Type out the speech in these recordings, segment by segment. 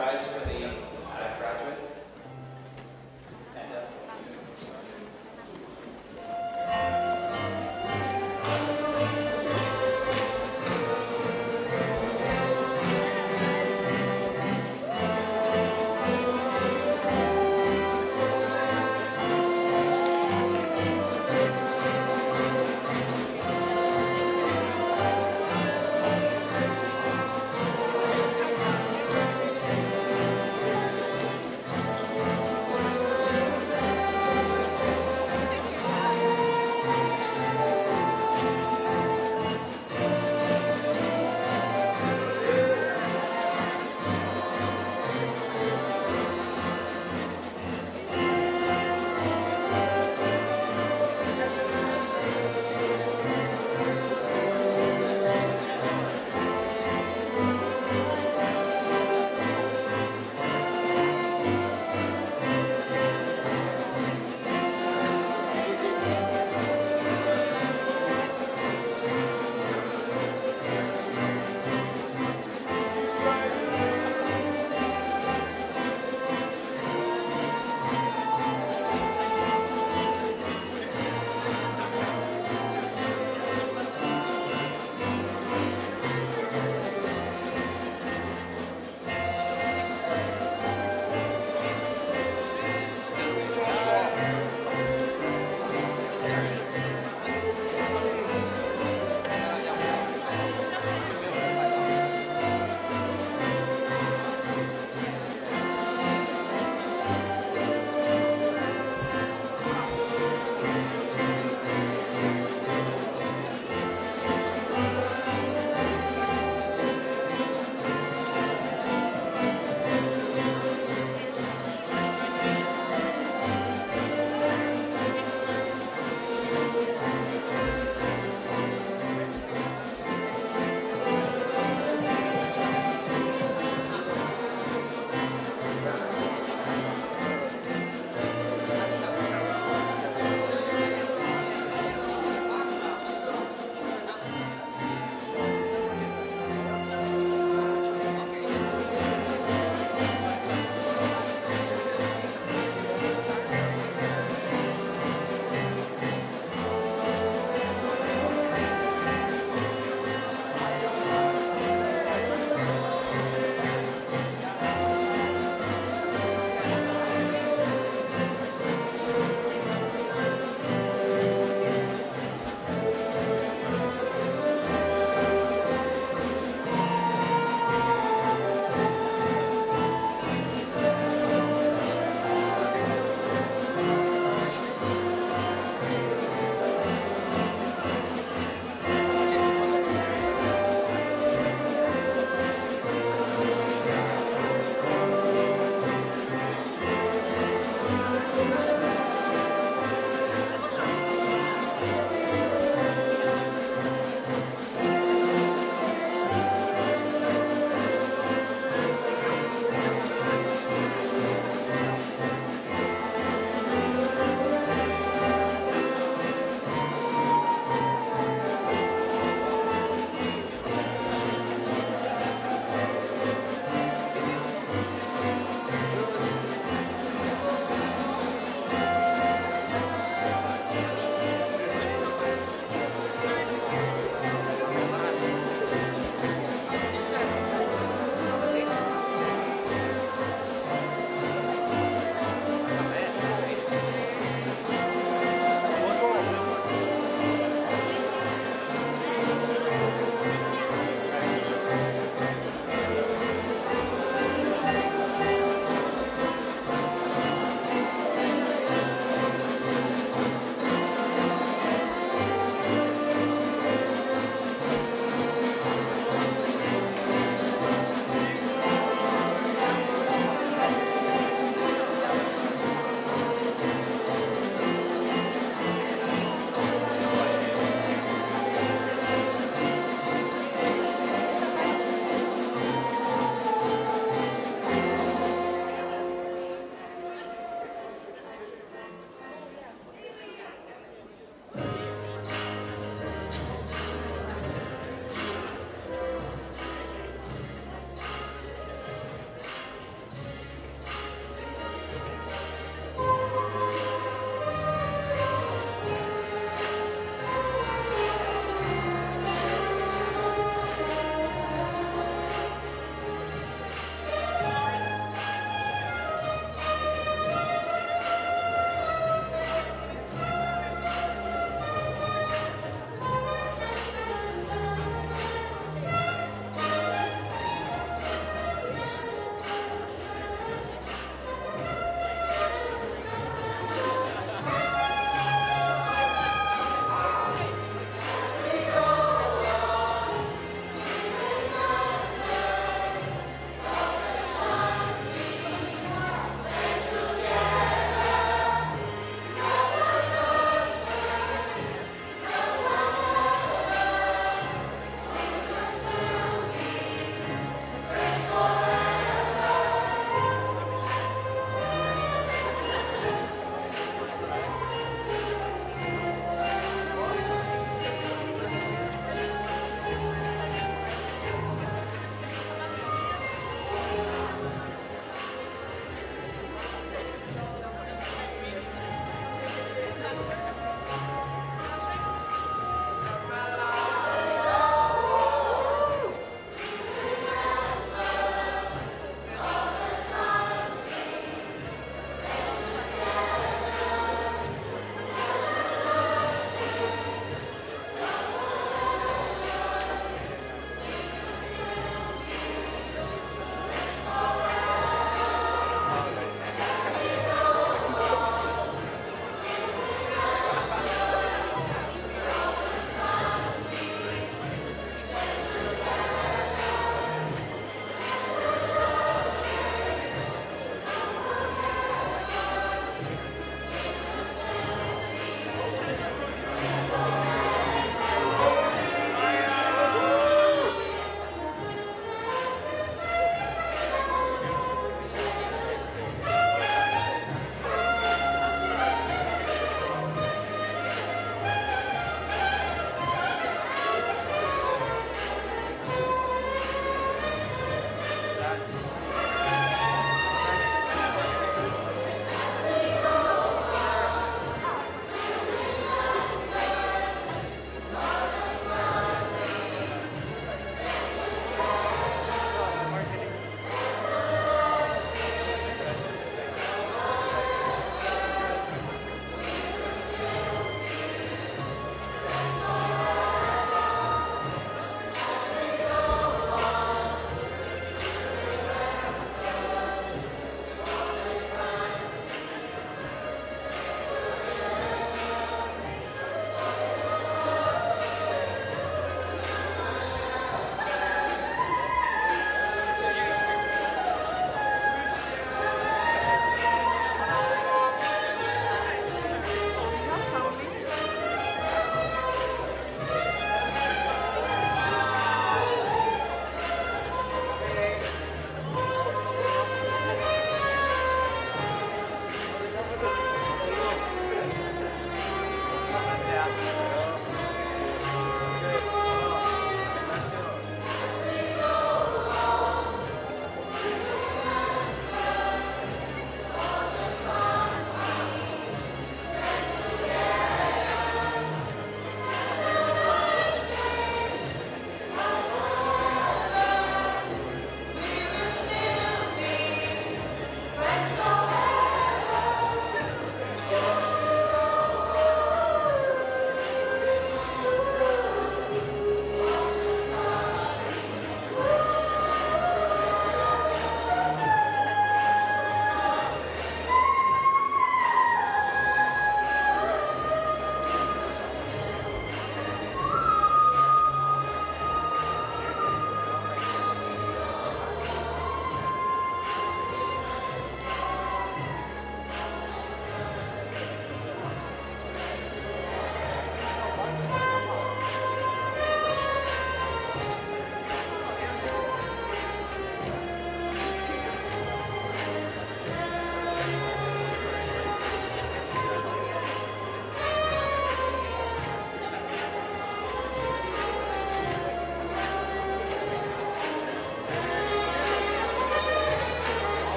rise for the graduates. Stand up.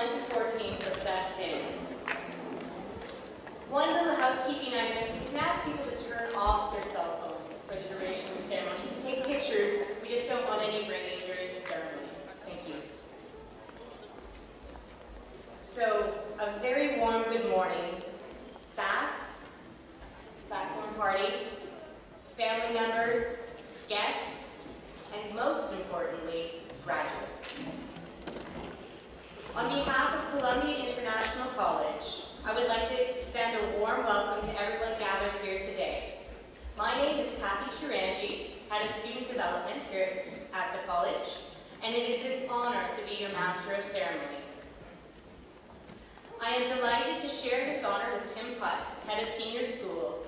2014 processed in. One little housekeeping item, you can ask people to turn off their cell phones for the duration of the ceremony. You can take pictures, we just don't want any ringing during the ceremony. Thank you. So, a very warm good morning, staff, platform party, family members, guests, and most importantly, graduates. On behalf of Columbia International College, I would like to extend a warm welcome to everyone gathered here today. My name is Kathy Chirangi, Head of Student Development here at the college, and it is an honor to be your Master of Ceremonies. I am delighted to share this honor with Tim Putt, Head of Senior School.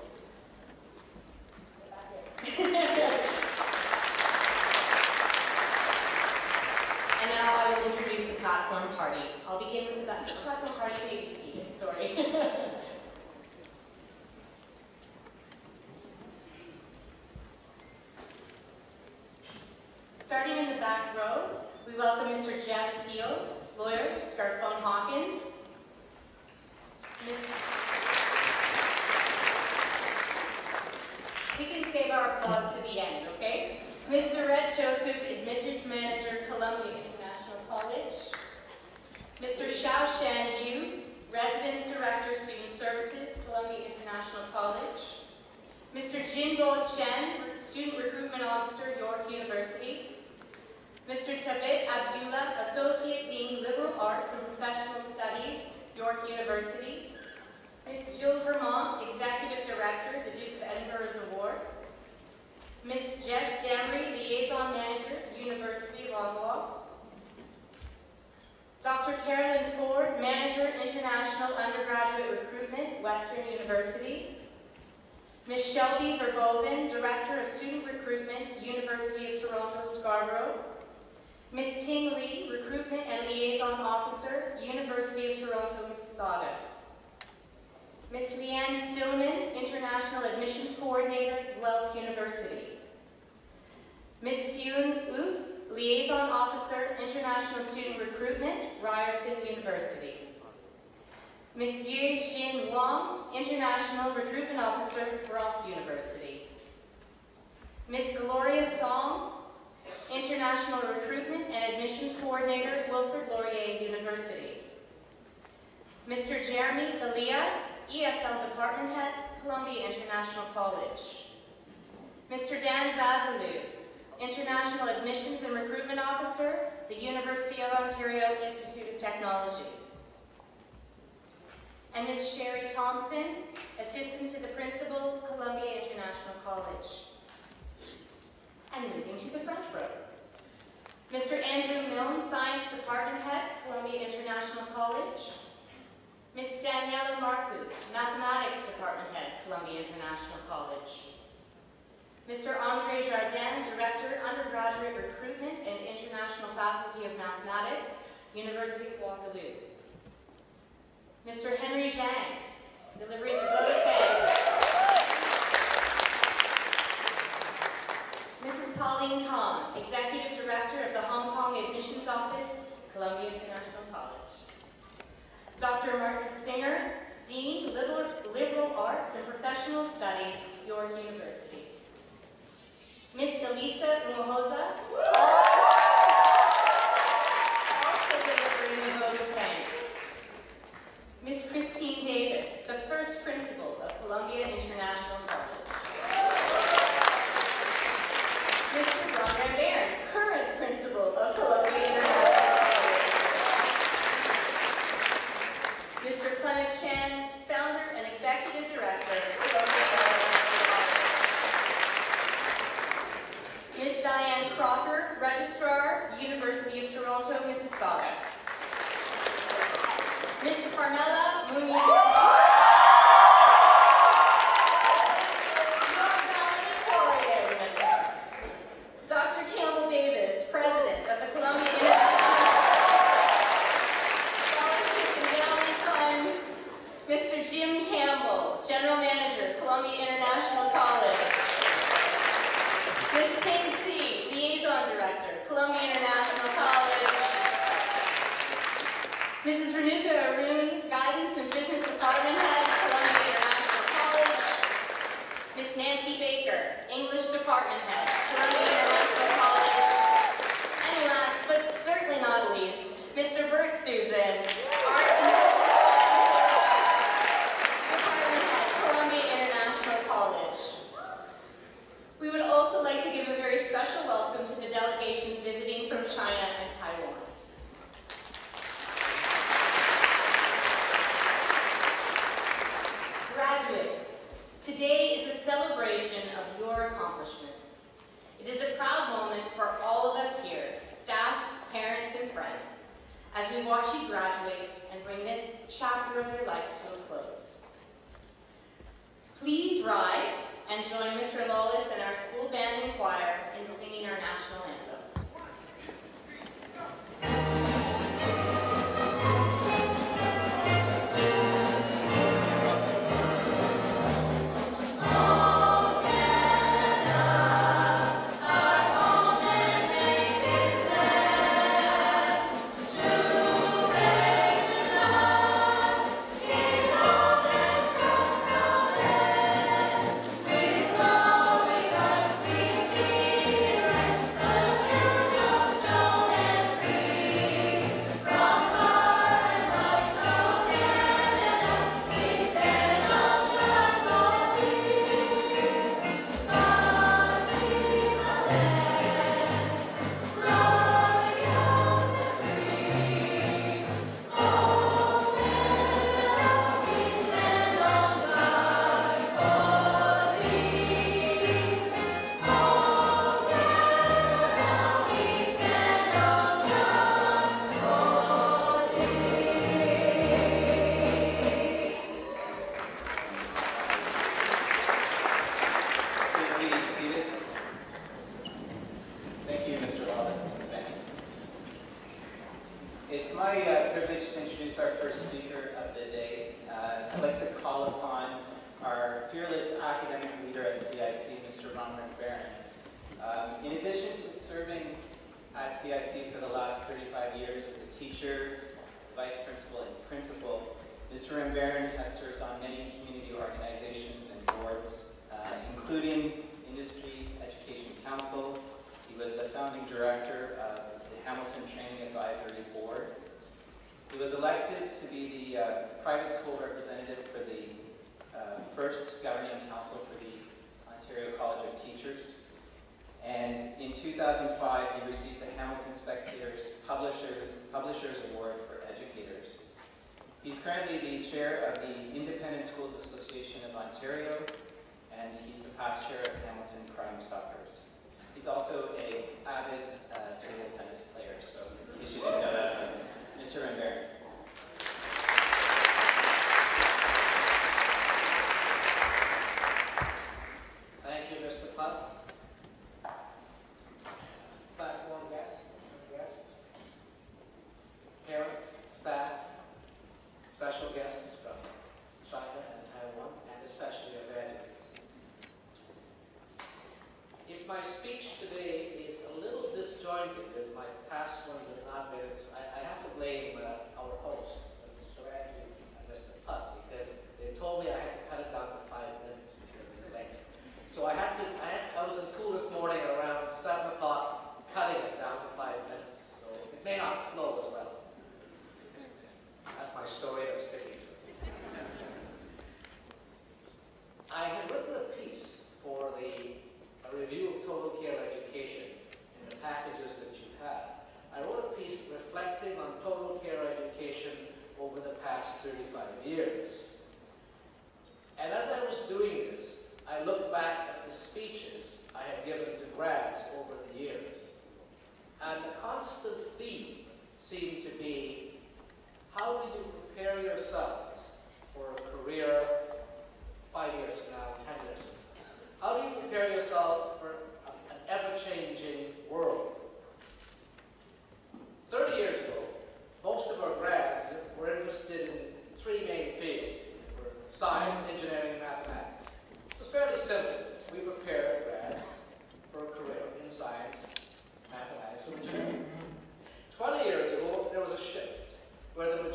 And now I will introduce the platform party. I'll begin with the platform party baby seated story. Starting in the back row, we welcome Mr. Jeff Teal, lawyer, Scarphone Hawkins. We can save our applause to the end, okay? Mr. Rhett Joseph, Admissions Manager, Columbia International College. Mr. Xiao Shan Yu, Residence Director, Student Services, Columbia International College. Mr. Jinbo Chen, Student Recruitment Officer, York University. Mr. Tabit Abdullah, Associate Dean, Liberal Arts and Professional Studies, York University. Ms. Jill Vermont, Executive Director, the Duke of Edinburgh's Award. Ms. Jess Damry, Liaison Manager, University of Ottawa. Dr. Carolyn Ford, Manager, International Undergraduate Recruitment, Western University. Ms. Shelby Verboven, Director of Student Recruitment, University of Toronto, Scarborough. Ms. Ting Lee, Recruitment and Liaison Officer, University of Toronto, Mississauga. Ms. Leanne Stillman, International Admissions Coordinator, Guelph University. Ms. Yoon Uth, Liaison Officer, International Student Recruitment, Ryerson University. Ms. Yue Xin Wang, International Recruitment Officer, Brock University. Ms. Gloria Song, International Recruitment and Admissions Coordinator, Wilfrid Laurier University. Mr. Jeremy Elia, ESL Department Head, Columbia International College. Mr. Dan Vasilou, International Admissions and Recruitment Officer, the University of Ontario Institute of Technology. And Ms. Sherry Thompson, Assistant to the Principal, Columbia International College. And moving to the front row. Mr. Andrew Milne, Science Department Head, Columbia International College. Ms. Daniela Marcoux, Mathematics Department Head, Columbia International College. Mr. Andre Jardin, Director, Undergraduate Recruitment and International Faculty of Mathematics, University of Waterloo. Mr. Henry Zhang, delivering the vote of thanks. Mrs. Pauline Kahn, Executive Director of the Hong Kong Admissions Office, Columbia International College. Dr. Martin Singer, Dean, Liberal Arts and Professional Studies, York University. Ms. Elisa Umohoza, also delivering the vote of thanks. Ms. Christine Davis, the first principal of Columbia International College. Mr. Ron Rambert, current principal of Columbia International College. Mr. Clement Chan, founder and executive director of Columbia International College. Ms. Diane Crocker, registrar, University of Toronto, Mississauga. Ms. Carmela Munoz. Dr. Campbell Davis, President of the Columbia International Scholarship Endowment Fund. Mr. Jim Campbell, General Manager, Columbia International College. Ms. Ping Tse, Liaison Director, Columbia International College. Mrs. Renuka Arun, Guidance and Business Department Head, Columbia International College. Ms. Nancy Baker, English Department Head, Columbia International College. And last, but certainly not least, Mr. Bert Susan, Arts and Social Department Head, Columbia International College. We would also like to give a very special welcome to the delegations visiting from China and Taiwan. Graduates, today is a celebration of your accomplishments. It is a proud moment for all of us here, staff, parents, and friends, as we watch you graduate and bring this chapter of your life to a close. Please rise and join Mr. Lawless and our school band and choir in singing our national anthem. It's my privilege to introduce our first speaker of the day. I'd like to call upon our fearless academic leader at CIC, Mr. Ron McBaron. In addition to serving at CIC for the last 35 years as a teacher, vice principal, and principal, Mr. McBaron has served on many community organizations and boards, including Industry Education Council. He was the founding director of the Hamilton Training Advisory Board. He was elected to be the private school representative for the first governing council for the Ontario College of Teachers. And in 2005, he received the Hamilton Spectator's Publishers Award for Educators. He's currently the chair of the Independent Schools Association of Ontario, and he's the past chair of Hamilton Crime Stoppers. He's also an avid table tennis player, so you should know that. Mr. McBaron. Thank you, Mr. Clubb. Platform guests, parents, staff, special guests from China and Taiwan, and especially our graduates. If my speech today is a little disjointed, as my past ones have not been, I have to blame our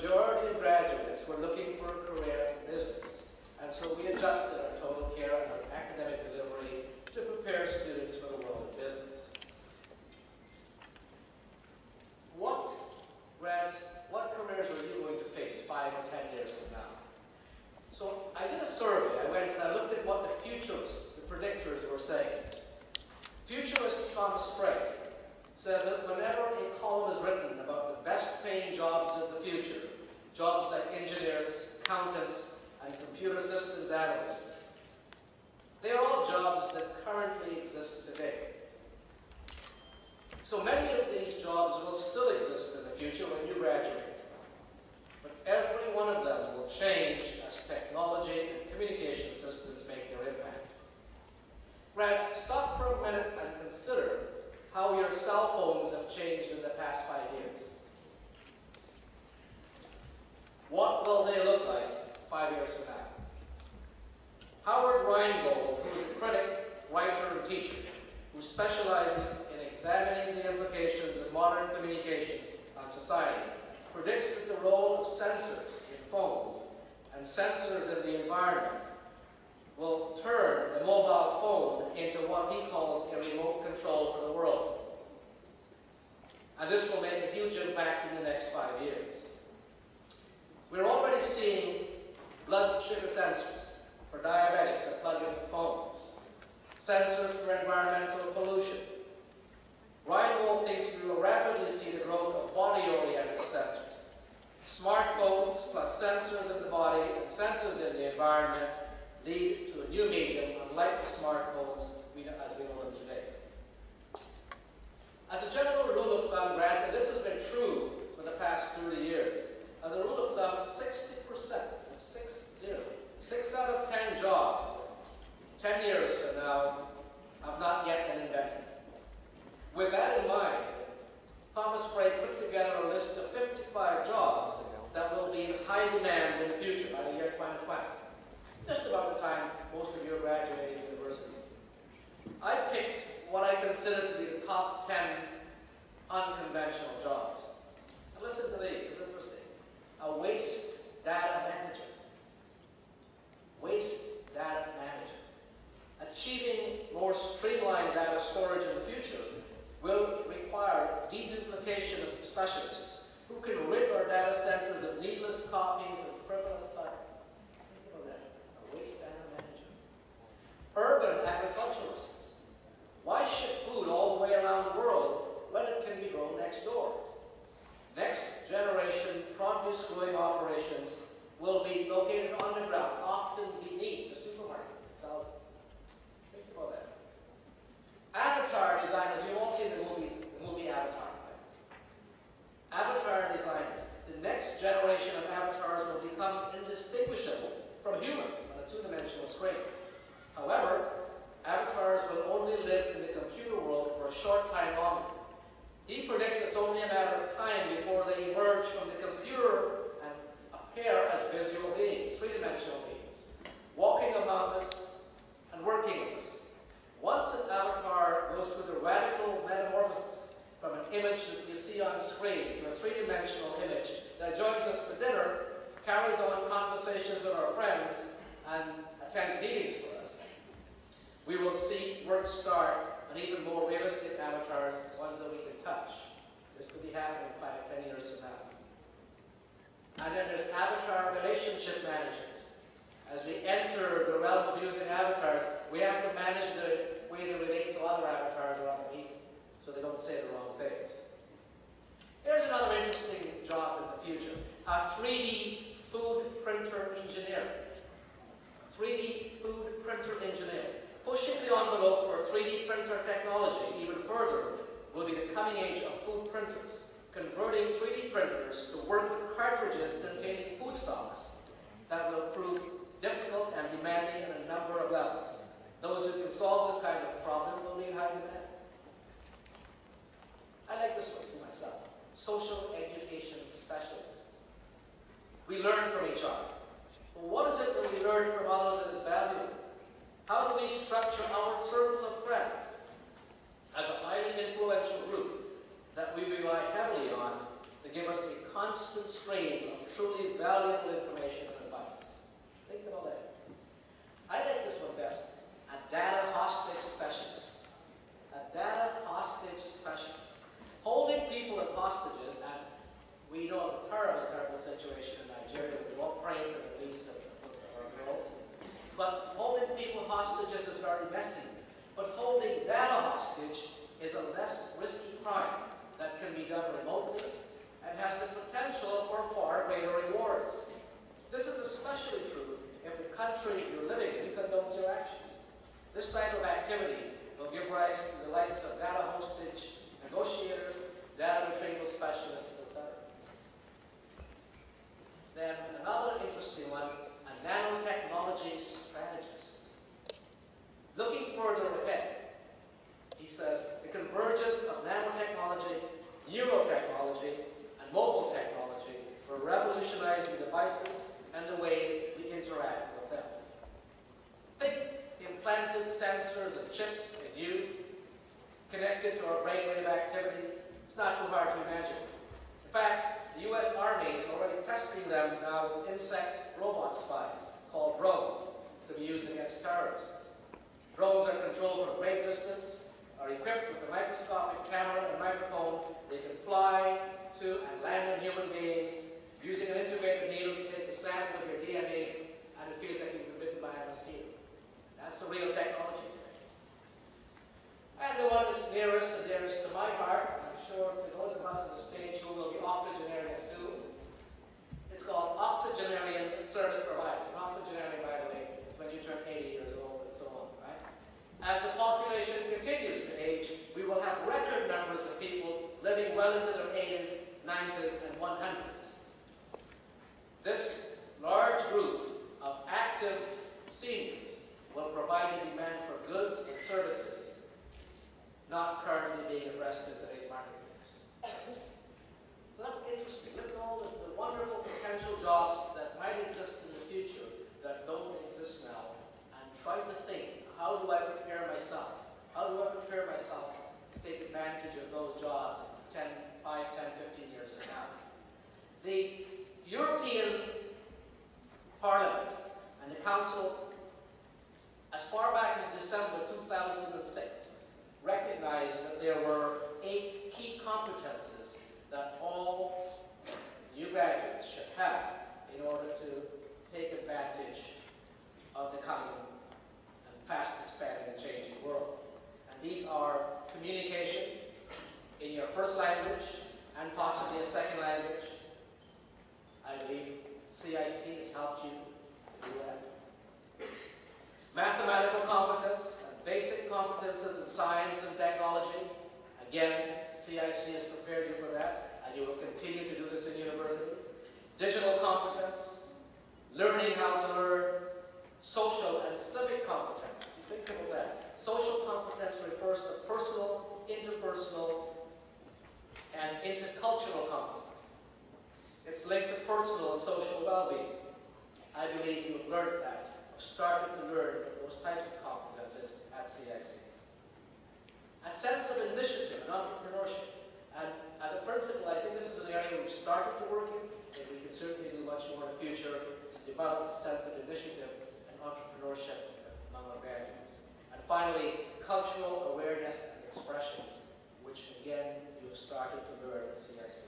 majority of graduates were looking for a career in business, and so we adjusted our total care and our academic delivery to prepare students for the world of business. What careers are you going to face 5 or 10 years from now? So I did a survey. I went and I looked at what the futurists, the predictors, were saying. Futurist Thomas Frey says that whenever a column is written about the best paying jobs of the future, jobs like engineers, accountants, and computer systems analysts, they are all jobs that currently exist today. So many of these jobs will still exist in the future when you graduate. But every one of them will change as technology and communication systems make their impact. Grads, stop for a minute and consider how your cell phones have changed in the past 5 years. What will they look like 5 years from now? Howard Rheingold, who is a critic, writer, and teacher, who specializes in examining the implications of modern communications on society, predicts that the role of sensors in phones and sensors in the environment will turn the mobile phone into what he calls a remote control for the world. And this will make a huge impact in the next 5 years. We're already seeing blood sugar sensors for diabetics that plug into phones, sensors for environmental pollution. Rheingold thinks we will rapidly see the growth of body-oriented sensors. Smartphones plus sensors in the body and sensors in the environment lead to a new medium unlike the smartphones as we know them today. As a general rule of thumb, grads, and this has been true for the past 30 years, as a rule of thumb, 60%, 6 out of 10 jobs, 10 years from now, have not yet been invented. With that in mind, Thomas Frey put together a list of 55 jobs that will be in high demand in the future by the year 2020. Just about the time most of you are graduating university. I picked what I consider to be the top 10 unconventional jobs. And listen to these, it's interesting. A waste data manager. Waste data manager. Achieving more streamlined data storage in the future will require deduplication of specialists who can rid our data centers of needless copies and frivolous clutter. Think about that. A waste data manager. Urban agriculturalists. Why ship food all the way around the world when it can be grown next door? Next generation produce growing operations will be located underground, often beneath the supermarket itself. Think about that. Avatar designers, you've all seen the movie Avatar, right? Avatar designers, the next generation of avatars will become indistinguishable from humans on a two-dimensional screen. However, avatars will only live in the computer world for a short time longer. He predicts it's only a matter of time before they emerge from the computer and appear as visual beings, three-dimensional beings, walking among us and working with us. Once an avatar goes through the radical metamorphosis from an image that you see on screen to a three-dimensional image that joins us for dinner, carries on conversations with our friends, and attends meetings for us, we will see work start on even more realistic avatars, ones that we can touch. This could be happening 5 to 10 years from now. And then there's avatar relationship managers. As we enter the realm of using avatars, we have to manage the way they relate to other avatars or other people, so they don't say the wrong things. Here's another interesting job in the future, a 3D food printer engineer. 3D food printer engineer. Pushing the envelope for 3D printer technology even further will be the coming age of food printers, converting 3D printers to work with cartridges containing food stocks that will prove difficult and demanding on a number of levels. Those who can solve this kind of problem will be in high demand. I like this one to myself. Social education specialists. We learn from each other. But what is it that we learn from others that is valuable? How do we structure our circle of friends as a highly influential group that we rely heavily on to to give us a constant stream of truly valuable information and advice. Think about that. I like this one best. A data hostage specialist. A data hostage specialist. Holding people as hostages, and we know of a terrible, terrible situation in Nigeria. We won't pray for the least of our girls. But holding people hostages is very messy. But holding data hostage is a less risky crime that can be done remotely and has the potential for far greater rewards. This is especially true if the country you're living in condones your actions. This type of activity will give rise to the likes of data hostage negotiators, data retrieval specialists, etc. Then another interesting one, a nanotechnology strategist. Looking further ahead, he says, the convergence of nanotechnology, neurotechnology, and mobile technology will revolutionize the devices and the way we interact with them. Think implanted sensors and chips in you, connected to our brainwave activity. It's not too hard to imagine. In fact, the US Army is already testing them now with insect robot spies called drones to be used against terrorists. Drones are controlled from a great distance, are equipped with a microscopic camera and microphone. They can fly to and land on human beings using an integrated needle to take a sample of your DNA, and it feels like you've been bitten by a mosquito. That's the real technology today. And the one that's nearest and dearest to my heart, I'm sure to those of us on the stage who will be octogenarian soon, it's called octogenarian service providers. An octogenarian, by the way, is when you turn 80 years old and so on, right? As the population continues to age, we will have record numbers of people living well into their 80s, 90s, and 100s. This large group of active seniors will provide the demand for goods and services not currently being addressed in today's marketplace. So that's interesting. Look at all the wonderful potential jobs that might exist in the future that don't exist now, and try to think, how do I prepare myself? How do I prepare myself to take advantage of those jobs 5, 10, 15 years from now? The European Parliament and the Council, as far back as December 2006, recognized that there were 8 key competences that all new graduates should have in order to take advantage of the coming and fast expanding and changing world. And these are communication in your first language and possibly a second language. I believe CIC has helped you to do that. Mathematical competence and basic competences in science and technology. Again, CIC has prepared you for that, and you will continue to do this in university. Digital competence, learning how to learn, social and civic competences. Think about that. Social competence refers to personal, interpersonal, and intercultural competence. It's linked to personal and social well-being. I believe you have learned that, or started to learn those types of competences at CIC. A sense of initiative and entrepreneurship. And as a principal, I think this is an area we've started to work in, and we can certainly do much more in the future to develop a sense of initiative and entrepreneurship among our graduates. And finally, cultural awareness and expression, which again, you have started to learn at CIC.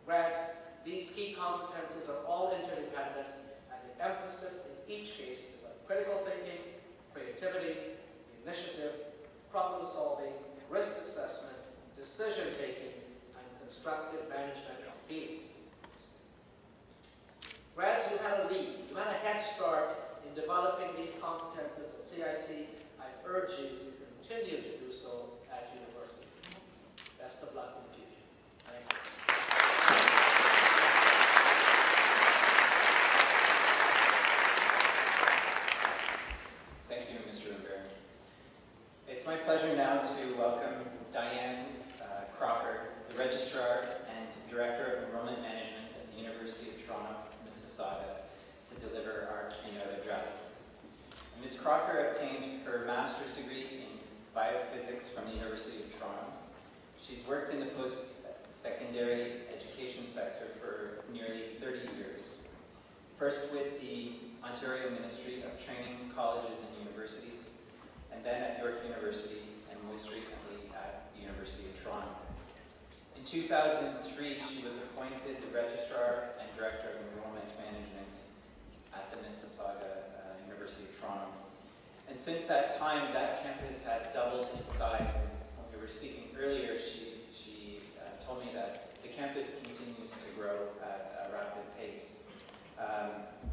Grads, these key competences are all interdependent, and the emphasis in each case is on critical thinking, creativity, initiative, problem solving, risk assessment, decision-taking, and constructive management of feelings. Grads, you had a lead, you had a head start in developing these competences at CIC. I urge you to continue to do so at university. Best of luck in the future. Thank you. Thank you, Mr. Rivera. It's my pleasure now to welcome Diane Crocker, the Registrar and Director of Enrollment Management at the University of Toronto, Mississauga, to deliver our keynote address. Ms. Crocker obtained her master's degree in biophysics from the University of Toronto. She's worked in the secondary education sector for nearly 30 years. First with the Ontario Ministry of Training, Colleges and Universities, and then at York University, and most recently at the University of Toronto. In 2003, she was appointed the Registrar and Director of Enrollment Management at the Mississauga University of Toronto. And since that time, that campus has doubled in size. And when we were speaking earlier, she told me that the campus continues to grow at a rapid pace.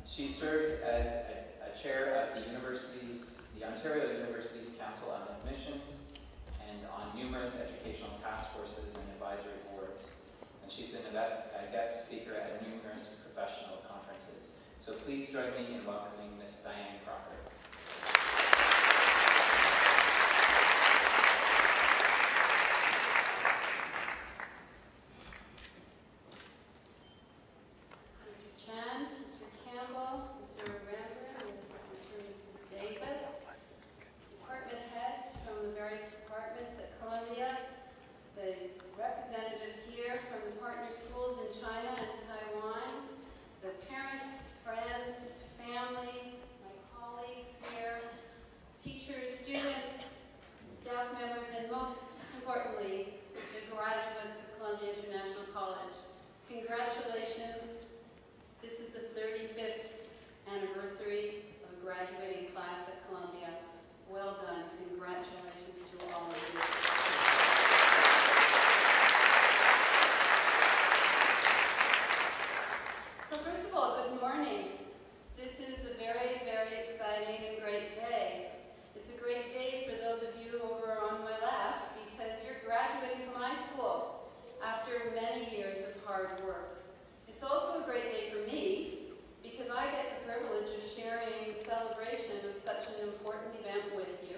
She served as a chair of the Ontario Universities Council on Admissions and on numerous educational task forces and advisory boards. And she's been a guest speaker at numerous professional conferences. So please join me in welcoming Ms. Diane Crocker. Congratulations. This is the 35th anniversary of a graduating class at Columbia. Well done. Congratulations to all of you. So first of all, good morning. This is a very, very exciting and great day. It's a great day for those of you over on my left because you're graduating from high school after many years of hard work. It's also a great day for me because I get the privilege of sharing the celebration of such an important event with you.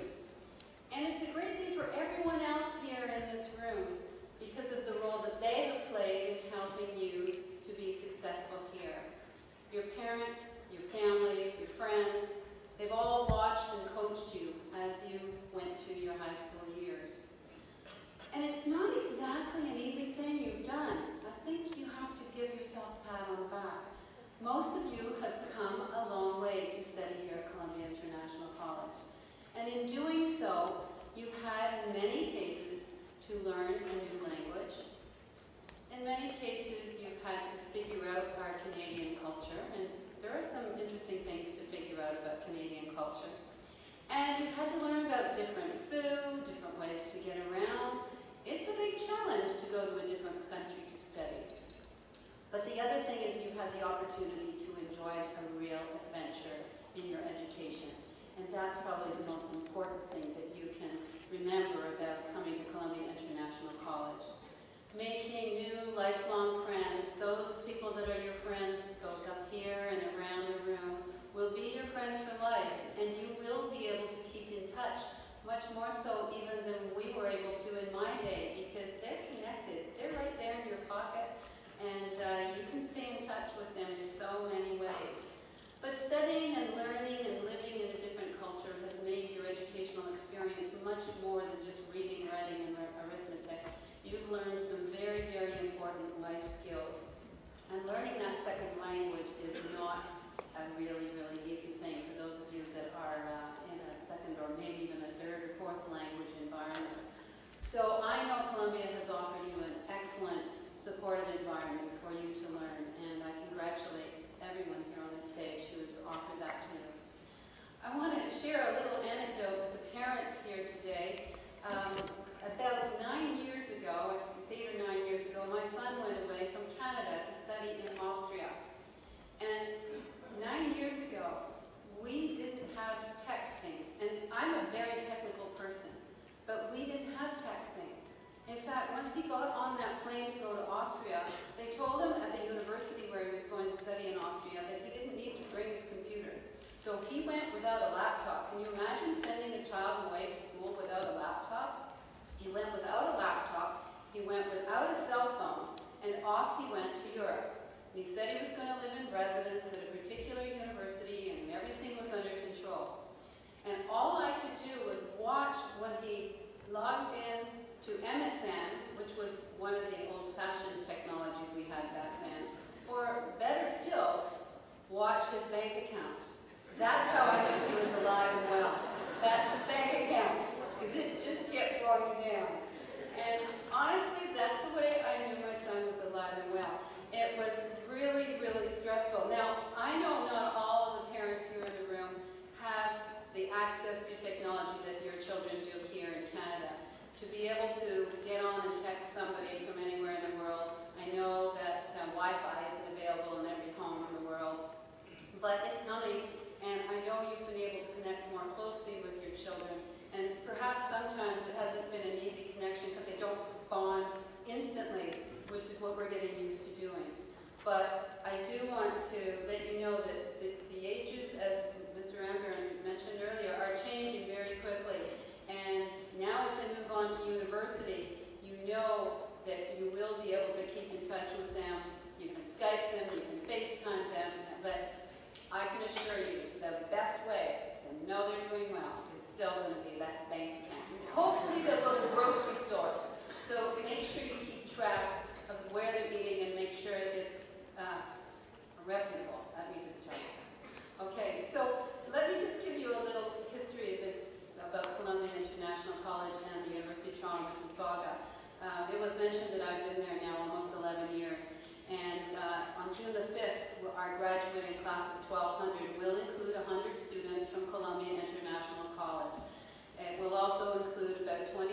And it's a great day for everyone else here in this room because of the role that they have played in helping you to be successful here. Your parents, your family, your friends, they've all watched and coached you as you went through your high school years. And it's not exactly an easy thing you've done. I think you have to give yourself a pat on the back. Most of you have come a long way to study here at Columbia International College. And in doing so, you've had, in many cases, to learn a new language. In many cases, you've had to figure out our Canadian culture, and there are some interesting things to figure out about Canadian culture. And you've had to learn about different food, different ways to get around. It's a big challenge to go to a different country to study. But the other thing is you've had the opportunity to enjoy a real adventure in your education. And that's probably the most important thing that you can remember about coming to Columbia International College. Making new lifelong friends, those people that are your friends both up here and around the room, will be your friends for life. And you will be able to keep in touch, much more so even than we were able to in my day, because they're connected. They're right there in your pocket, and you can stay in touch with them in so many ways. But studying and learning and living in a different culture has made your educational experience much more than just reading, writing, and arithmetic. You've learned some very, very important life skills. And learning that second language is not a really, really easy thing for those of you that are in a second or maybe even a third or fourth language environment. So I know Columbia has offered you an excellent supportive environment for you to learn, and I congratulate everyone here on the stage who has offered that to you. I want to share a little anecdote with the parents here today. About 9 years ago, it's 8 or 9 years ago, my son went away from Canada to study in Austria. And 9 years ago, we didn't have texting. And I'm a very technical person, but we didn't have texting. In fact, once he got on that plane to go to Austria, they told him at the university where he was going to study in Austria that he didn't need to bring his computer. So he went without a laptop. Can you imagine sending a child away to school without a laptop? He went without a laptop, he went without a cell phone, and off he went to Europe. And he said he was going to live in residence at a particular university and everything was under control. And all I could do was watch when he logged in to MSN, which was one of the old-fashioned stressful. Now, I know not all of the parents here in the room have the access to technology that your children do here in Canada. To be able to get on and text somebody from anywhere in the world. I know that Wi-Fi isn't available in every home in the world, but it's coming, and I know you've been able to connect more closely with your children, and perhaps sometimes it hasn't been an easy connection because they don't respond instantly, which is what we're getting used to doing. But I do want to let you know that the ages, as Mr. Amber mentioned earlier, are changing very quickly. And now as they move on to university, you know that you will be able to keep in touch with them. You can Skype them, you can FaceTime them, but I can assure you the best way to know they're doing well is still going to be that bank account. Hopefully they'll go to grocery stores. So make sure you keep track of where they're eating and make sure it's reputable, let me just tell you. Okay, so let me just give you a little history about Columbia International College and the University of Toronto, Mississauga. It was mentioned that I've been there now almost 11 years. And on June the 5th, our graduating class of 1,200 will include 100 students from Columbia International College. It will also include about 20%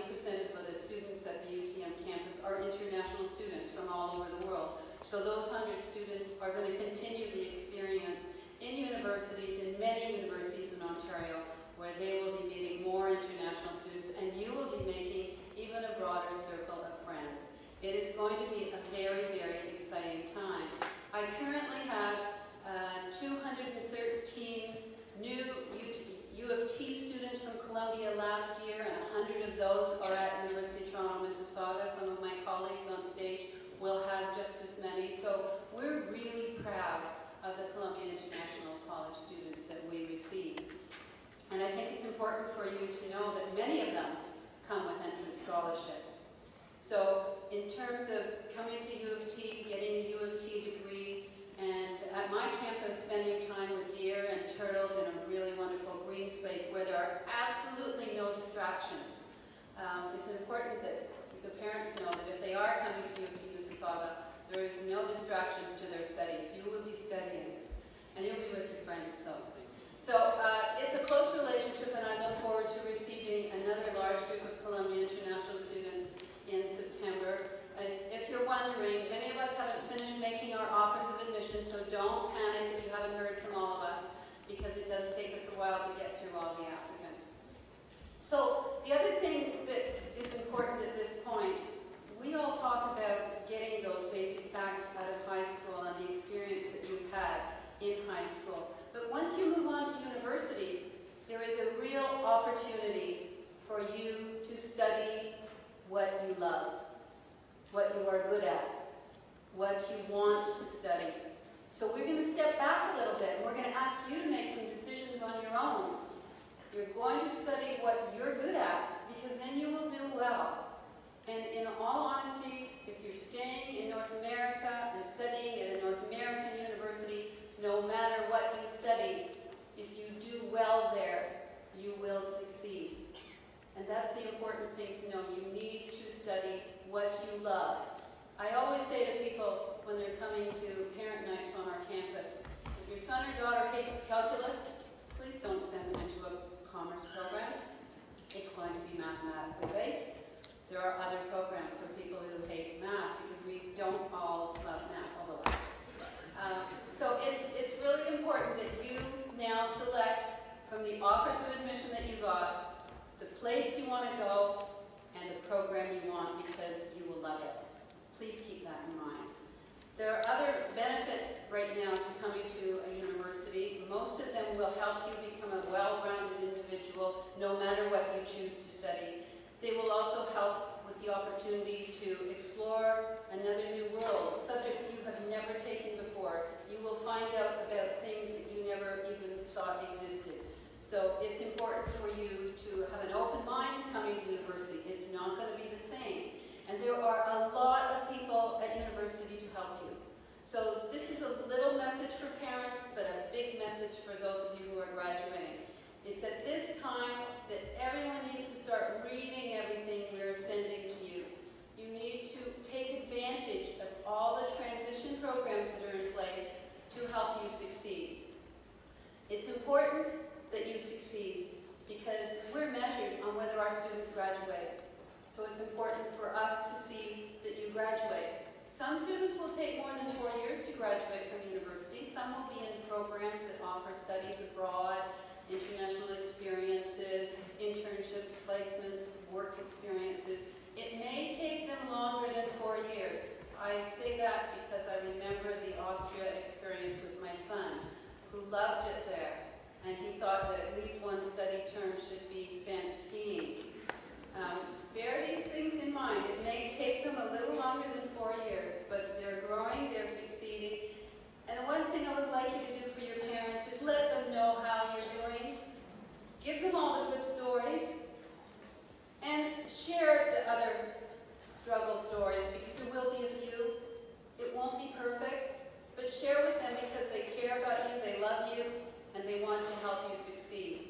of the students at the UTM campus are international students from all over the world. So those 100 students are going to continue the experience in universities, in many universities in Ontario, where they will be meeting more international students, and you will be making even a broader circle of friends. It is going to be a very, very exciting time. I currently have 213 new U of T students from Columbia last year, and 100 of those are at University of Toronto, Mississauga. Some of my colleagues on stage will have just as many. So we're really proud of the Columbia International College students that we receive. And I think it's important for you to know that many of them come with entrance scholarships. So in terms of coming to U of T, getting a U of T degree, and at my campus spending time with deer and turtles in a really wonderful green space where there are absolutely no distractions. It's important that the parents know that if they are coming to U of T Mississauga, there is no distractions to their studies. You will be studying, and you'll be with your friends though. So it's a close relationship, and I look forward to receiving another large group of Columbia International students in September. If you're wondering, many of us haven't finished making our offers of admission, so don't panic if you haven't heard from all of us, because it does take us a while to get through all the applicants. So the other thing that is important at this point, we all talk about getting those basic facts out of high school and the experience that you've had in high school. But once you move on to university, there is a real opportunity for you to study what you love, what you are good at, what you want to study. So we're going to step back a little bit, and we're going to ask you to make some decisions on your own. You're going to study what you're good at, because then you will do well. And in all honesty, if you're staying in North America and studying at a North American university, no matter what you study, if you do well there, you will succeed. And that's the important thing to know. You need to study what you love. I always say to people when they're coming to parent nights on our campus, if your son or daughter hates calculus, please don't send them into a commerce program. It's going to be mathematically based. There are other programs for people who hate math, because we don't all love math, although so it's really important that you now select from the offers of admission that you got, the place you want to go, and the program you want, because you will love it. Please keep that in mind. There are other benefits right now to coming to a university. Most of them will help you become a well-rounded individual, no matter what you choose to study. They will also help with the opportunity to explore another new world, subjects you have never taken before. You will find out about things that you never even thought existed. So it's important for you to have an open mind coming to university. It's not going to be the same. And there are a lot of people at university to help you. So this is a little message for parents, but a big message for those of you who are graduating. It's at this time that everyone needs to start reading everything we're sending to you. You need to take advantage of all the transition programs that are in place to help because we're measured on whether our students graduate. So it's important for us to see that you graduate. Some students will take more than 4 years to graduate from university. Some will be in programs that offer studies abroad, international experiences, internships, placements, work experiences. It may take them longer than 4 years. I say that because I remember the Austria experience with my son, who loved it there, and he thought that at least one study term should be spent skiing. Bear these things in mind. It may take them a little longer than 4 years, but they're growing, they're succeeding. And the one thing I would like you to do for your parents is let them know how you're doing. Give them all the good stories. And share the other struggle stories, because there will be a few. It won't be perfect, but share with them because they care about you, they love you, and they want to help you succeed.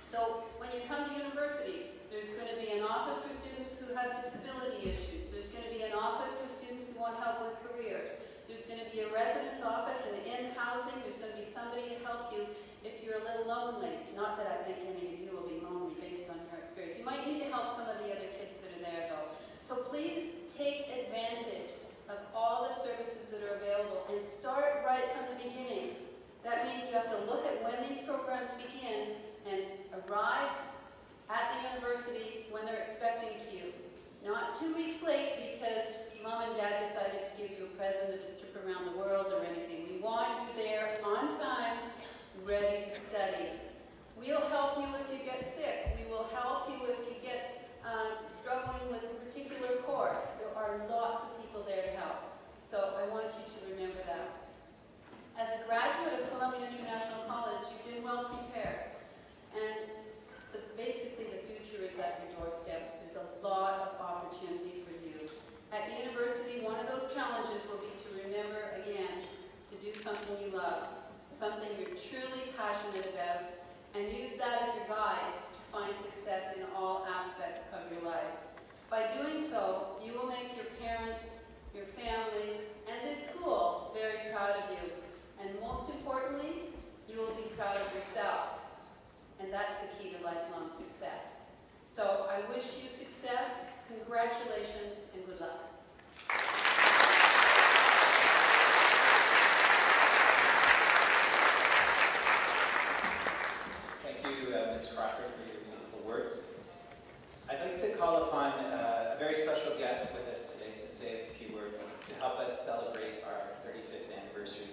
So when you come to university, there's going to be an office for students who have disability issues. There's going to be an office for students who want help with careers. There's going to be a residence office and in housing. There's going to be somebody to help you if you're a little lonely. Not that I think any of you will be lonely based on your experience. You might need to help some of the other kids that are there though. So please take advantage of all the services that are available and start right from the beginning. That means you have to look at when these programs begin and arrive at the university when they're expecting to you. Not 2 weeks late because mom and dad decided to give you a present of a trip around the world or anything. We want you there on time, ready to study. We'll help you if you get sick. We will help you if you get struggling with a particular course. There are lots of people there to help. So I want you to remember that. As a graduate of Columbia International College, you've been well prepared. And basically the future is at your doorstep. There's a lot of opportunity for you. At the university, one of those challenges will be to remember, again, to do something you love, something you're truly passionate about, and use that as your guide to find success in all aspects of your life. By doing so, you will make your parents, your families, and this school very proud of you. And most importantly, you will be proud of yourself. And that's the key to lifelong success. So I wish you success, congratulations, and good luck. Thank you, Ms. Crocker, for your beautiful words. I'd like to call upon a very special guest with us today to say a few words to help us celebrate our 35th anniversary.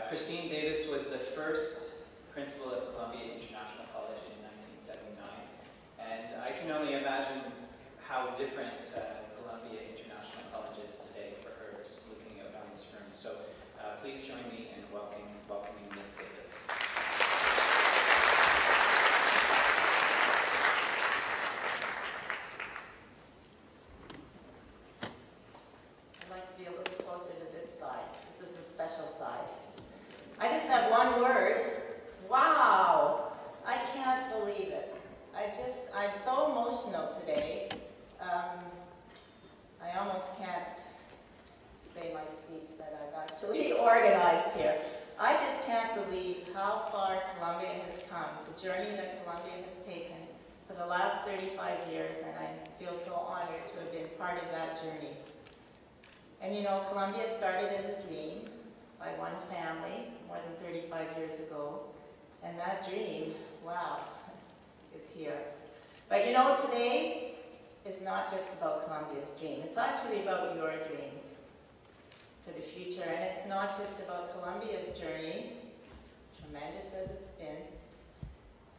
Christine Davis was the first principal of Columbia International College in 1979, and I can only imagine how different Columbia International College is today for her, just looking around this room. So please join me in welcoming Ms. Davis. I'd like to be a little closer to this side. This is the special side. I just have one word. Wow! I can't believe it. I'm so emotional today. I almost can't say my speech that I've actually organized here. I just can't believe how far Columbia has come, the journey that Columbia has taken for the last 35 years, and I feel so honored to have been part of that journey. And you know, Columbia started as a dream by one family more than 35 years ago. And that dream, wow, is here. But you know, today is not just about Columbia's dream. It's actually about your dreams for the future. And it's not just about Columbia's journey, tremendous as it's been.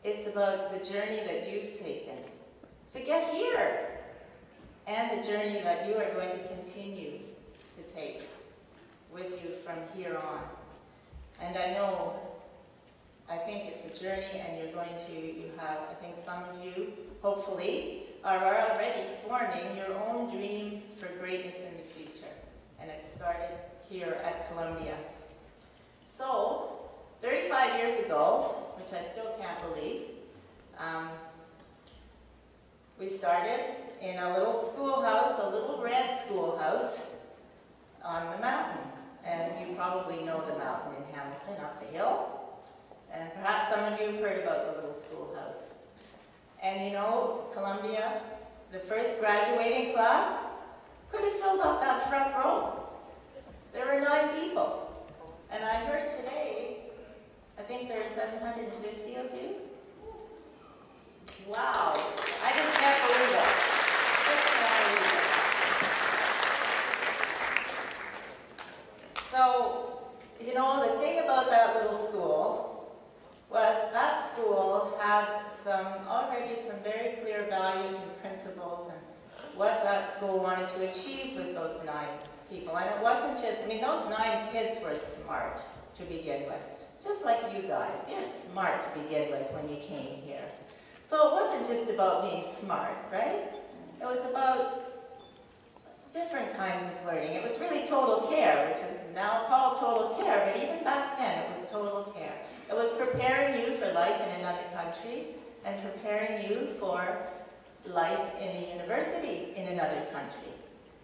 It's about the journey that you've taken to get here, and the journey that you are going to continue to take with you from here on. And I think it's a journey, and I think some of you, hopefully, are already forming your own dream for greatness in the future. And it started here at Columbia. So, 35 years ago, which I still can't believe, we started in a little schoolhouse, a little red schoolhouse on the mountain. And you probably know the mountain in Hamilton, up the hill. And perhaps some of you have heard about the little schoolhouse. And you know, Columbia, the first graduating class, could have filled up that front row. There were 9 people. And I heard today, I think there are 750 of you. Wow, I just can't believe it. Just can't believe it. So, you know, the thing about that little school was that school had already some very clear values and principles and what that school wanted to achieve with those 9 people. And it wasn't just, I mean, those 9 kids were smart to begin with. Just like you guys, you're smart to begin with when you came here. So it wasn't just about being smart, right? It was about different kinds of learning. It was really total care, which is now called total care, but even back then it was total care. It was preparing you for life in another country and preparing you for life in a university in another country.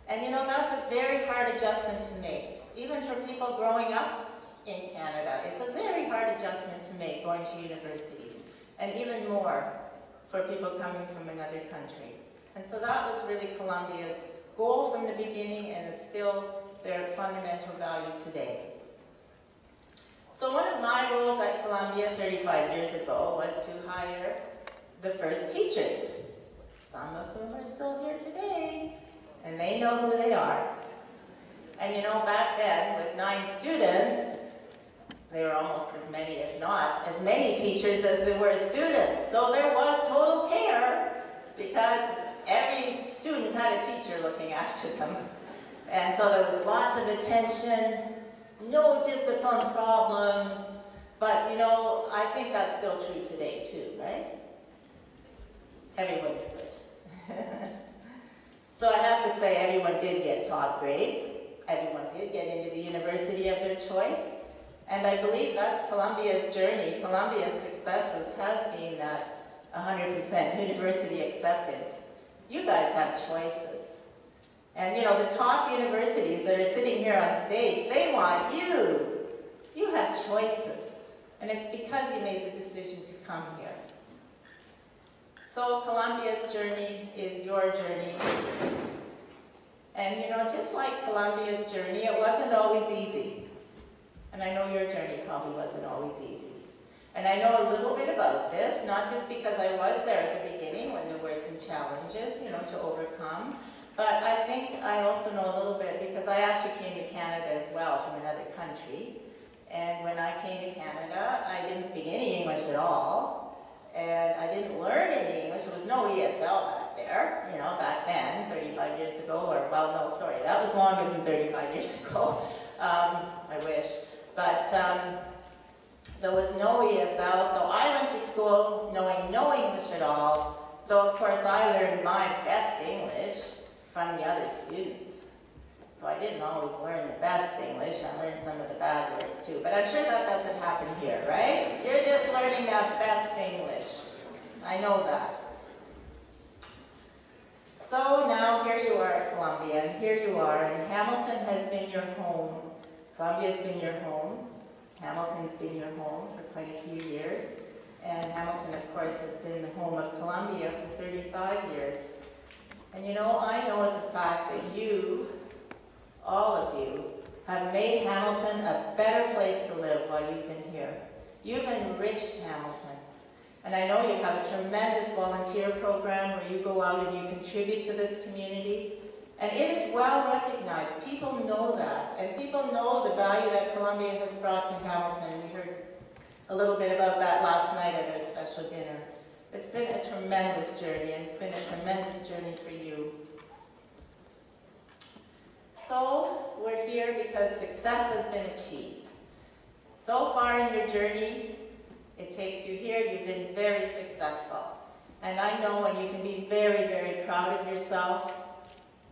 And you know, that's a very hard adjustment to make. Even for people growing up in Canada, it's a very hard adjustment to make going to university. And even more for people coming from another country. And so that was really Columbia's goal from the beginning and is still their fundamental value today. So one of my roles at Columbia 35 years ago was to hire the first teachers, some of whom are still here today, and they know who they are. And you know, back then, with 9 students, there were almost as many, if not as many teachers as there were students. So there was total care because every student had a teacher looking after them. And so there was lots of attention, no discipline problems, but you know, I think that's still true today too, right? Everyone's good. So I have to say, everyone did get top grades. Everyone did get into the university of their choice. And I believe that's Columbia's journey. Columbia's successes has been that 100% university acceptance. You guys have choices. And you know, the top universities that are sitting here on stage, they want you. You have choices. And it's because you made the decision to come here. So Columbia's journey is your journey. And you know, just like Columbia's journey, it wasn't always easy. And I know your journey probably wasn't always easy. And I know a little bit about this, not just because I was there at the beginning when there were some challenges, you know, to overcome, but I think I also know a little bit because I actually came to Canada as well from another country. And when I came to Canada, I didn't speak any English at all, and I didn't learn any English. There was no ESL back there, you know, back then, 35 years ago, or, well, no, sorry, that was longer than 35 years ago. I wish. But there was no ESL, so I went to school knowing no English at all. So of course I learned my best English from the other students. So I didn't always learn the best English, I learned some of the bad words too. But I'm sure that doesn't happen here, right? You're just learning that best English. I know that. So now here you are at Columbia, and here you are, and Hamilton has been your home. Columbia's been your home. Hamilton's been your home for quite a few years. And Hamilton, of course, has been the home of Columbia for 35 years. And you know, I know as a fact that you, all of you, have made Hamilton a better place to live while you've been here. You've enriched Hamilton. And I know you have a tremendous volunteer program where you go out and you contribute to this community. And it is well recognized. People know that. And people know the value that Columbia has brought to Hamilton. We heard a little bit about that last night at our special dinner. It's been a tremendous journey, and it's been a tremendous journey for you. So, we're here because success has been achieved. So far in your journey, it takes you here, you've been very successful. And I know, and you can be very, very proud of yourself.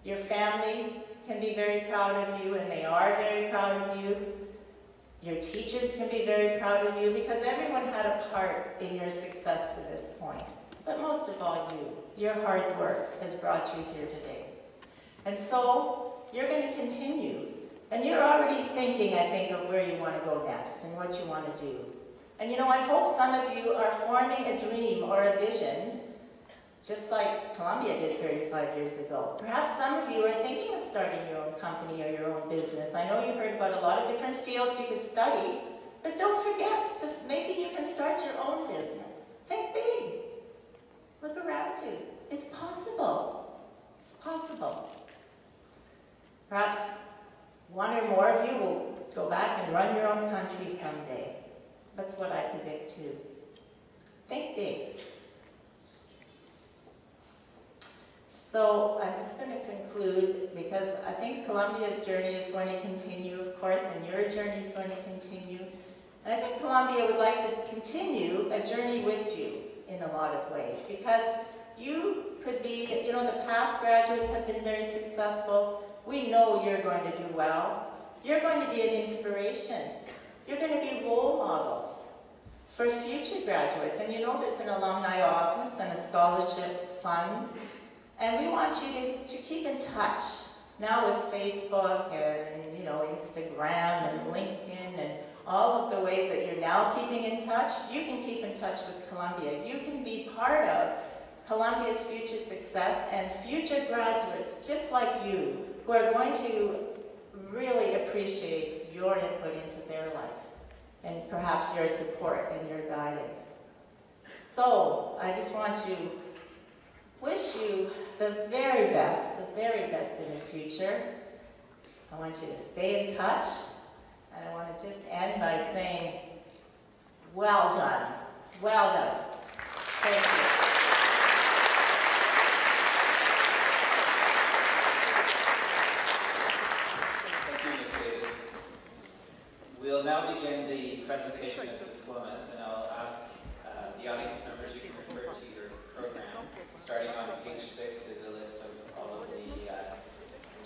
Your family can be very proud of you, and they are very proud of you. Your teachers can be very proud of you, because everyone had a part in your success to this point. But most of all, your hard work has brought you here today. And so, you're going to continue. And you're already thinking, I think, of where you want to go next and what you want to do. And you know, I hope some of you are forming a dream or a vision just like Columbia did 35 years ago. Perhaps some of you are thinking of starting your own company or your own business. I know you heard about a lot of different fields you could study, but don't forget, just maybe you can start your own business. Think big. Look around you. It's possible. It's possible. Perhaps one or more of you will go back and run your own country someday. That's what I predict too. Think big. So I'm just going to conclude because I think Columbia's journey is going to continue, of course, and your journey is going to continue. And I think Columbia would like to continue a journey with you in a lot of ways because you could be, you know, the past graduates have been very successful. We know you're going to do well. You're going to be an inspiration. You're going to be role models for future graduates. And you know there's an alumni office and a scholarship fund. And we want you to keep in touch. Now with Facebook and, you know, Instagram and LinkedIn and all of the ways that you're now keeping in touch, you can keep in touch with Columbia. You can be part of Columbia's future success and future graduates just like you who are going to really appreciate your input into their life and perhaps your support and your guidance. So I just want to wish you the very best in the future. I want you to stay in touch, and I want to just end by saying, well done, well done. Thank you. Thank you, Ms. Davis. We'll now begin the presentation of the diplomas, and I'll ask the audience members, you can refer to your program. Starting on page 6 is a list of all of the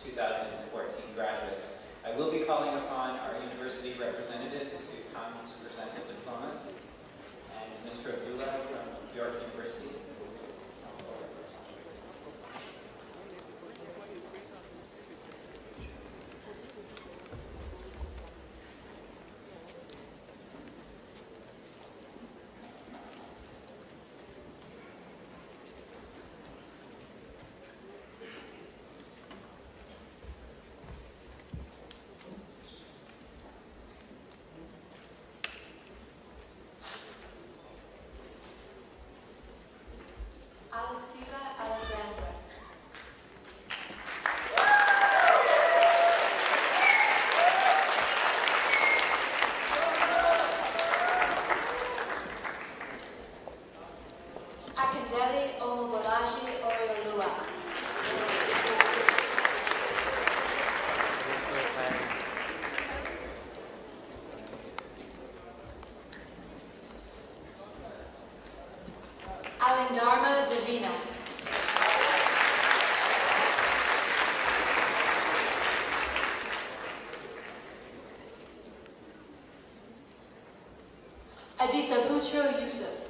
2014 graduates. I will be calling upon our university representatives to come to present the diplomas. And Mr. Abdullah from York University. Dharma Divina. Adisabutro Yusuf.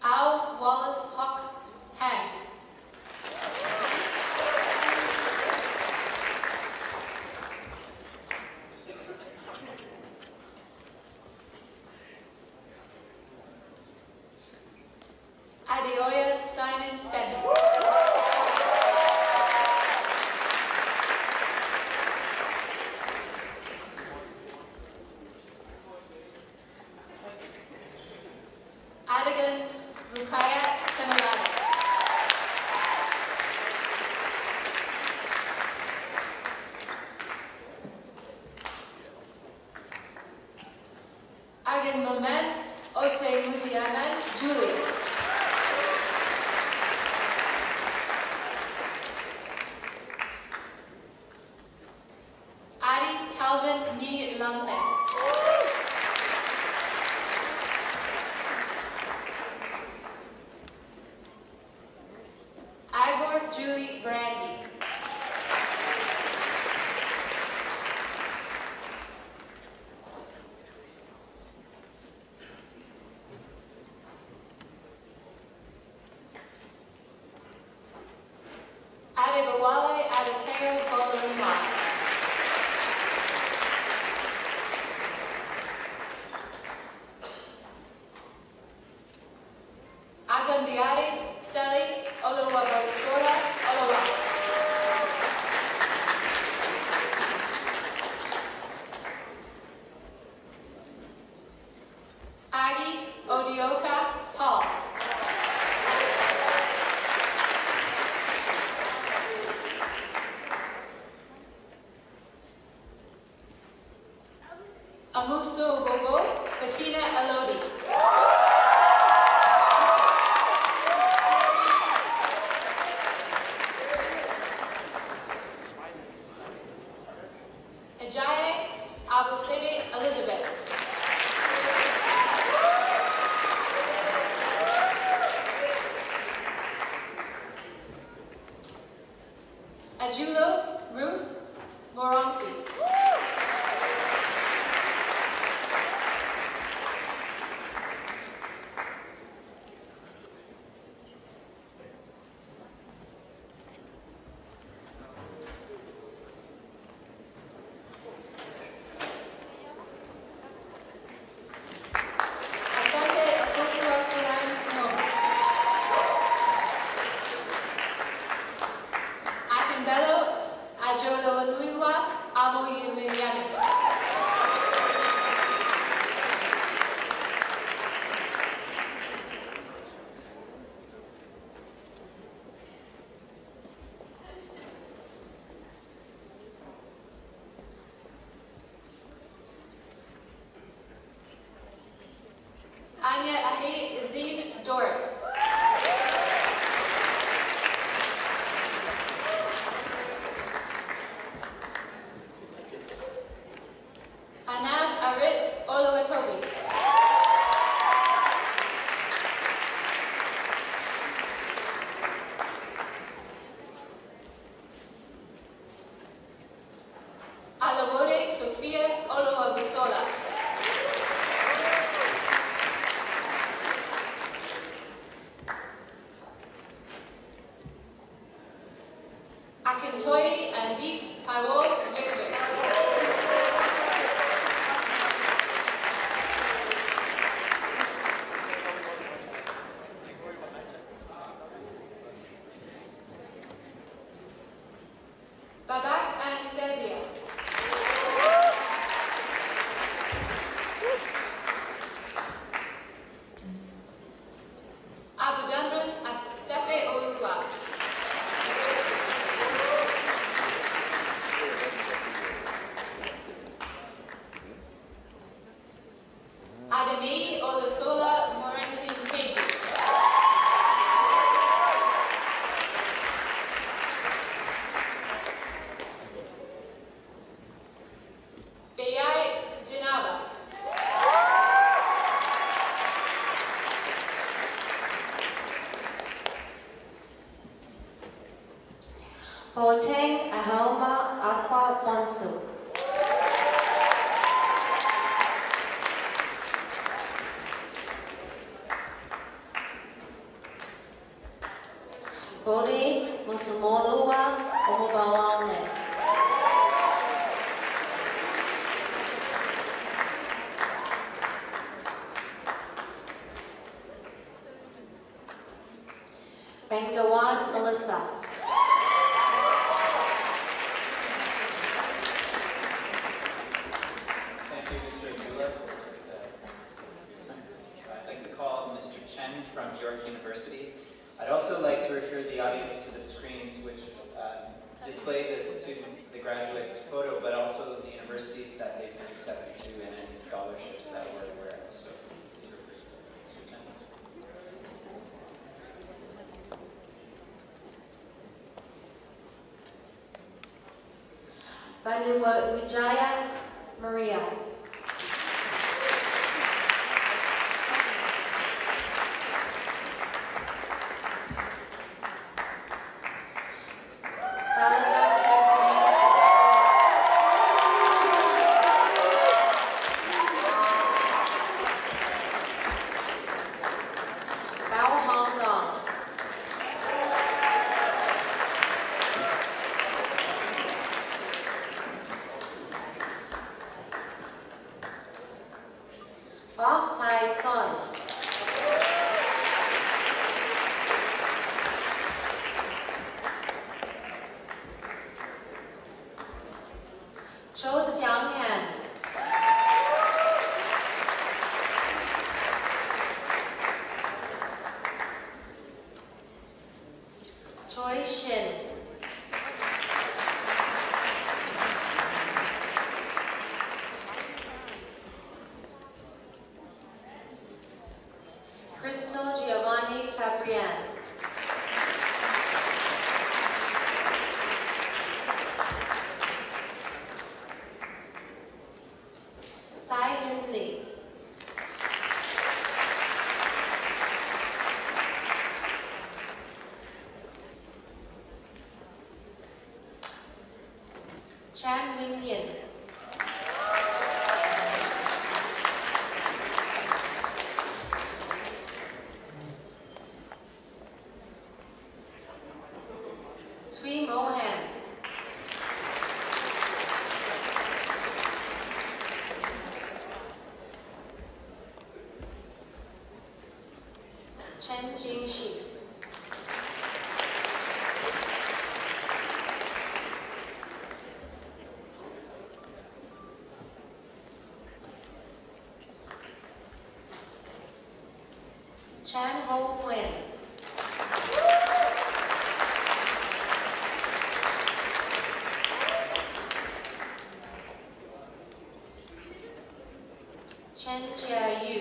Al Wallace Hock Hang. Adeoya Simon Fenn. Adigan Rukaya Tamarada. Agan Mohamed Ose Mudiaman Julius. Adi Calvin Ni Lante. Igor Julie Brandy. Adebawale Adateo Bolarimai. Amuso Gogo, Bettina Elodie. Ajaye Abusede Elizabeth. Ajulo Ruth Moronki. Anya Ahi Izine Doris. Anand Arit Oluwatobi. Alawode Sophia Oluwabusola. Akintoye and Deep Taiwo Victor. Babak Anastasia. Abujandran Sefe Olua. Ademei Olusola Morankin Keji. Beyai Janaba. Boateng Ahelma Aqua Wansu. Bodi Musumolowa Omobawane. Bengawan Melissa. Thank you, Mr. Abdullah. I'd like to call Mr. Chen from York University. I'd also like to refer the audience to the screens which display the students, the graduates' photo, but also the universities that they've been accepted to and any scholarships that we're aware of. So please refer to Mr. Chen. Banuwa Wijaya Maria. Cho Xiang Han. Choi Shin. Chan Wing Yin. Sui Mohan. Chen Jingxi. Chan Ho Nguyen. Chen Jia Yu.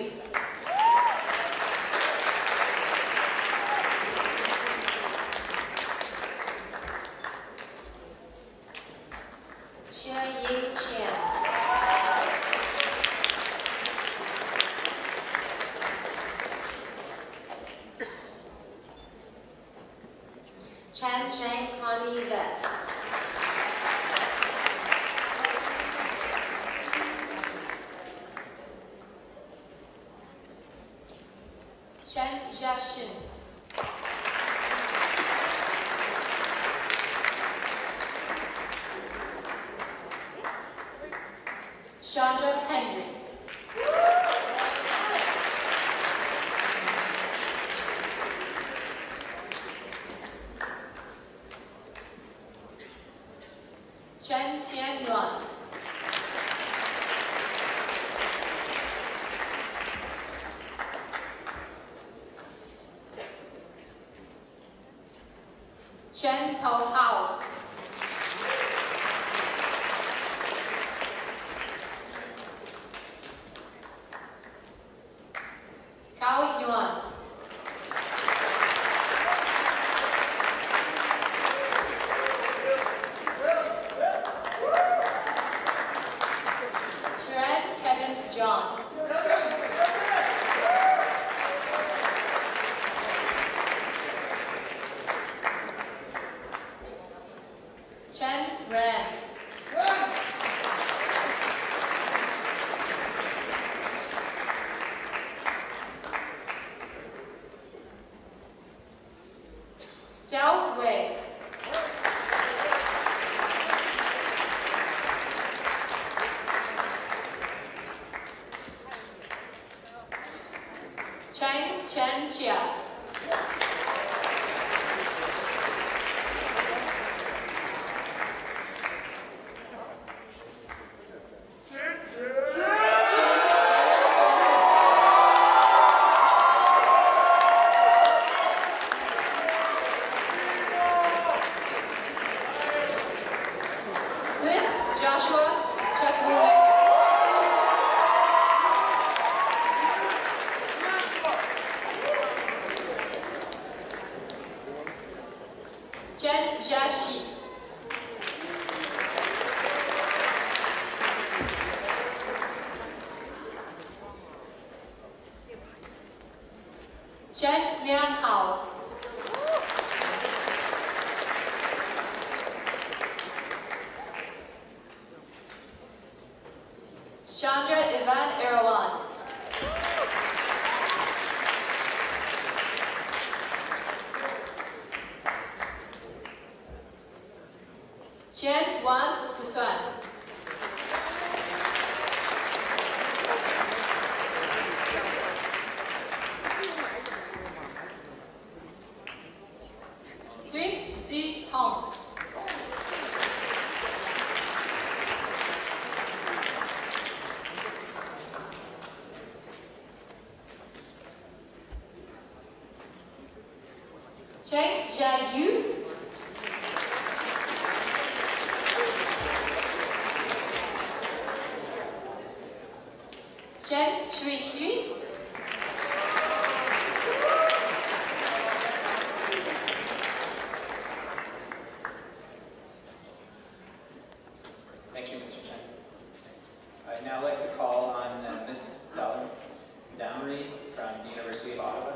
Xia Ying Qian. Chan Chang Connie Vet. Chen Jiaxin. Chandra Henry. Chen Tianyuan. Chen Hao Hao. Cao Yuan. Sharon Kevin John. Chen Ren. Xiao Wei. Cheng Chen Chia. Joshua Chuck Jen Jashi. Jen Lian Hao. Chandra Ivan Erawan. Chen Wan Busan. Sui Zi Tong. Cheng Jiayu. Chen Shui-Hui. Thank you, Mr. Chen. I'd now like to call on Ms. Downery from the University of Ottawa.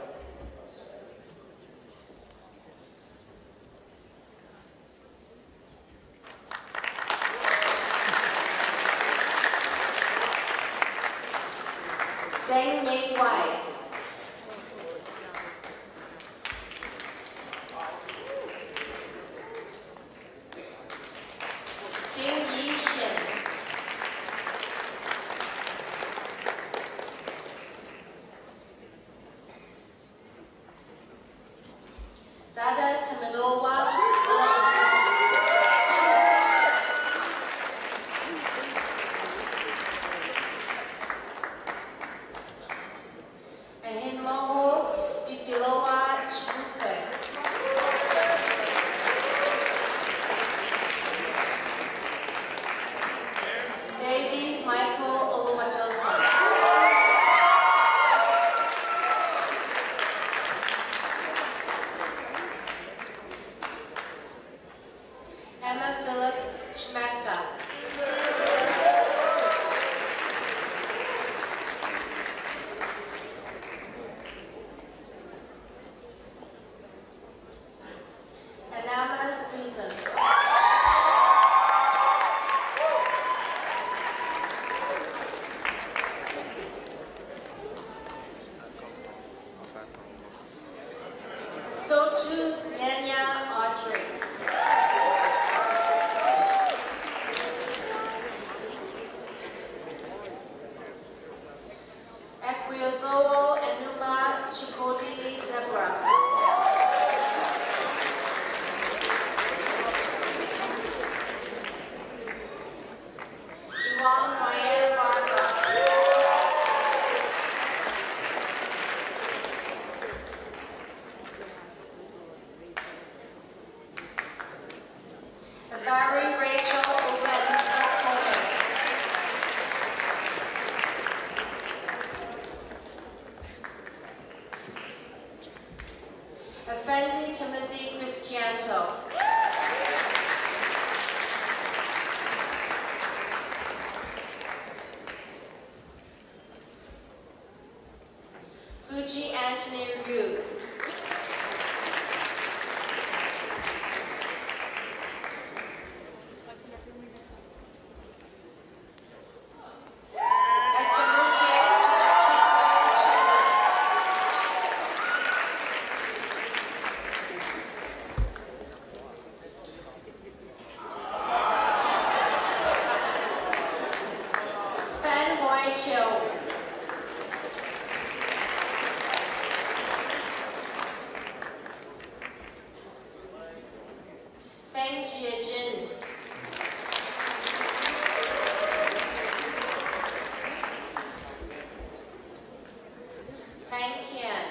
Emma Philip Schmetka. Anama Susan. Sotu Nyanya Audrey. Ekwiozowo Enuma Chikodili Deborah. Iwan Ryan Barbara. Valerie Rachel Owen Coleman. Effendi Timothy Cristianto. Fuji Anthony Ryu. Feng Jiajin. Feng Tian.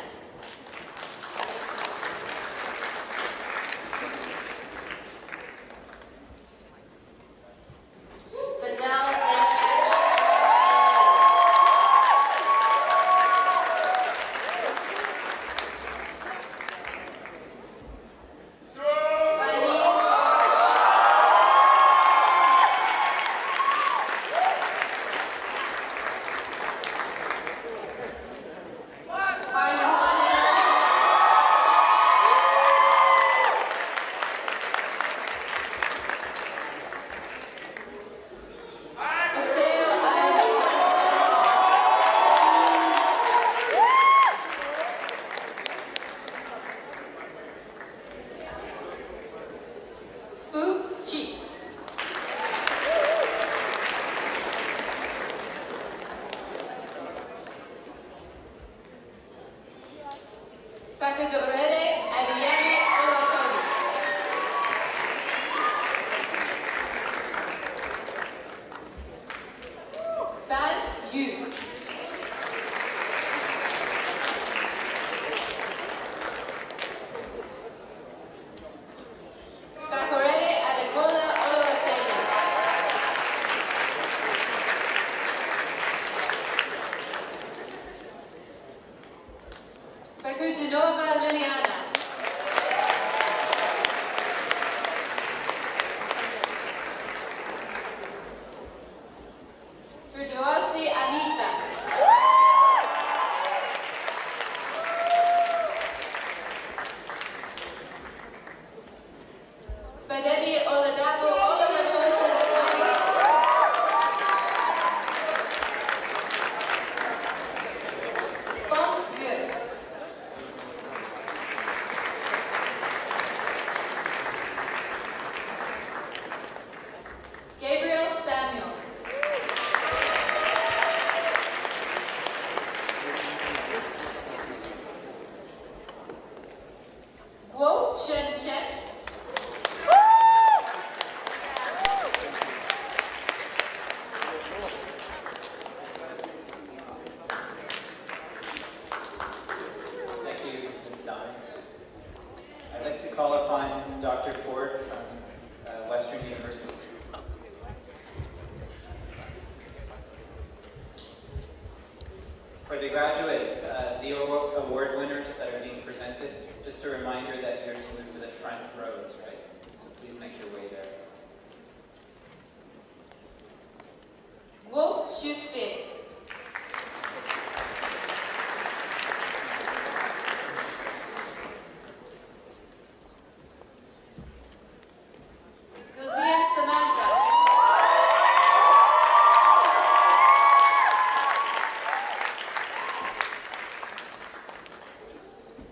Fidel For the graduates, the award winners that are being presented, just a reminder that you're to move to the front rows, right? So please make your way there. Chufei. Guzien Samantha.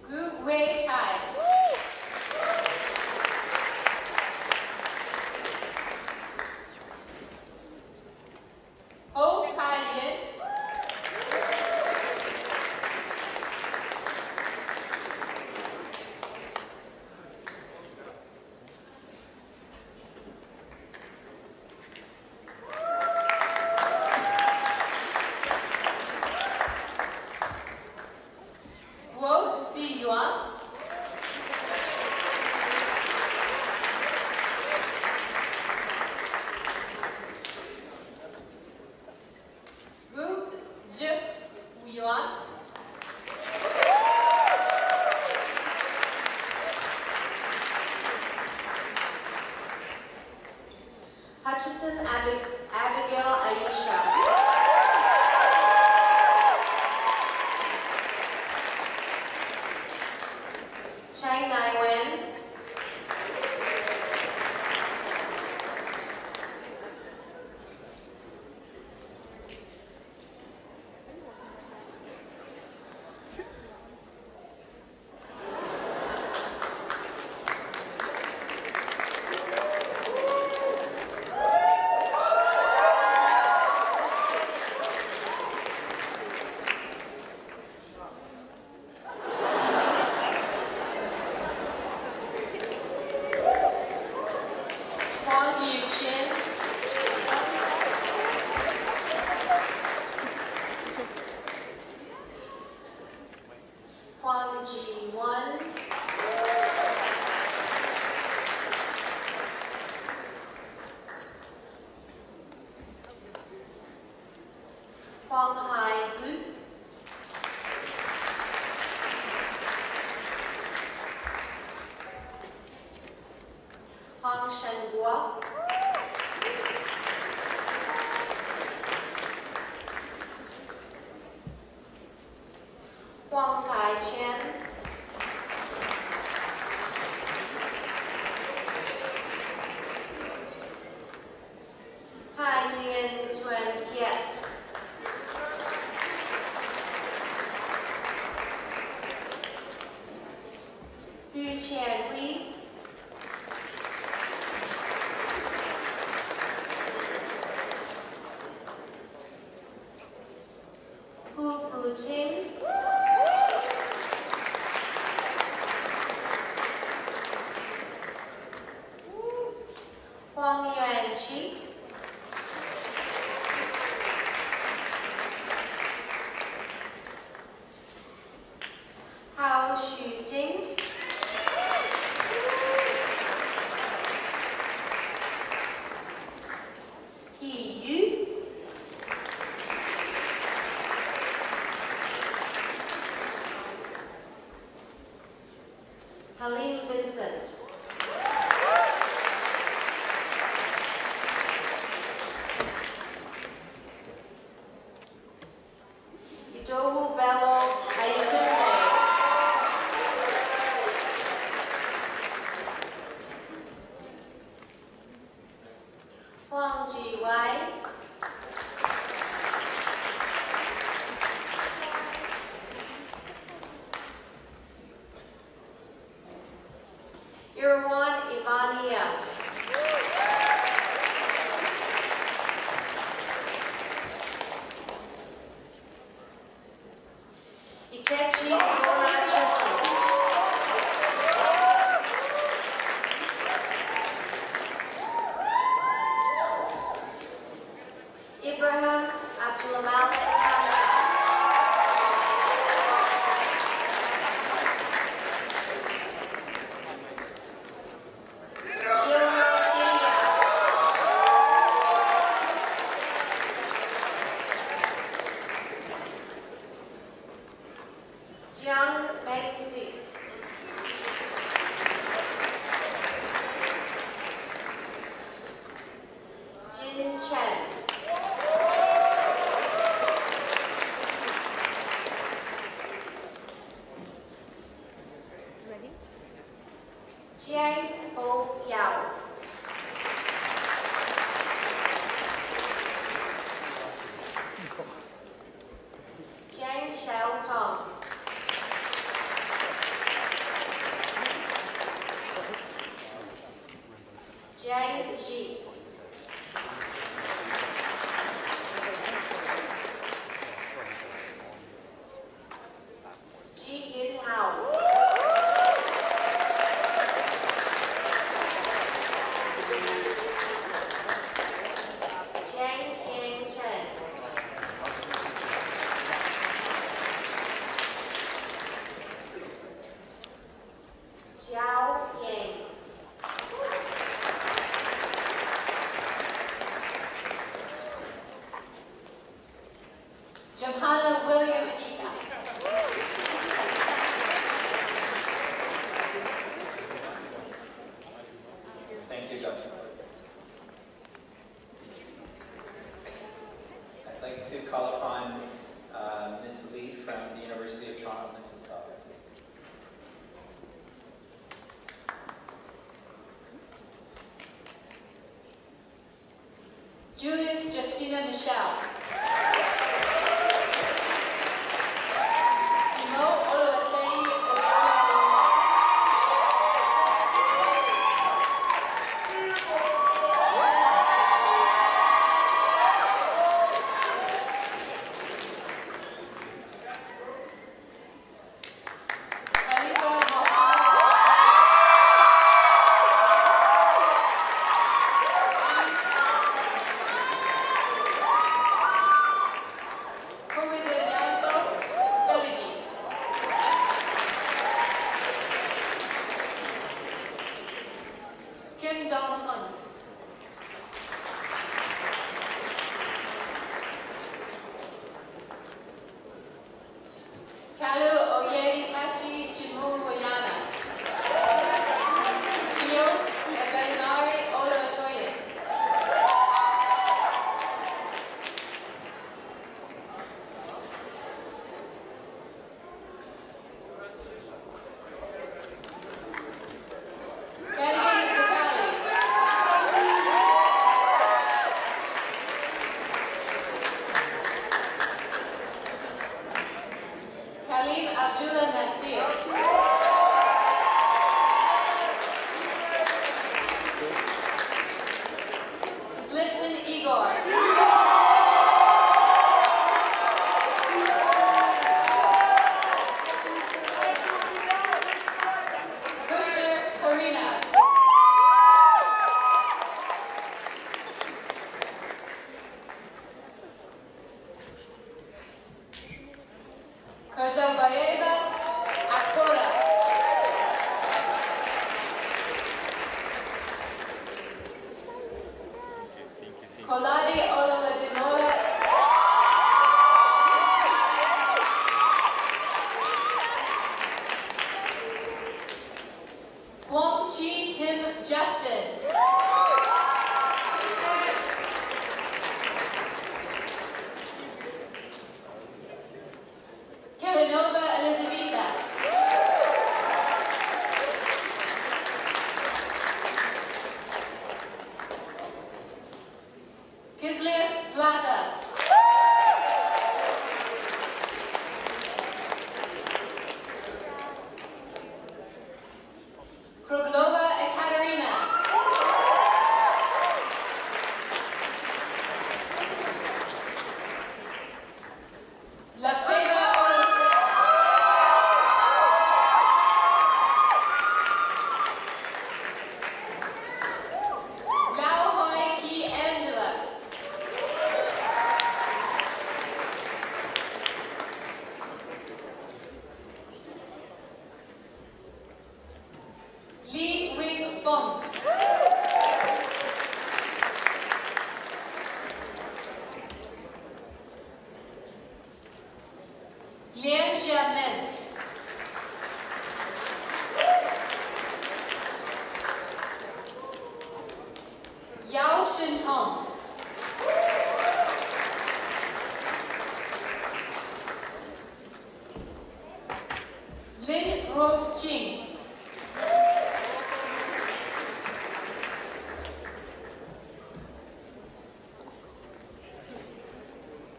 Gu Wei Kai. Ho Kai Yin. Wo Si Yuan. Gu Zhi Yuan. Hutchison Abigail Aisha. Chang Nai Wen. Huang Yu Chin. Huang Ji Wan. Huang Hai Bu. Huang Shenhua. Huang Kai Chen. Han Nguyen Tuan Kiet. Hu Qian Hui. Hu Bu Jin. Huang Yuan Chi. Hao Xu Jing. He Yu. Helene Vincent. Idowu Bello Ayetunde. Huang Ji Wai. Irwan Ivania. Ikechi Igona Chesley. Jiang Ji. Ji Yin Hao. Jiang Tian Chen. Jiao Yang. Johanna William Ita. Thank you, Judge. I'd like to call upon Ms. Lee from the University of Toronto, Mississauga. Julius Justina Michelle. Jimo Oluwaseyi Ojoro. Khalifa Mohammed. Covidianto Beligi. Kim Dong-hun. Kalu Oyedikashi Chimuwayana. Tio Ebelinari Olotoye. Kelly Vitali. Kalim Abdullah Nasir. Slitson Igor. Kushner Karina. Kurzabayeva Akbora. Koladi Oluwadinola. Kwong Chi Him Justin. Kelinova Elizaveta. Kislev Zlata. Kruglova Ekaterina. Lapteva Olese. Lao Hoi Ki Angela. Li Wing Fong. Lian Jiamen. Yao Shintong. Lin Ro Jing.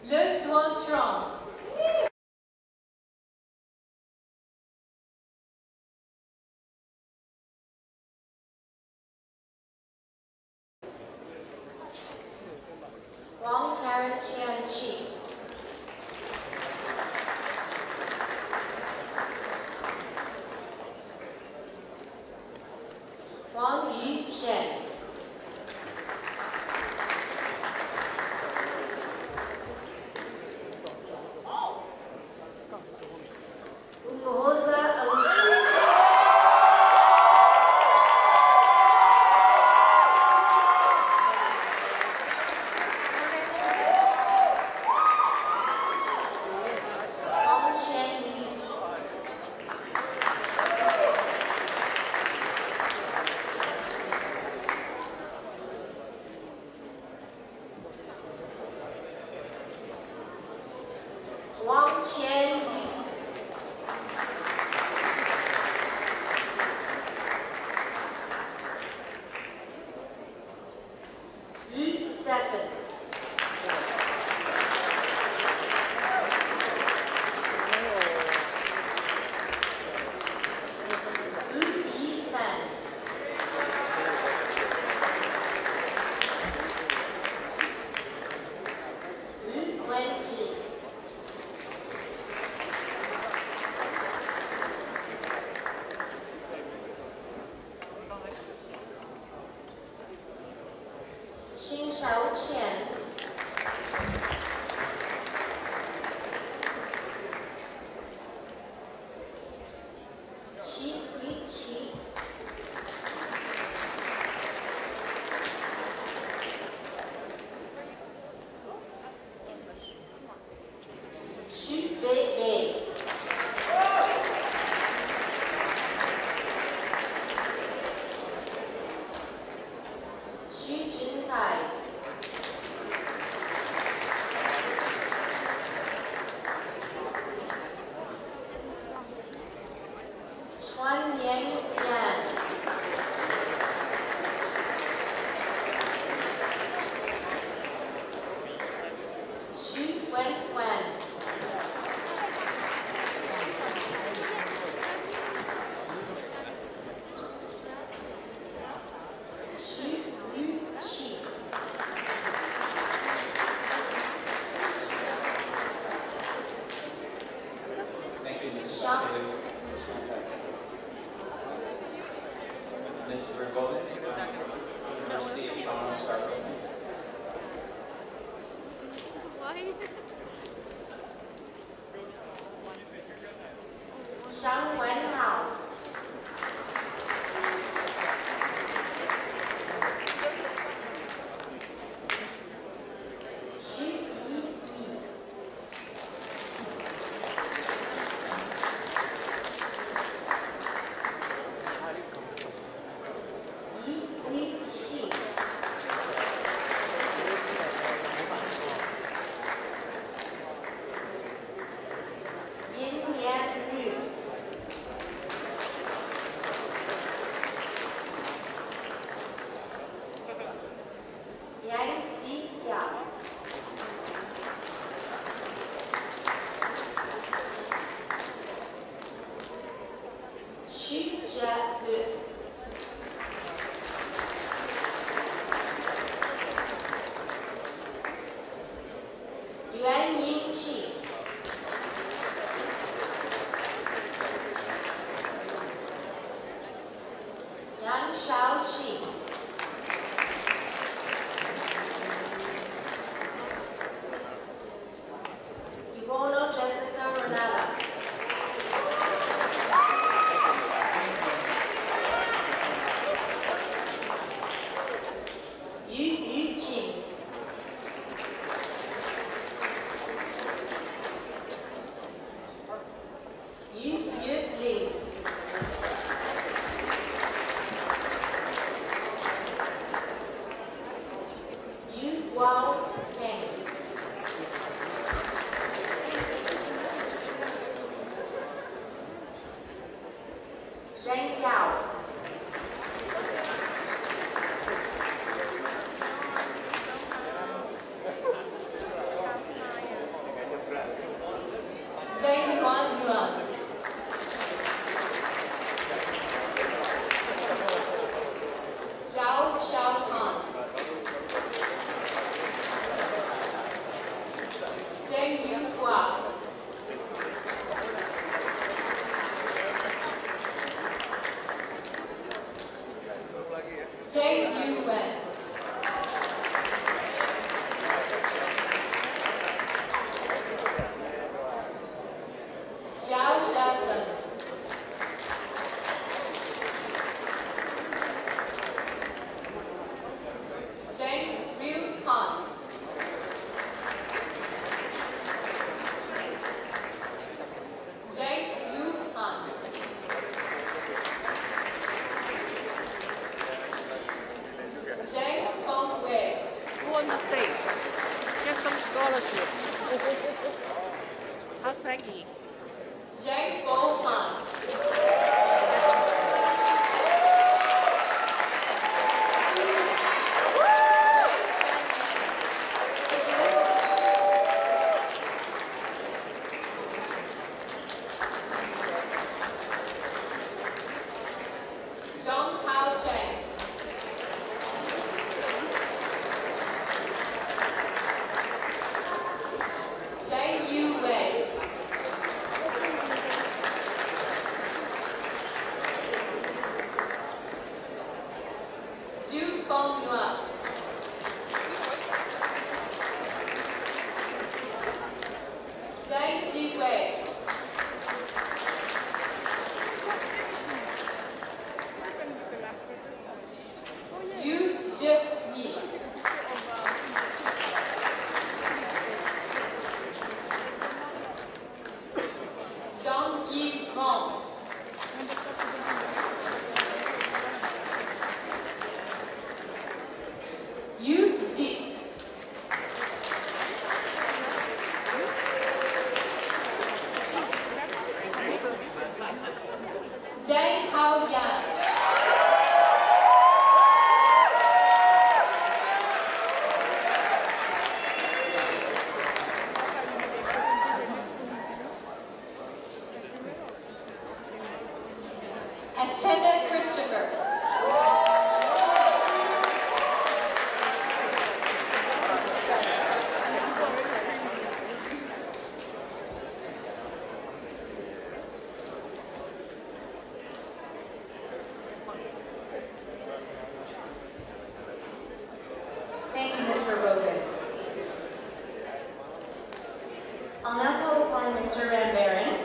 Le Tuan Trong. 千气。王宇选。新手钱，齐与齐，徐北北，徐俊凯。川连元，徐文文，徐玉琪，Thank you, Ms. Verboven, University of Toronto, Scarborough. 尚文豪，徐怡怡，怡维琪，殷言玉。杨希雅，徐哲宇，袁英庆，杨少庆。Zhang Yuwen. Zhao Zhaoden. Zhang Ryu Han. Zhang Yu Han. Zhang Feng Wei. Who won the state? Get some scholarship. How's Peggy? Zhang Bo Han. Zhang Hao Cheng. Zhang Yu Wei. Zhu Feng Yuan. Zhang Ziwei. Yu Zheyi. Zhang Yi Meng. Yu Zi. Zhang Haoyan. Esteta Christopher. Thank you, Ms. Verboten. I'll now call upon Mr. Van Baren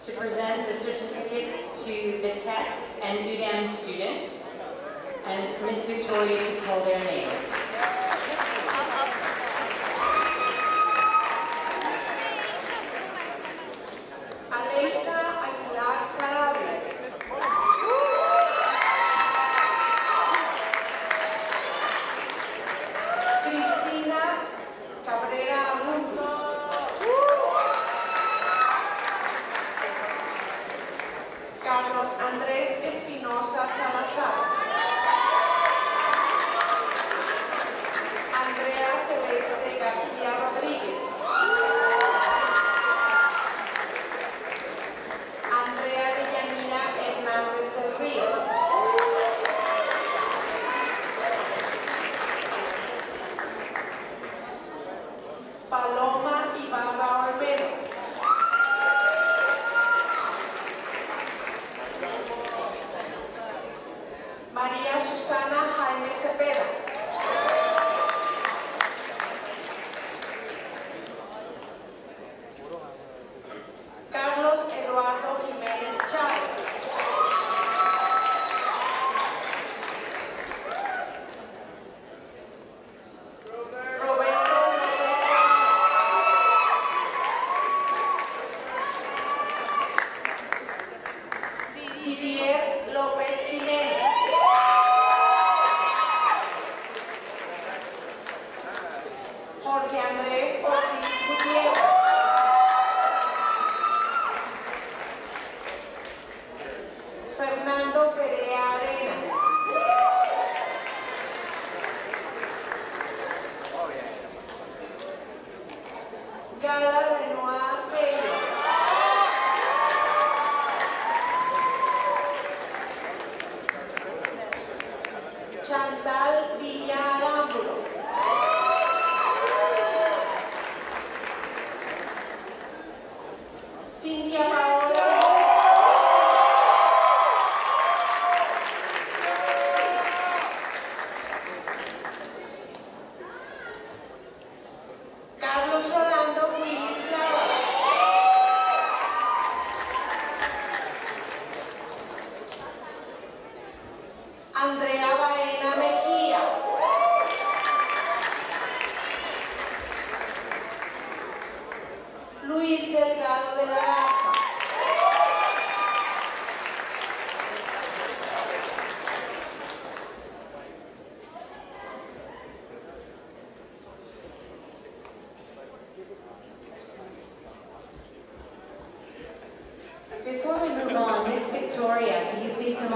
to present the certificates to the Tech and UDAM students, and Ms. Victoria to call their names. Alexa Aguilar Sarabia. Cristina Cabrera Abundis. Carlos Andrés Espinosa Salazar. Andrea Celeste García Rodríguez. Andrea Deyanira Hernández del Río. Paloma Ibarra Olmedo. María Susana Jaime Cepeda. Carlos Eduardo Jiménez Chávez. Roberto López Guevara. Didier López Jiménez. Jorge Andrés Ortiz Gutiérrez. Fernando Perea Arenas. Gala Renoir Bello. Chantal Villarámbulo. Cintia Paola.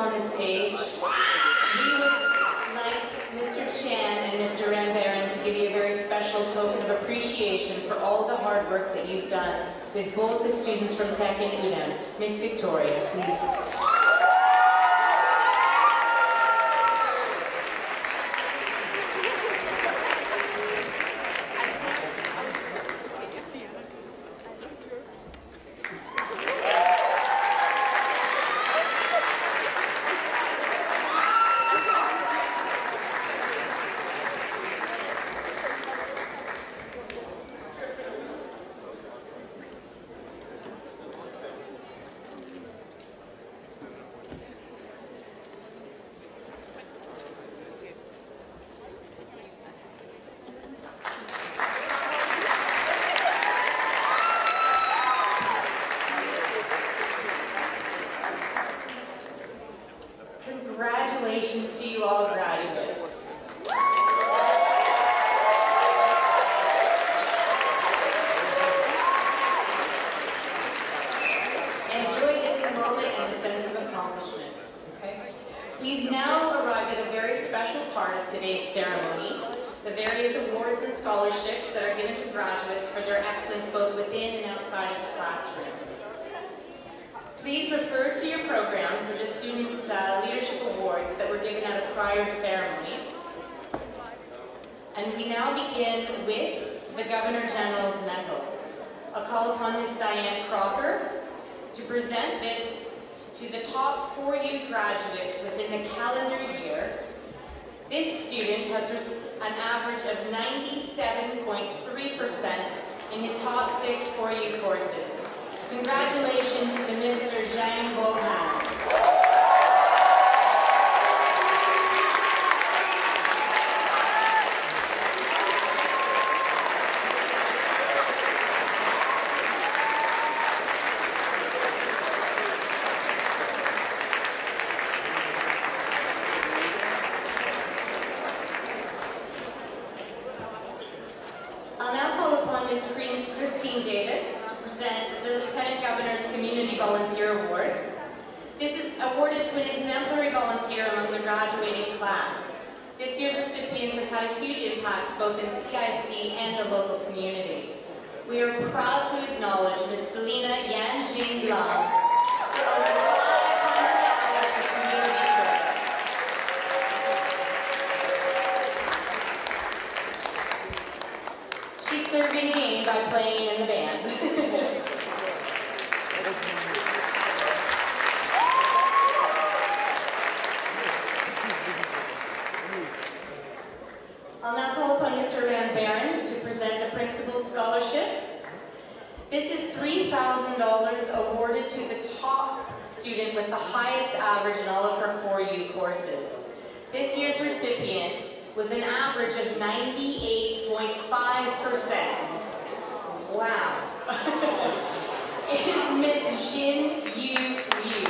on the stage, we would like Mr. Chan and Mr. Rambaran to give you a very special token of appreciation for all the hard work that you've done with both the students from Tech and UNAM. Miss Victoria, please. Congratulations to you all graduates. Enjoy this moment and a sense of accomplishment. Okay? We've now arrived at a very special part of today's ceremony, the various awards and scholarships that are given to graduates for their excellence both within and outside of the classroom. Please refer to your program for the Student Leadership Awards that were given at a prior ceremony. And we now begin with the Governor General's Medal. I'll call upon Ms. Diane Crocker to present this to the top 4U graduate within the calendar year. This student has an average of 97.3% in his top 6 4U courses. Congratulations to Mr. Zhang Bohan. I'll now call upon Ms. Christine Davis to present the Lieutenant Governor's Community Volunteer Award. This is awarded to an exemplary volunteer among the graduating class. This year's recipient has had a huge impact both in CIC and the local community. We are proud to acknowledge Ms. Selena Yanjing Lang for over 500 hours of community service. She's serving again by playing in the band. I'll now call upon Mr. Rambaran to present the Principal Scholarship. This is $3,000 awarded to the top student with the highest average in all of her 4U courses. This year's recipient, with an average of 98.5%, wow, is Ms. Jin Yu Liu.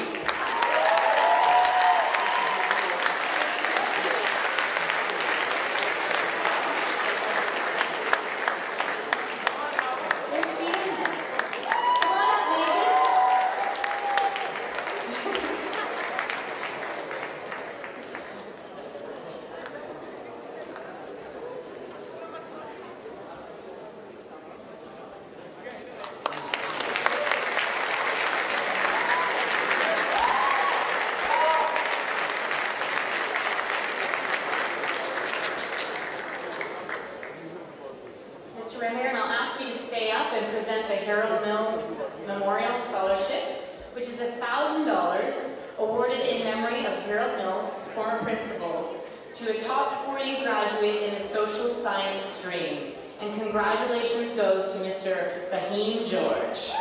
Mr. Rambaran, I'll ask you to stay up and present the Harold Mills Memorial Scholarship, which is $1,000 awarded in memory of Harold Mills, former principal, to a top 4U graduate in the social science stream. And congratulations goes to Mr. Fahim George.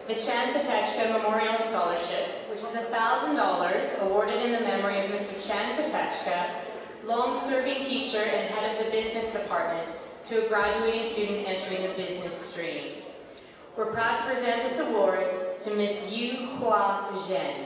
The Chan Patechka Memorial Scholarship, which is $1,000 awarded in the memory of Mr. Chan Patechka, long-serving teacher and head of the business department, to a graduating student entering the business stream. We're proud to present this award to Ms. Yu Hua Zhen.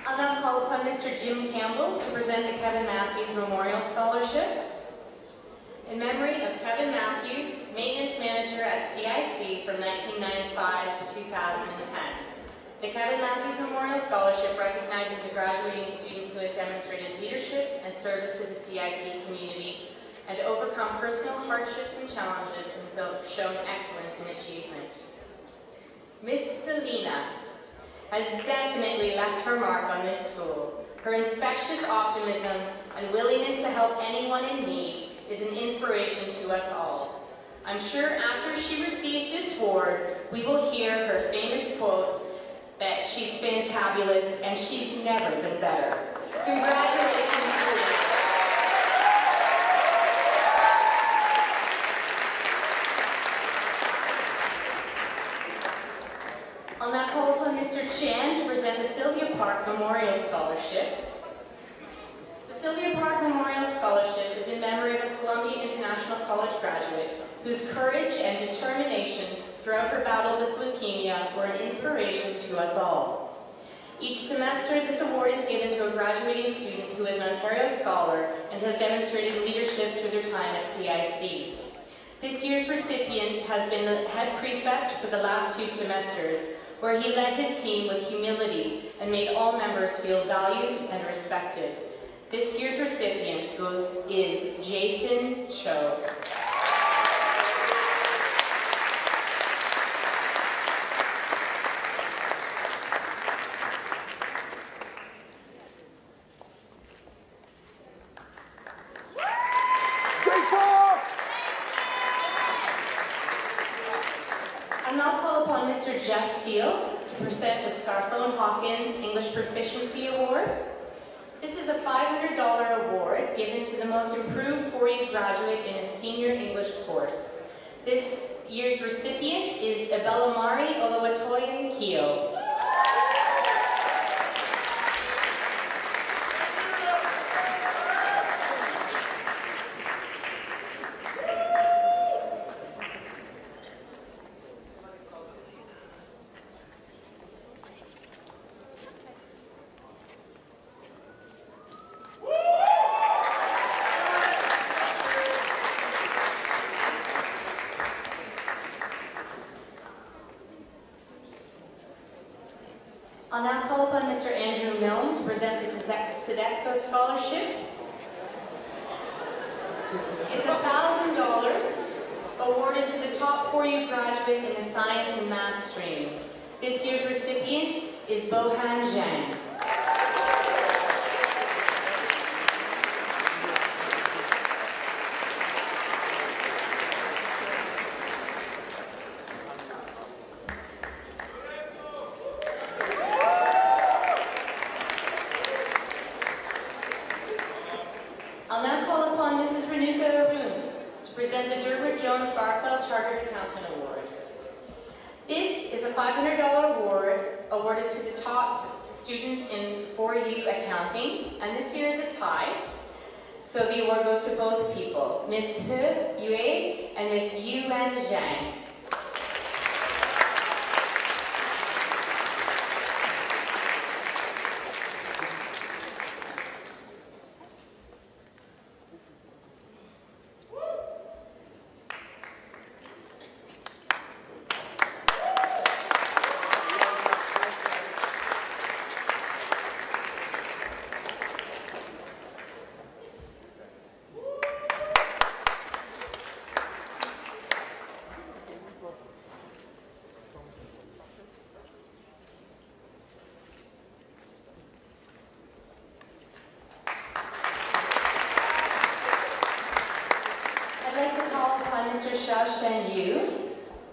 I'll now call upon Mr. Jim Campbell to present the Kevin Matthews Memorial Scholarship. In memory of Kevin Matthews, Maintenance Manager at CIC from 1995 to 2010. The Kevin Matthews Memorial Scholarship recognizes a graduating student who has demonstrated leadership and service to the CIC community and overcome personal hardships and challenges and shown excellence in achievement. Miss Selena has definitely left her mark on this school. Her infectious optimism and willingness to help anyone in need is an inspiration to us all. I'm sure after she receives this award, we will hear her famous quotes that she's fantabulous and she's never been better. Congratulations, Selena. I'll now call upon Mr. Chan to present the Sylvia Park Memorial Scholarship. The Sylvia Park Memorial Scholarship is in memory of a Columbia International College graduate whose courage and determination throughout her battle with leukemia were an inspiration to us all. Each semester, this award is given to a graduating student who is an Ontario Scholar and has demonstrated leadership through their time at CIC. This year's recipient has been the head prefect for the last 2 semesters, where he led his team with humility and made all members feel valued and respected. This year's recipient is Jason Cho. I'll now call upon Mr. Jeff Teal to present the Scarfo and Hawkins English Proficiency Award. This is a $500 award given to the most improved 4-year graduate in a senior English course. This year's recipient is Ebelamari Oluwatoyin Kio. I'll now call upon Mr. Andrew Milne to present the Sodexo Scholarship. It's $1,000 awarded to the top 4U graduate in the science and math streams. This year's recipient is Bohan Zhang. I'll now call upon Mrs. Renuka Arun to present the Derwent Jones Barkwell Chartered Accountant Award. This is a $500 award awarded to the top students in 4U accounting, and this year is a tie. So the award goes to both people, Ms. He Yue and Ms. Yuan Zhang.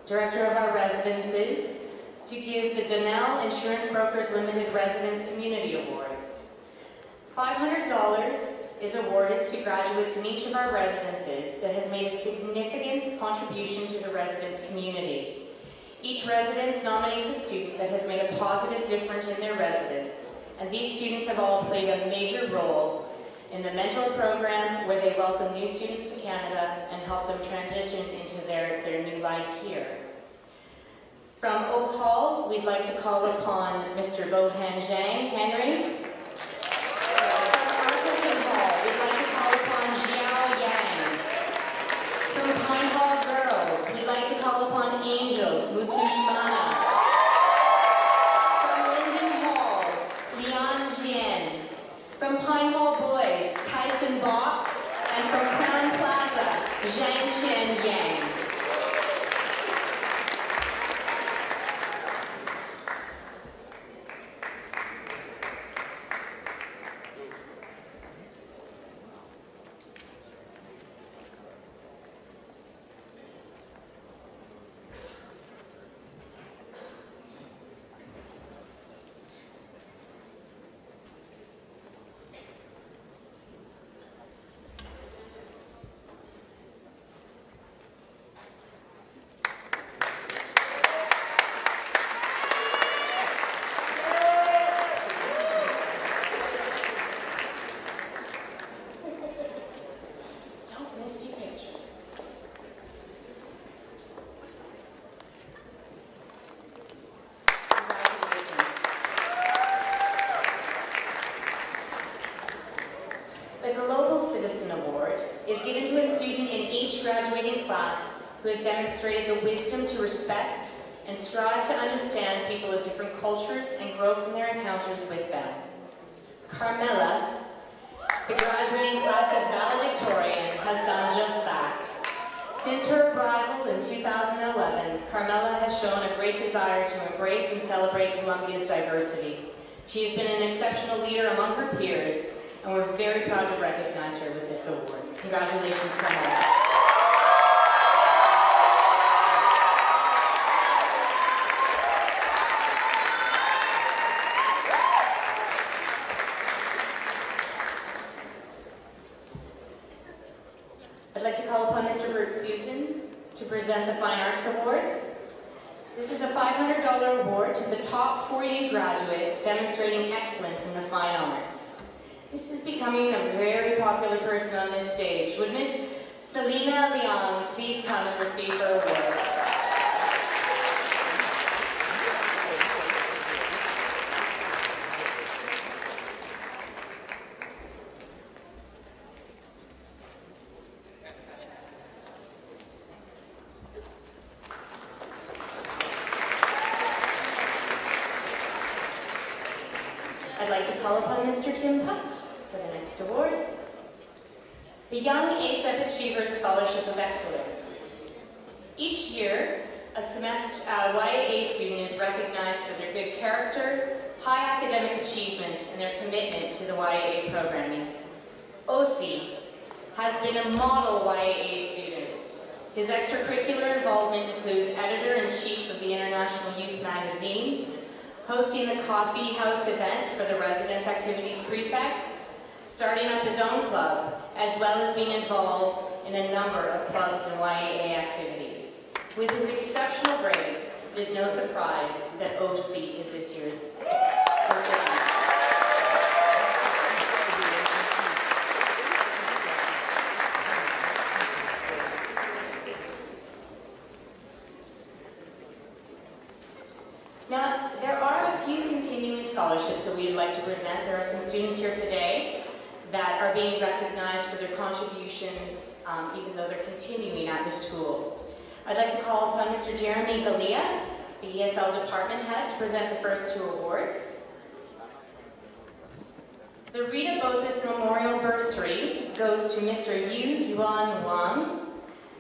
Director of our Residences, to give the Donnell Insurance Brokers Limited Residence Community Awards. $500 is awarded to graduates in each of our residences that has made a significant contribution to the residence community. Each residence nominates a student that has made a positive difference in their residence, and these students have all played a major role in the mentor program where they welcome new students to Canada and help them transition into their new life here. From Oak Hall, we'd like to call upon Mr. Bohan Zhang Henry. From Arlington Hall, we'd like to call upon Xiao Yang. From Pine Hall Girls, we'd like to call upon Angel Mutuyimana. From Linden Hall, Lian Jian. From Pine Hall Boys, Tyson Bach. And from Crown Plaza, Zhang Chen Yang. Who has demonstrated the wisdom to respect and strive to understand people of different cultures and grow from their encounters with them. Carmela, the graduating class as valedictorian, has done just that. Since her arrival in 2011, Carmela has shown a great desire to embrace and celebrate Columbia's diversity. She has been an exceptional leader among her peers, and we're very proud to recognize her with this award. Congratulations, Carmela. I'd like to call upon Mr. Bert Susan to present the Fine Arts Award. This is a $500 award to the top 4U graduate demonstrating excellence in the fine arts. This is becoming a very popular person on this stage. Would Miss Selena Leon please come and receive her award? I'd like to call upon Mr. Tim Putt for the next award. The Young ASEP Achievers Scholarship of Excellence. Each year, a semester YAA student is recognized for their good character, high academic achievement, and their commitment to the YAA programming. OC has been a model YAA student. His extracurricular involvement includes editor-in-chief of the International Youth Magazine, hosting the coffee house event for the residence activities prefects, starting up his own club, as well as being involved in a number of clubs and YAA activities. With his exceptional grades, it is no surprise that OC is this year's recipient. Now, there are a few continuing scholarships that we would like to present. There are some students here today that are being recognized for their contributions, even though they're continuing at the school. I'd like to call upon Mr. Jeremy Galea, the ESL department head, to present the first two awards. The Rita Boses Memorial Bursary goes to Mr. Yu Yuan Wang,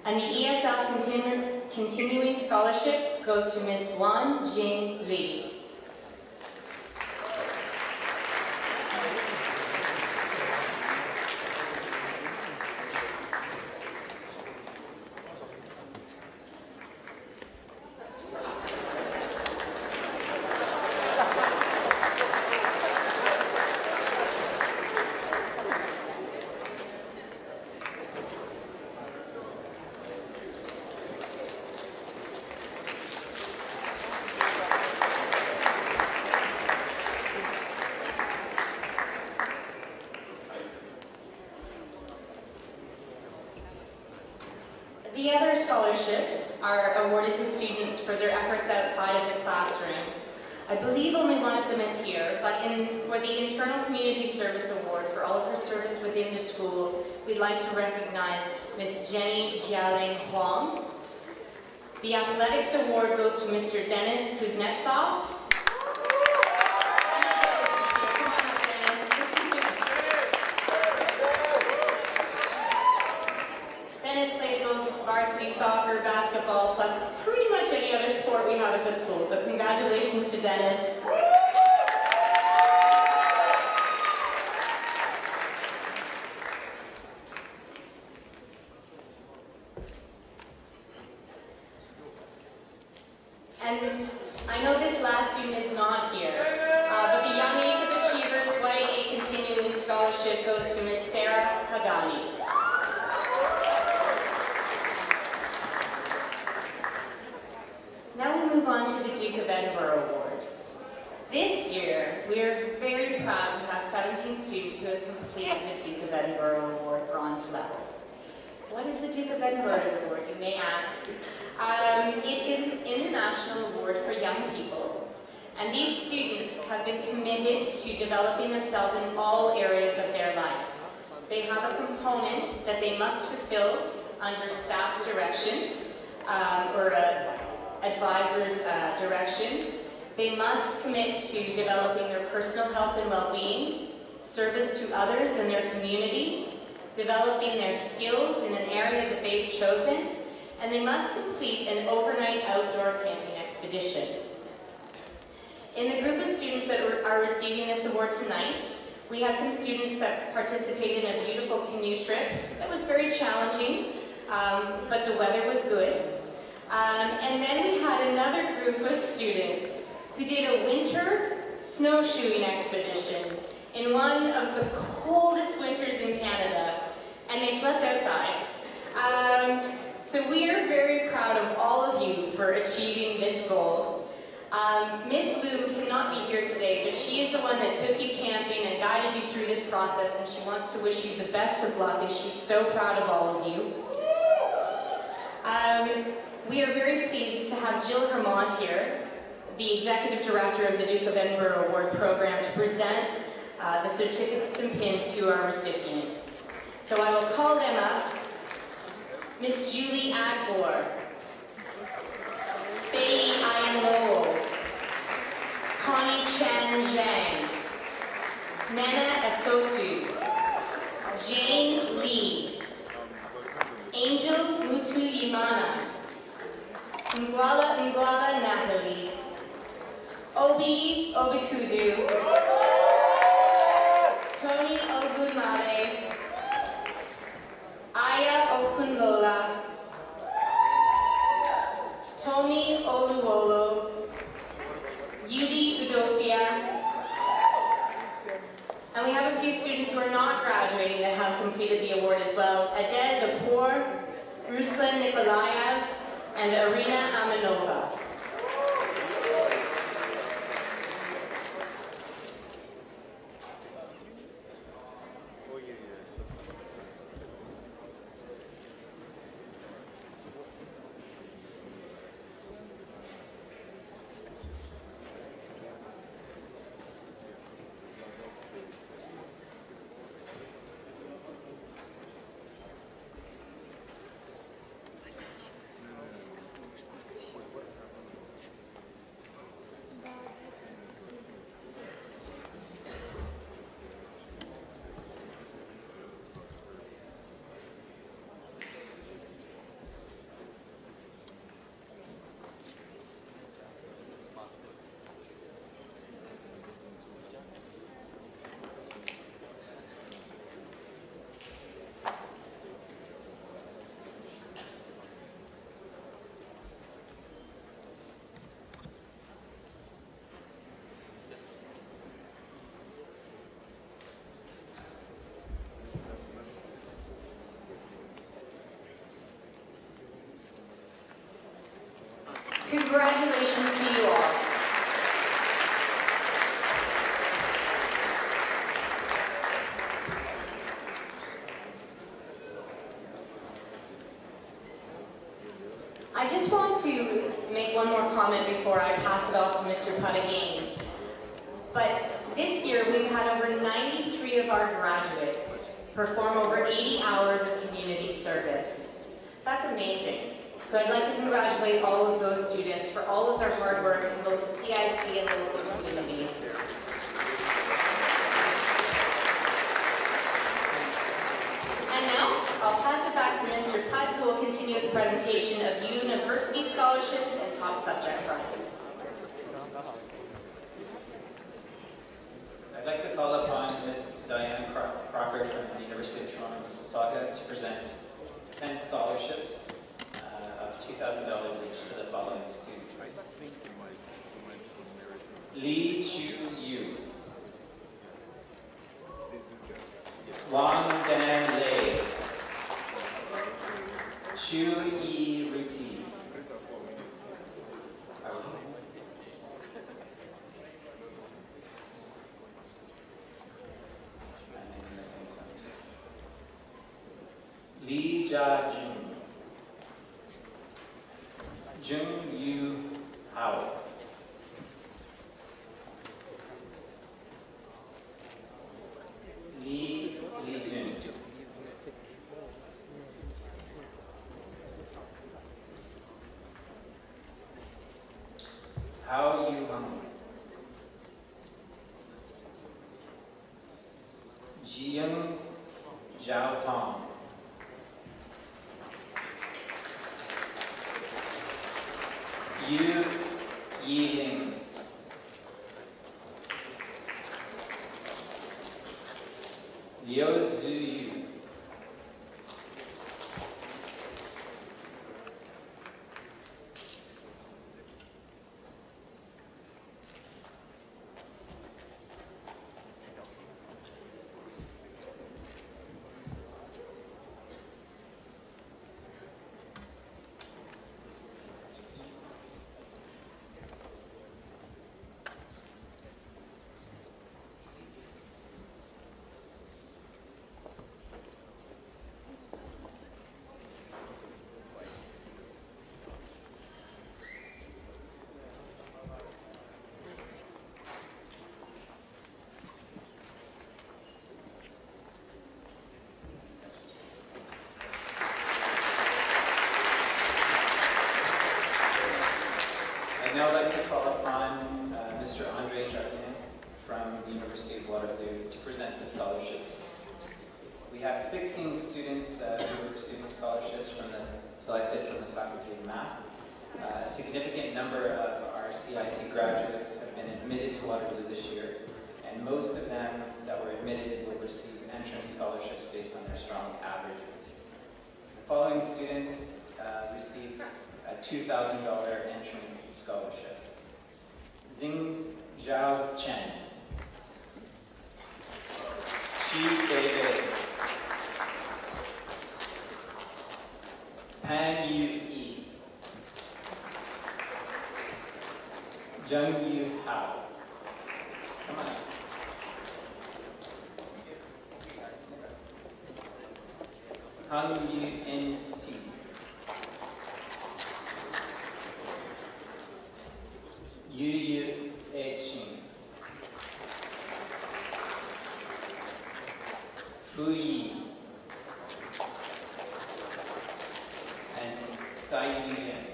and the ESL Continuing Scholarship goes to Ms. Wan Jing Li. for their efforts outside of the classroom. I believe only one of them is here, but for the Internal Community Service Award for all of her service within the school, we'd like to recognize Ms. Jenny Jialing Huang. The Athletics Award goes to Mr. Dennis Kuznetsov. Dennis plays both varsity soccer, basketball, plus pretty much any other sport we have at the school, so congratulations to Dennis. And I know this last student is not here, but the Young Ace of Achievers White A Continuing Scholarship goes to Ms. Sarah Hagani. Now we move on to the Duke of Edinburgh Award. This year, we are very proud to have 17 students who have completed the Duke of Edinburgh Award bronze level. What is the Duke of Edinburgh Award, you may ask? It is an international award for young people, and these students have been committed to developing themselves in all areas of their life. They have a component that they must fulfill under staff's direction, or advisor's direction. They must commit to developing their personal health and well-being, service to others in their community, developing their skills in an area that they've chosen, and they must complete an overnight outdoor camping expedition. In the group of students that are receiving this award tonight, we had some students that participated in a beautiful canoe trip that was very challenging, but the weather was good. And then we had another group of students who did a winter snowshoeing expedition in one of the coldest winters in Canada, and they slept outside. So we are very proud of all of you for achieving this goal. Miss Lou cannot be here today, but she is the one that took you camping and guided you through this process, and she wants to wish you the best of luck, and she's so proud of all of you. We are very pleased to have Jill Hermont here, the Executive Director of the Duke of Edinburgh Award Program, to present the certificates and pins to our recipients. So I will call them up. Miss Julie Agbor, Faye Ian Lowell, Connie Chan Zhang, Nana Asotu, Jane Lee, Angel Mutu Yimana, Ngwala Natalie, Obi Obikudu, Tony Ogunmare, Aya Okunlola, Tony Oluwolo, Yudi Udofia, and we have a few students who are not graduating that have completed the award as well. Adez Apor, Ruslan Nikolaev, and Arina Amanova. Congratulations to you all. I just want to make one more before I pass it off to Mr. Putt again. But this year, we've had over 93 of our graduates perform over 80 hours of community service. That's amazing. So I'd like to congratulate all of those students for all of their hard work in both the CIC and the local communities. And now, I'll pass it back to Mr. Putt, who will continue with the presentation of university scholarships and top subject prizes. I'd like to call upon Ms. Diane Crocker from the University of Toronto, Mississauga, to present 10 scholarships of $2,000 each to the following students. Lee Chu Yu, Wang Dan Lei, Chu Yi Ruti, Lee Jia Jun, Jung Yu Hao, Lee Jun, Hao Yu Hung, Jiyoung Zhao Tong, Yu Yiling, Liu Zuyu, I'd now like to call upon Mr. Andre Jardin from the University of Waterloo to present the scholarships. We have 16 students who were receiving scholarships selected from the Faculty of Math. A significant number of our CIC graduates have been admitted to Waterloo this year, and most of them that were admitted will receive entrance scholarships based on their strong averages. The following students received a $2,000 entrance scholarship. Xing Zhao Chen, Xu Beibei, Pan Yu Yi, Zheng Yu Hao. Come on. Hang Yu N T. Yu Yu E Qing, Fu Yi, and Dai Yu Yan.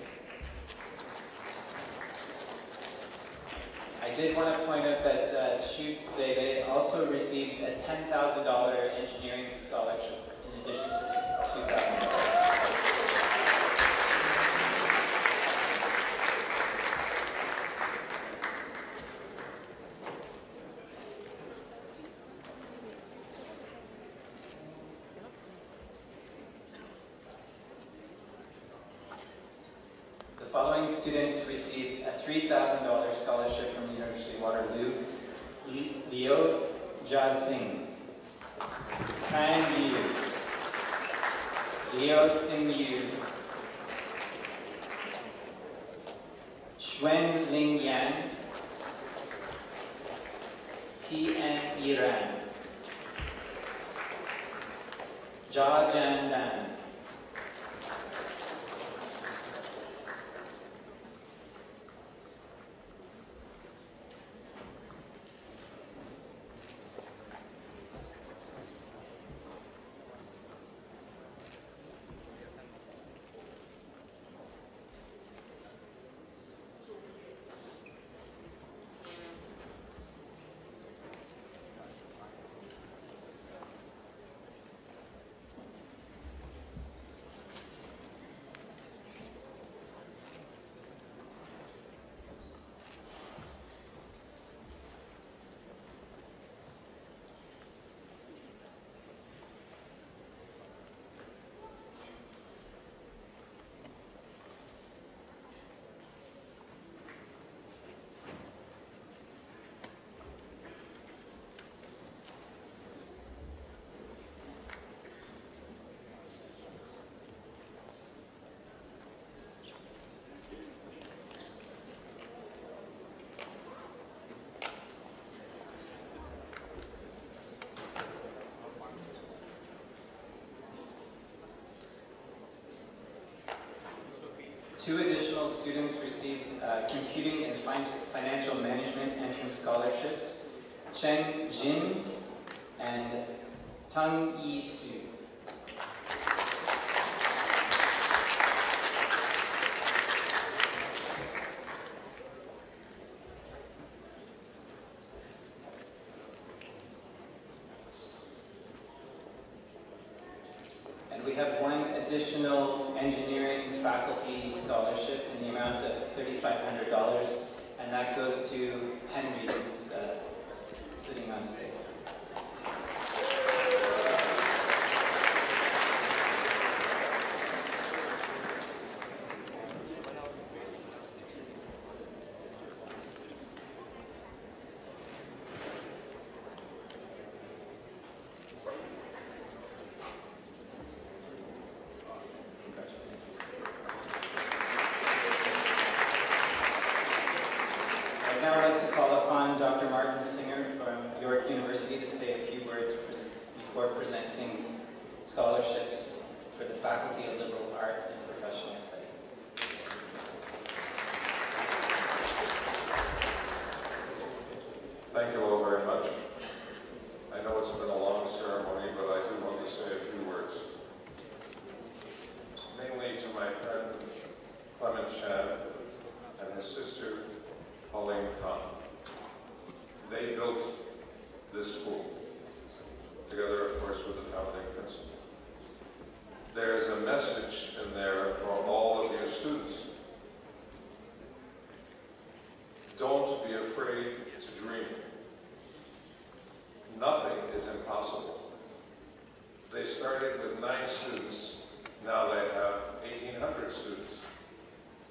I did want to point out that Chu Bebe also received a $10,000 engineering scholarship in addition to the $2,000. The following students received a $3,000 scholarship from the University of Waterloo. Liu Jiaxing, Han Yu, Liu Xingyu, Xuan Lingyan, Tian Yiran, Jia Jiandan, 2 additional students received Computing and Financial Management entrance scholarships, Chen Jin and Tang Yi Su. And we have 1 additional engineering faculty scholarship in the amount of $3,500, and that goes to Henry, who's sitting on stage. Now I'd like to call upon Dr. Martin Singer from York University to say a few words before presenting scholarships for the Faculty of Liberal Arts and Professional Studies. Thank you all very much. I know it's been a long ceremony, but I do want to say a few words. Mainly to my friend Clement Chan and his sister Pauline Kahn. They built this school, together of course with the founding principal. There's a message in there for all of your students. Don't be afraid to dream. Nothing is impossible. They started with 9 students, now they have 1,800 students.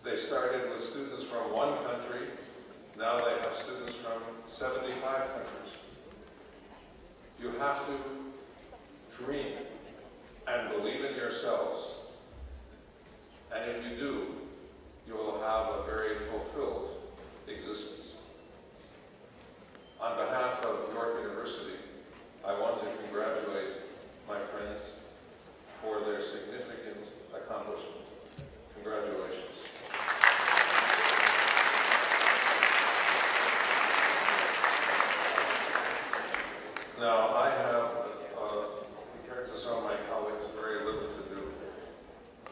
They started with students from 1 country, now they have students from 75 countries. You have to dream and believe in yourselves. And if you do, you will have a very fulfilled existence. On behalf of York University, I want to congratulate my friends for their significant accomplishment. Congratulations. Now, I have, compared to some of my colleagues, very little to do.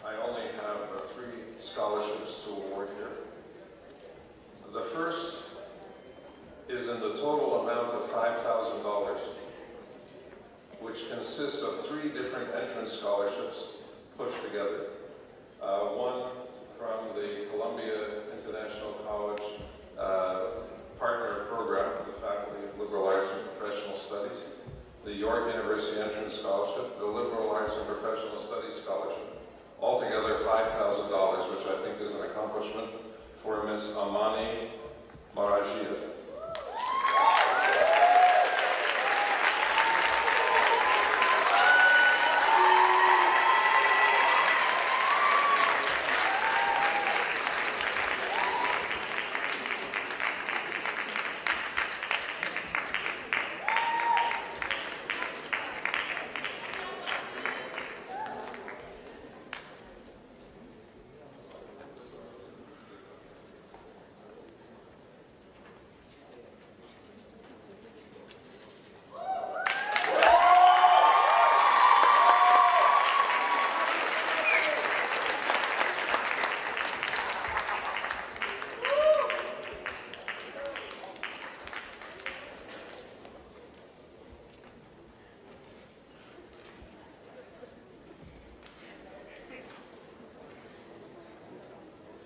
I only have 3 scholarships to award here. The first is in the total amount of $5,000, which consists of 3 different entrance scholarships put together. 1 from the Columbia International College partner program with the Faculty of Liberal Arts and Professional Studies, the York University Entrance Scholarship, the Liberal Arts and Professional Studies Scholarship. Altogether $5,000, which I think is an accomplishment for Ms. Amani Marajia.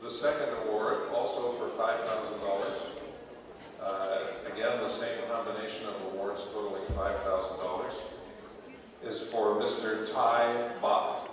The second award, also for $5,000, again the same combination of awards totaling $5,000, is for Mr. Tai Bok.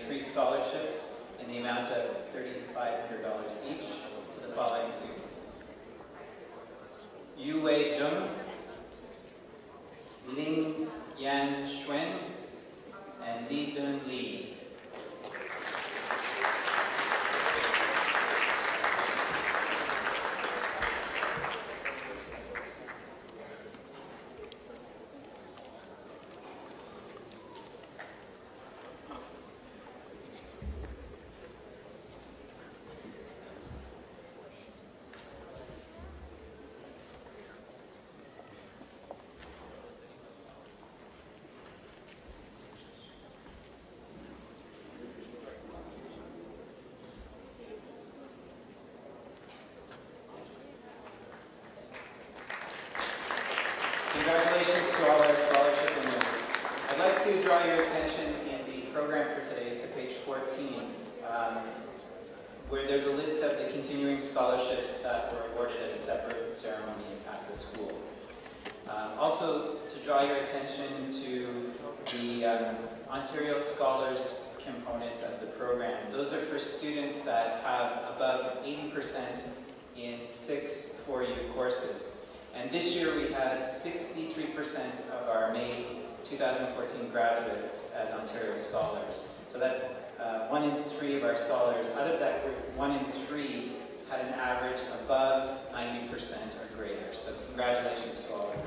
3 scholarships in the amount of $3,500 each to the following students: Yu Wei Jung, Ling Yan Xuan, and Li Dun Li. Congratulations to all our scholarship winners. I'd like to draw your attention in the program for today to page 14, where there's a list of the continuing scholarships that were awarded at a separate ceremony at the school. Also, to draw your attention to the Ontario Scholars component of the program. Those are for students that have above 80% in 6 four-year courses. And this year we had 63% of our May 2014 graduates as Ontario Scholars. So that's 1 in 3 of our scholars. Out of that group, 1 in 3 had an average above 90% or greater. So congratulations to all of them.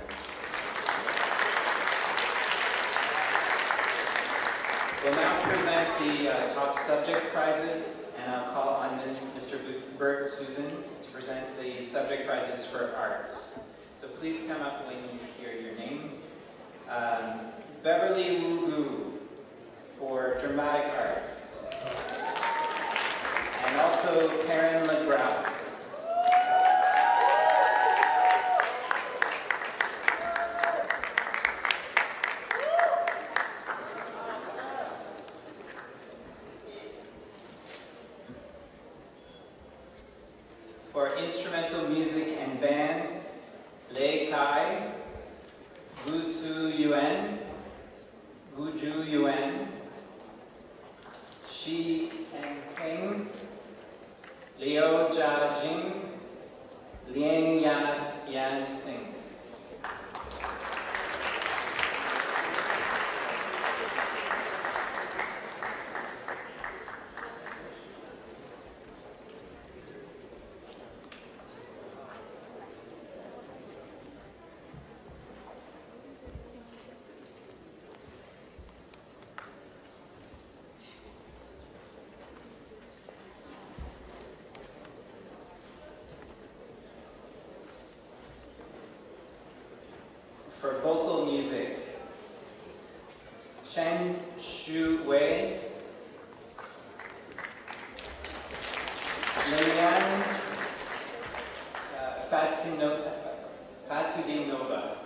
We'll now present the top subject prizes, and I'll call on Mr. Bert Susan to present the subject prizes for arts. So please come up when you hear your name. Beverly Wu for dramatic arts. And also Karen LaGrouse. For instrumental music and band, Lei Kai, Gu Su Yuan, Gu Ju Yuan, Shi Kang Peng, Liu Jia Jing, Liang Yan Sing. For vocal music, Chen Shu Wei, Leanne Fatudinova,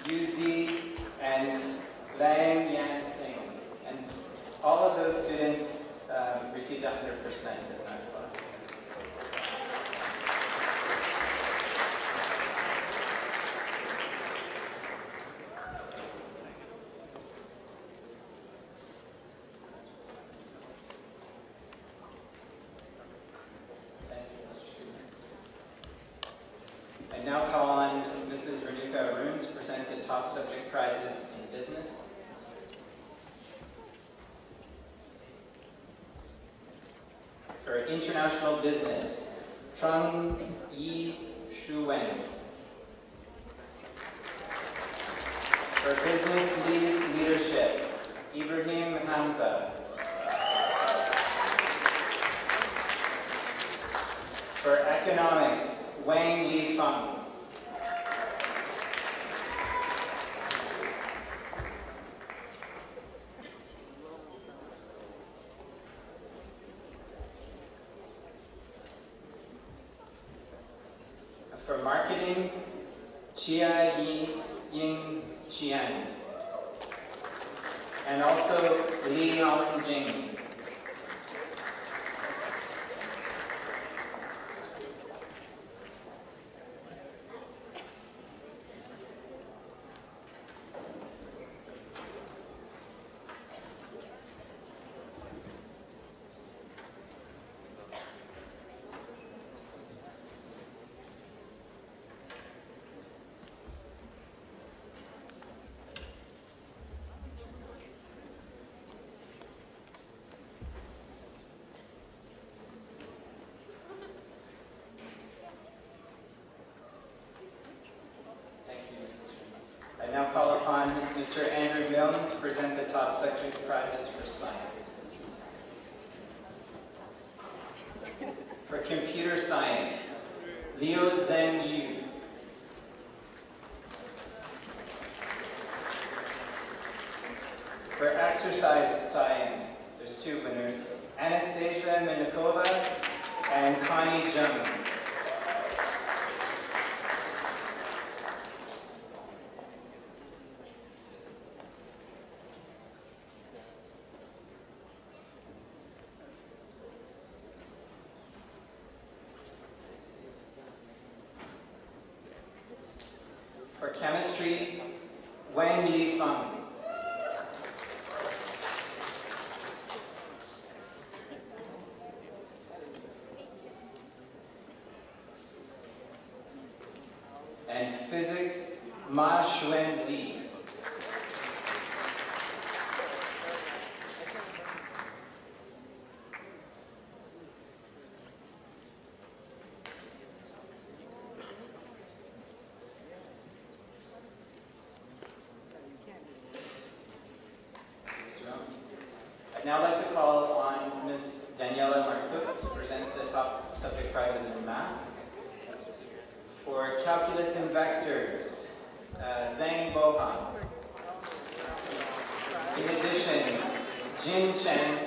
Yuzi, and Lang Yan Sing. And all of those students received 100% in that class. I now call on Mrs. Renuka Arun to present the top subject prizes in business. For international business, Trung Yi Shuwen. For business leadership, Ibrahim Hamza. For economics, Wang Li Feng. For marketing, Chia Ying Qian. And also Li Jing. Mr. Andrew Milne to present the top subject prizes for science. For computer science, Liu Zhen Yu. For exercise science, there's two winners, Anastasia Minikova and Connie Jung. For chemistry, Wang Lifeng. And physics, Ma Xuanzi. I'd now like to call on Ms. Daniela Marcouk to present the top subject prizes in math. For calculus and vectors, Zhang Bohan. In addition, Jin Chen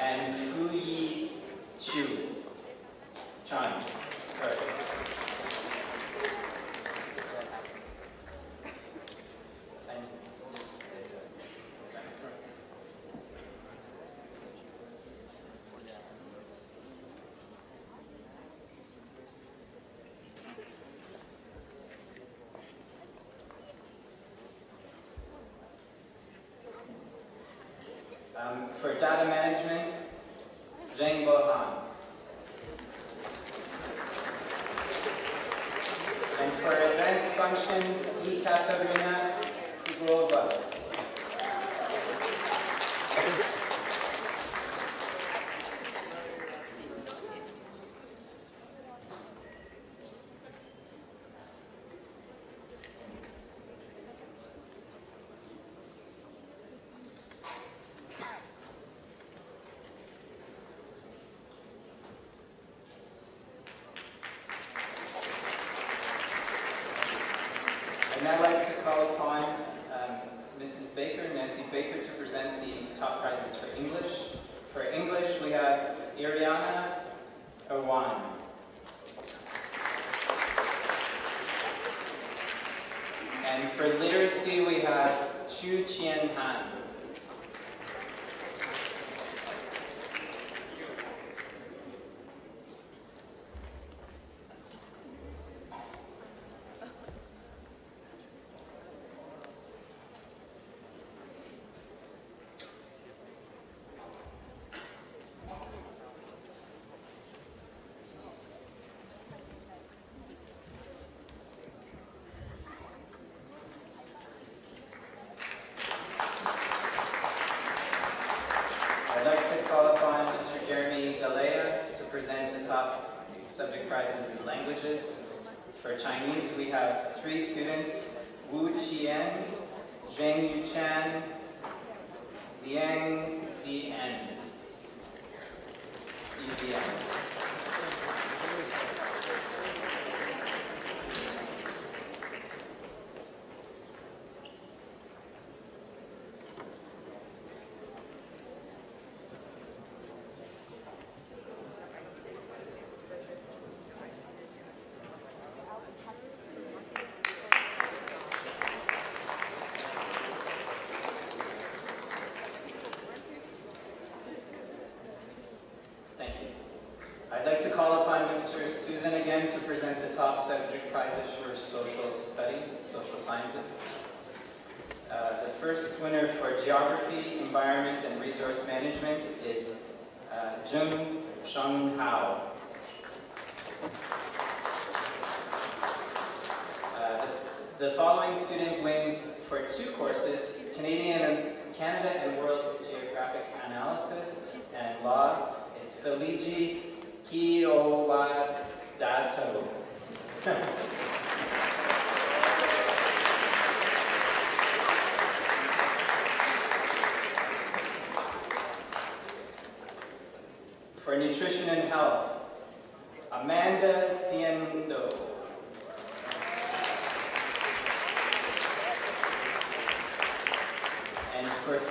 and Fu Yi Chan. Sorry. For data management, Zhang Bohan. And for advanced functions, Ekaterina Kuglova. And I'd like to call upon Mrs. Baker, Nancy Baker, to present the top prizes for English. For English, we have Iriana Awan. And for literacy, we have Chu Chien Han. I'd like to call upon Mr. Jeremy Galea to present the top subject prizes in languages. For Chinese, we have 3 students, Wu Qian, Zheng Yuchan, Liang Zian. Thank you. I'd like to call upon Mr. Susan again to present the top subject prizes for social studies, social sciences. The first winner for geography, environment, and resource management is Jung Sheng Hao. The following student wins for 2 courses, Canada and World Geographic Analysis and Law. It's Feligi Kiowadato.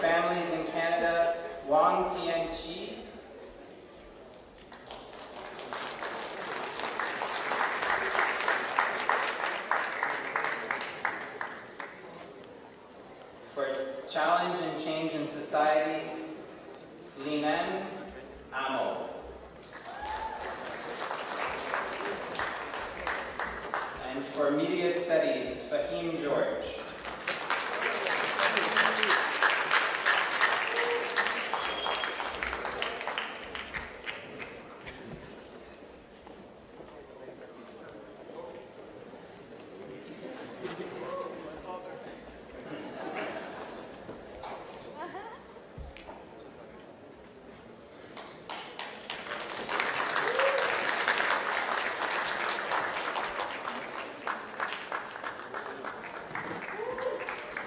families in Canada, Wang Tianqi. For challenge and change in society, Slinen Amo. And for media studies, Fahim George.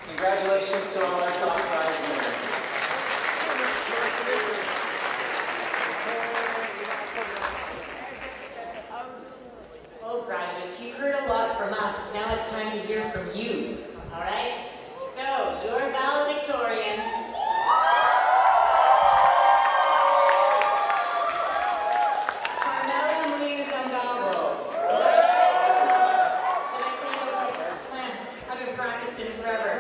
Congratulations to all our top prize winners. Well, graduates, you've heard a lot from us. Now it's time to hear from you. All right? So, your valedictorian. Carmela Muiz-Angabo. I've been practicing forever.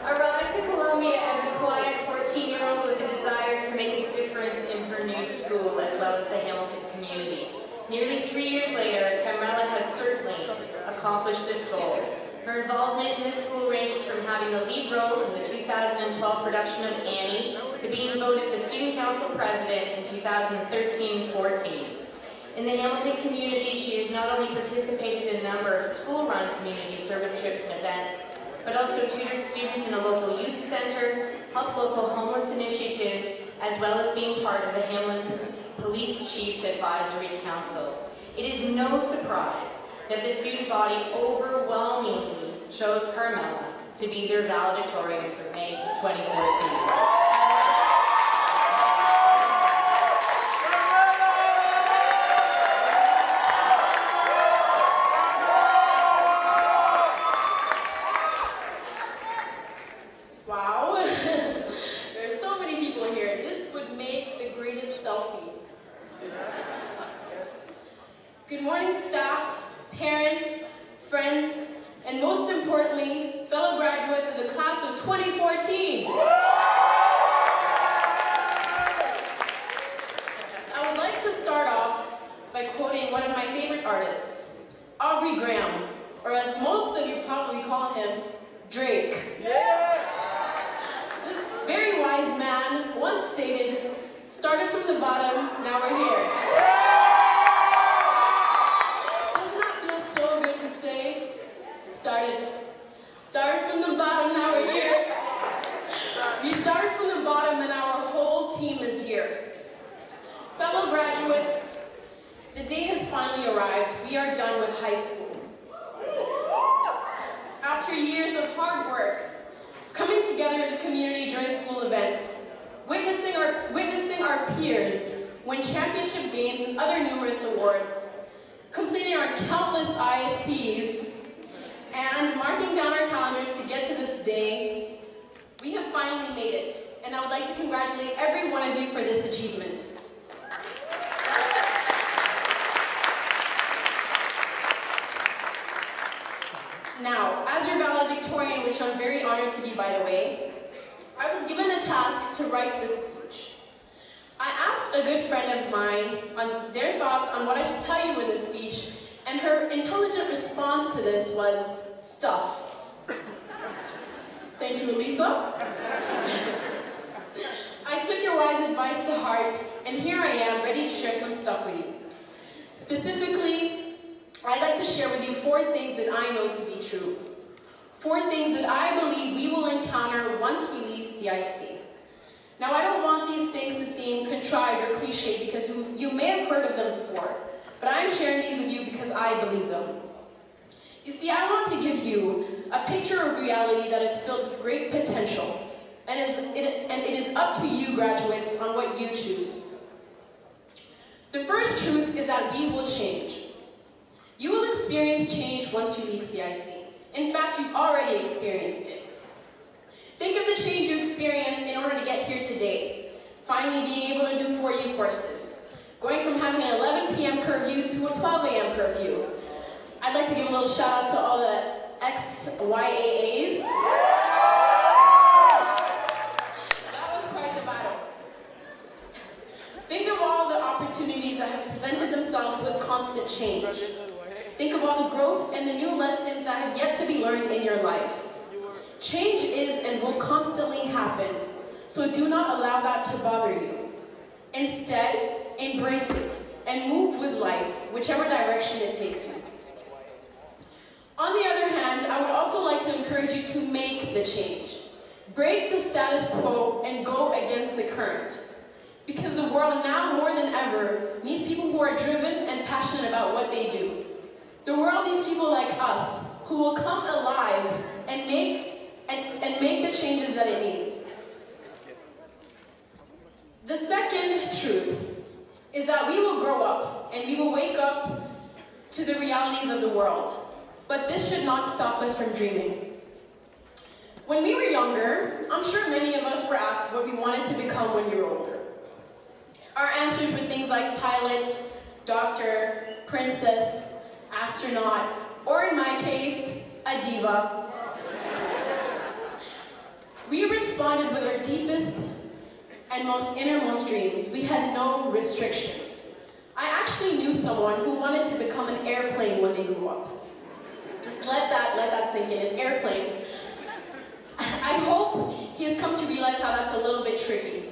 Arrived to Columbia as a quiet 14-year-old with a desire to make a difference in her new school as well as the Hamilton community. Nearly 3 years later, Carmela has certainly accomplished this goal. Her involvement in this school ranges from having the lead role in the 2012 production of Annie to being voted the Student Council President in 2013-14. In the Hamilton community, she has not only participated in a number of school-run community service trips and events, but also tutored students in a local youth center, helped local homeless initiatives, as well as being part of the Hamilton Police Chiefs Advisory Council. It is no surprise that the student body overwhelmingly chose Carmela to be their valedictorian for May 2014. Good morning, staff, parents, friends, and most importantly, fellow graduates of the class of 2014. I would like to start off by quoting one of my favorite artists, Aubrey Graham, or as most of you probably call him, Drake. This very wise man once stated, "Started from the bottom, now we're here." Started from the bottom, now we're here. We started from the bottom and our whole team is here. Fellow graduates, the day has finally arrived. We are done with high school. After years of hard work, coming together as a community during school events, witnessing our peers win championship games and other numerous awards, completing our countless ISPs, and marking down our calendars to get to this day, we have finally made it, and I would like to congratulate every one of you for this achievement. Now, as your valedictorian, which I'm very honored to be, by the way, I was given a task to write this speech. I asked a good friend of mine on their thoughts on what I should tell you in this speech, and her intelligent response to this was, stuff. Thank you, Elisa. I took your wise advice to heart, and here I am, ready to share some stuff with you. Specifically, I'd like to share with you 4 things that I know to be true. 4 things that I believe we will encounter once we leave CIC. Now, I don't want these things to seem contrived or cliche because you may have heard of them before, but I'm sharing these with you because I believe them. You see, I want to give you a picture of reality that is filled with great potential, and it is up to you, graduates, on what you choose. The first truth is that we will change. You will experience change once you leave CIC. In fact, you've already experienced it. Think of the change you experienced in order to get here today. Finally being able to do 4U courses. Going from having an 11 p.m. curfew to a 12 a.m. curfew. I'd like to give a little shout out to all the ex-YAAs. That was quite the battle. Think of all the opportunities that have presented themselves with constant change. Think of all the growth and the new lessons that have yet to be learned in your life. Change is and will constantly happen, so do not allow that to bother you. Instead, embrace it and move with life, whichever direction it takes you. On the other hand, I would also like to encourage you to make the change. Break the status quo and go against the current. Because the world now more than ever needs people who are driven and passionate about what they do. The world needs people like us who will come alive and make the changes that it needs. The second truth is that we will grow up and we will wake up to the realities of the world. But this should not stop us from dreaming. When we were younger, I'm sure many of us were asked what we wanted to become when we were older. Our answers were things like pilot, doctor, princess, astronaut, or in my case, a diva. We responded with our deepest and most innermost dreams. We had no restrictions. I actually knew someone who wanted to become an airplane when they grew up. Just let that sink in, an airplane. I hope he has come to realize how that's a little bit tricky.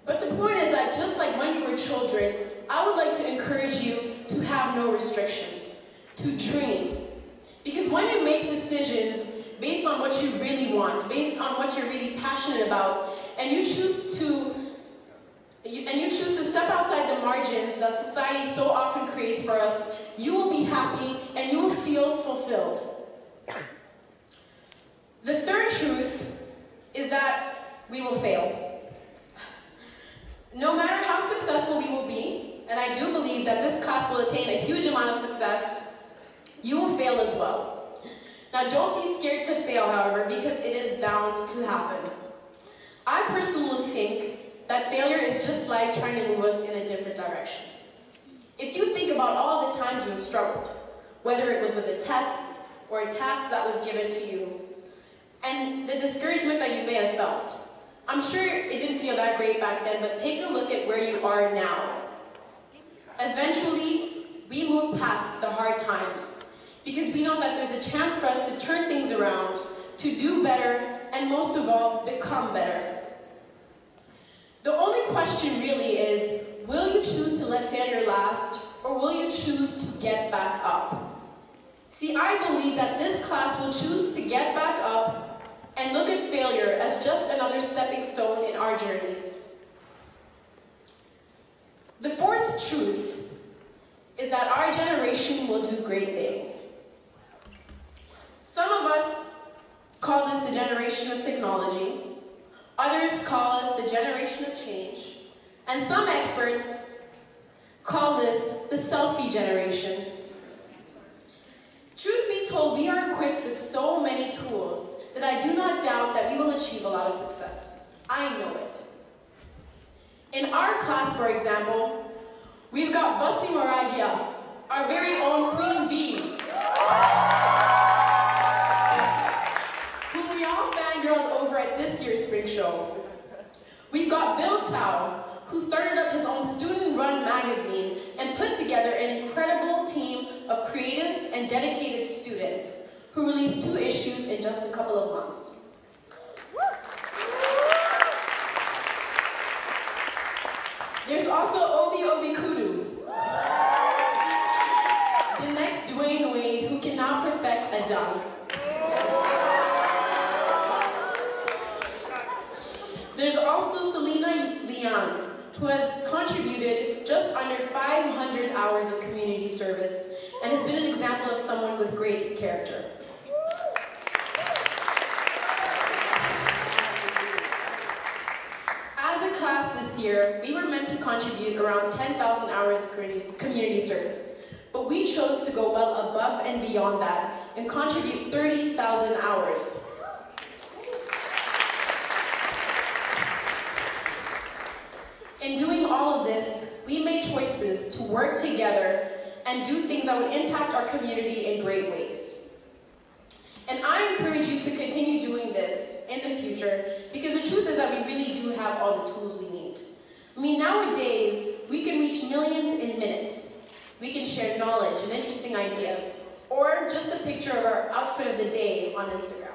But the point is that just like when you were children, I would like to encourage you to have no restrictions, to dream. Because when you make decisions based on what you really want, based on what you're really passionate about, and you choose to step outside the margins that society so often creates for us, you will be happy and you will feel fulfilled. The third truth is that we will fail. No matter how successful we will be, and I do believe that this class will attain a huge amount of success, you will fail as well. Now don't be scared to fail, however, because it is bound to happen. I personally think that failure is just life trying to move us in a different direction. If you think about all the times you've struggled, whether it was with a test or a task that was given to you, and the discouragement that you may have felt, I'm sure it didn't feel that great back then, but take a look at where you are now. Eventually, we move past the hard times because we know that there's a chance for us to turn things around, to do better, and most of all, become better. The only question really is, will you choose to let failure last, or will you choose to get back up? See, I believe that this class will choose to get back up and look at failure as just another stepping stone in our journeys. The fourth truth is that our generation will do great things. Some of us call this the generation of technology, others call us the generation of change, and some experts call this the selfie generation. Truth be told, we are equipped with so many tools that I do not doubt that we will achieve a lot of success. I know it. In our class, for example, we've got Bassi Moragia, our very own Queen Bee, whom we all fangirled over at this year's spring show. We've got Bill Tao, who started up his own student-run magazine and put together an incredible team of creative and dedicated students who released 2 issues in just a couple of months. There's also Obi Obi Kudu, the next Dwayne Wade who can now perfect a dunk. There's also Selena Lian, who has contributed just under 500 hours of community service and has been an example of someone with great character. As a class this year, we were meant to contribute around 10,000 hours of community service, but we chose to go well above and beyond that and contribute 30,000 hours. In doing all of this, we made choices to work together and do things that would impact our community in great ways. And I encourage you to continue doing this in the future, because the truth is that we really do have all the tools we need. I mean, nowadays, we can reach millions in minutes. We can share knowledge and interesting ideas, or just a picture of our outfit of the day on Instagram.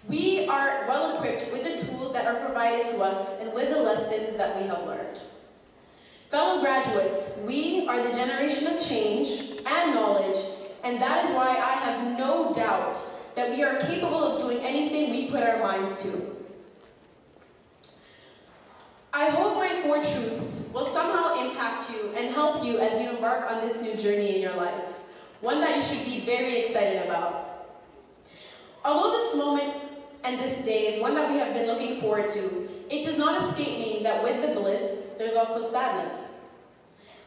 We are well equipped with the tools that are provided to us and with the lessons that we have learned. Fellow graduates, we are the generation of change and knowledge, and that is why I have no doubt that we are capable of doing anything we put our minds to. I hope my 4 truths will somehow impact you and help you as you embark on this new journey in your life, one that you should be very excited about. Although this moment and this day is one that we have been looking forward to, it does not escape me that with the bliss, there's also sadness.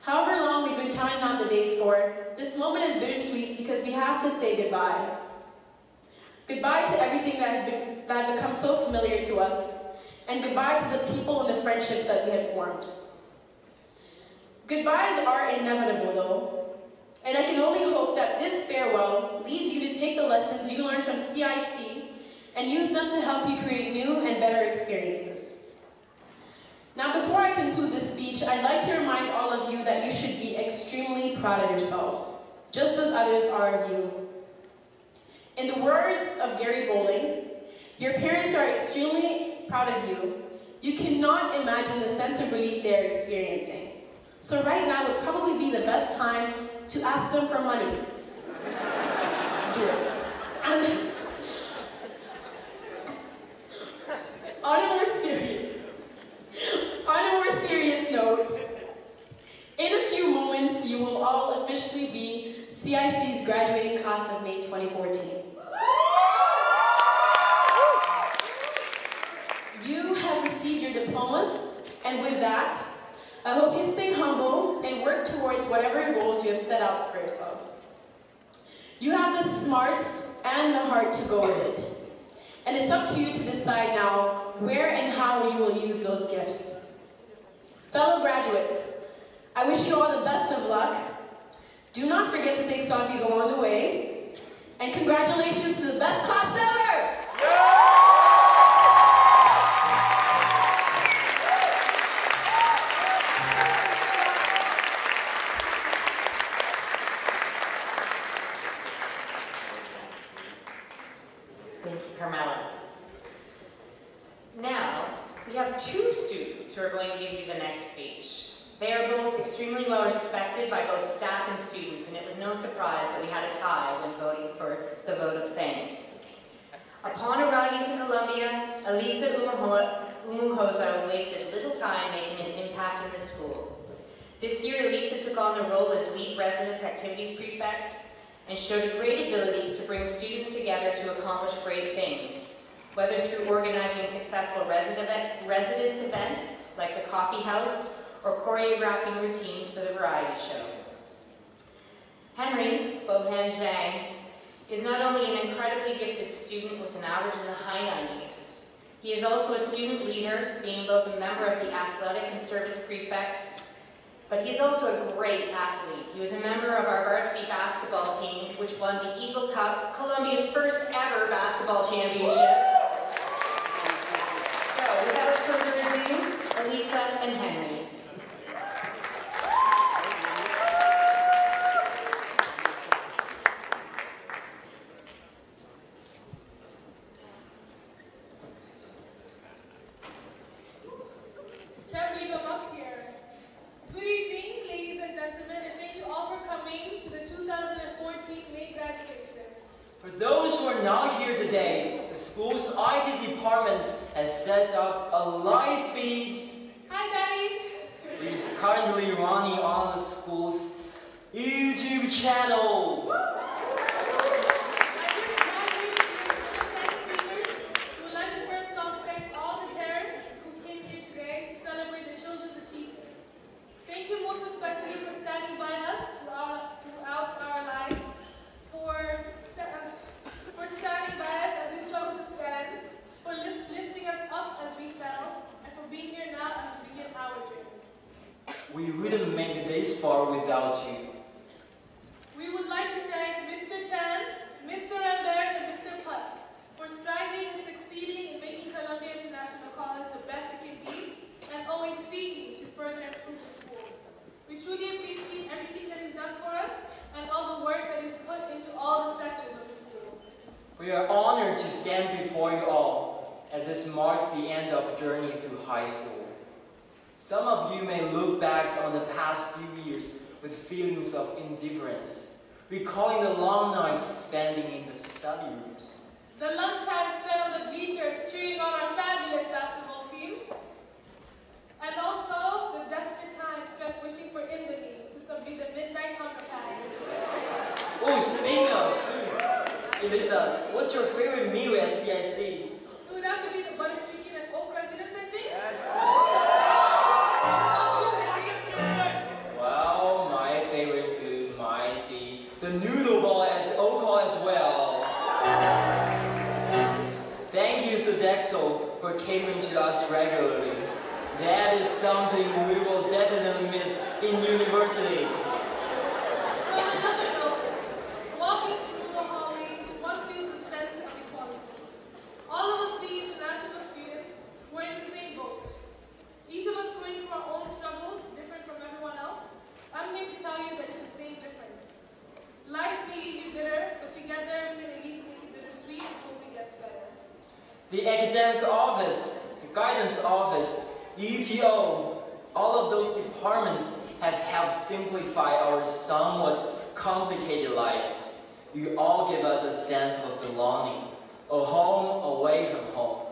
However long we've been counting on the days for, this moment is bittersweet because we have to say goodbye. Goodbye to everything that had become so familiar to us, and goodbye to the people and the friendships that we had formed. Goodbyes are inevitable though, and I can only hope that this farewell leads you to take the lessons you learned from CIC and use them to help you create new and better experiences. Now, before I conclude this speech, I'd like to remind all of you that you should be extremely proud of yourselves, just as others are of you. In the words of Gary Bowling, your parents are extremely proud of you. You cannot imagine the sense of relief they're experiencing. So right now would probably be the best time to ask them for money. Do it. And on a more serious note, in a few moments you will all officially be CIC's graduating class of May 2014. You have received your diplomas, and with that, I hope you stay humble and work towards whatever goals you have set out for yourselves. You have the smarts and the heart to go with it, and it's up to you to decide now where and how you will use those gifts. Fellow graduates, I wish you all the best of luck. Do not forget to take selfies along the way, and congratulations to the best class ever! Thank you, Carmela. Now, we have 2 students who are going to give you the next speech. They are both extremely well respected by both staff and students, and it was no surprise that we had a tie when voting for the vote of thanks. Upon arriving to Columbia, Elisa Umuhoza wasted little time making an impact in the school. This year, Elisa took on the role as lead residence activities prefect and showed a great ability to bring students together to accomplish great things, whether through organizing successful residence events like the coffee house or choreographing routines for the variety show. Henry Bohan Zhang is not only an incredibly gifted student with an average in the high 90s, he is also a student leader, being both a member of the athletic and service prefects, but he's also a great athlete. He was a member of our varsity basketball team, which won the Eagle Cup, Columbia's first ever basketball championship. So, without further ado, Elisa and Henry. Can't believe I'm up here. Good evening, ladies and gentlemen, and thank you all for coming to the 2014 May graduation. For those who are not here today, the school's IT department has set up a live feed. Hi, Daddy. Which is currently running on the school's YouTube channel. Thank you most especially for standing by us throughout our lives, for standing by us as we struggle to stand, for lifting us up as we fell, and for being here now as we We are honored to stand before you all, and this marks the end of a journey through high school. Some of you may look back on the past few years with feelings of indifference, recalling the long nights spending in the study rooms. The lunchtime spent on the bleachers cheering on our fabulous basketball team. And also the desperate time spent wishing for Indomie to subdue the midnight hunger pangs. Oh, speaking of food, Elisa, what's your favorite meal at CIC? It would have to be the butter chicken and oak residence, I think. Well, my favorite food might be the noodle ball at Oak Hall as well. Thank you, Sodexo, for catering to us regularly. That is something we will definitely miss in university. So on another note, walking through the hallways, one feels a sense of equality. All of us being international students, we're in the same boat. Each of us going through our own struggles, different from everyone else. I'm here to tell you that it's the same difference. Life may leave you bitter, but together we can at least make it bittersweet and hope it gets better. The academic office, the guidance office, UPO, all of those departments have helped simplify our somewhat complicated lives. You all give us a sense of belonging, a home away from home.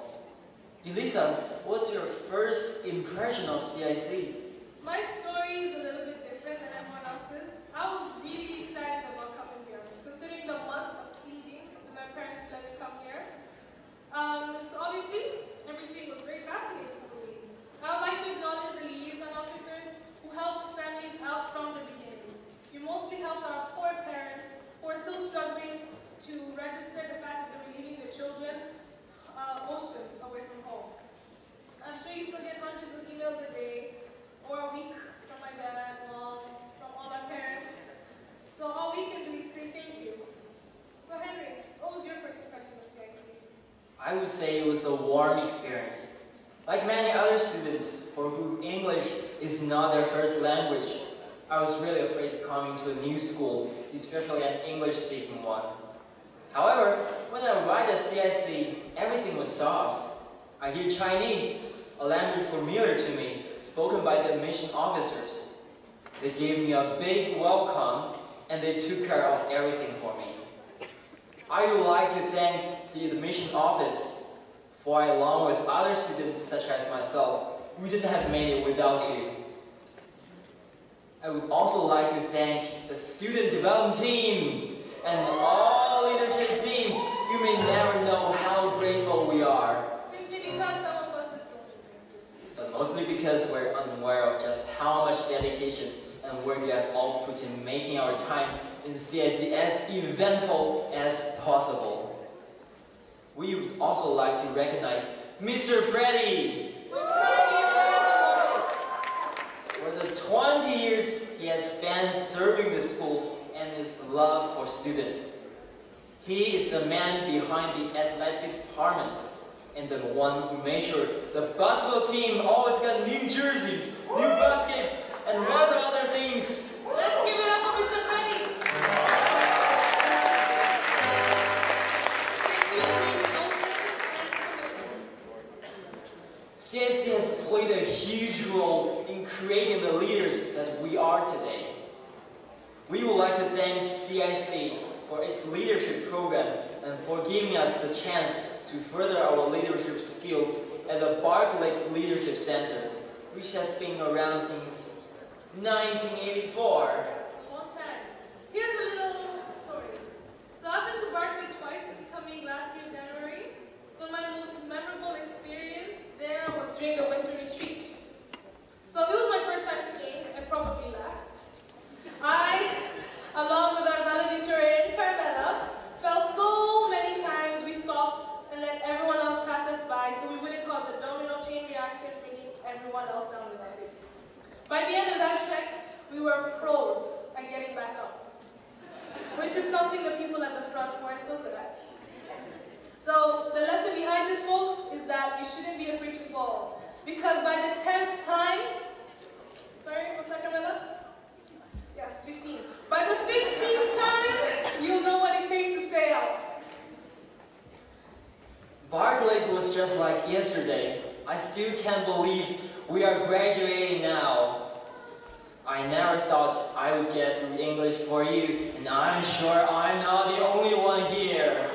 Elisa, what's your first impression of CIC? My story is a little bit different than everyone else's. I was really excited about coming here, considering the months of pleading with my parents to let me come here. So obviously, everything was very fascinating for me. I would like to acknowledge the liaison officers who helped us families out from the beginning. You mostly helped our poor parents who are still struggling to register the fact that they're leaving their children oceans away from home. I'm sure you still get hundreds of emails a day or a week from my dad, mom, from all our parents. So all we can do is say thank you. So Henry, what was your first impression of CIC? I would say it was a warm experience. Like many other students for whom English is not their first language, I was really afraid coming to a new school, especially an English-speaking one. However, when I arrived at CIC, everything was soft. I hear Chinese, a language familiar to me, spoken by the admission officers. They gave me a big welcome, and they took care of everything for me. I would like to thank the admission office, for along with other students such as myself, we didn't have made it without you. I would also like to thank the student development team and all leadership teams. You may never know how grateful we are. Simply because some of us are still But mostly because we're unaware of just how much dedication and work you have all put in making our time in CIC as eventful as possible. We would also like to recognize Mr. Freddy. For the 20 years he has spent serving the school and his love for students. He is the man behind the athletic department and the one who made sure the basketball team always got new jerseys, new baskets, and lots of other things. Let's give it up for Mr. Freddy. CIC has played a huge role in creating the leaders that we are today. We would like to thank CIC for its leadership program and for giving us the chance to further our leadership skills at the Barclay Leadership Center, which has been around since 1984. A long time. Here's a little story. So I've been to Berkeley twice since coming last year, January. But my most memorable experience there was during the winter retreat. So it was my first time skiing, and probably last. I, along with our valedictory Carmela, fell so many times we stopped and let everyone else pass us by so we wouldn't cause a domino chain reaction, bringing everyone else down with us. By the end of that trek, we were pros at getting back up, which is something the people at the front weren't so good at. So the lesson behind this, folks, is that you shouldn't be afraid to fall, because by the 10th time, sorry, what's that, Camilla? Yes, 15. By the 15th time, you'll know what it takes to stay up. was just like yesterday. I still can't believe we are graduating now. I never thought I would get through English for you, and I'm sure I'm not the only one here.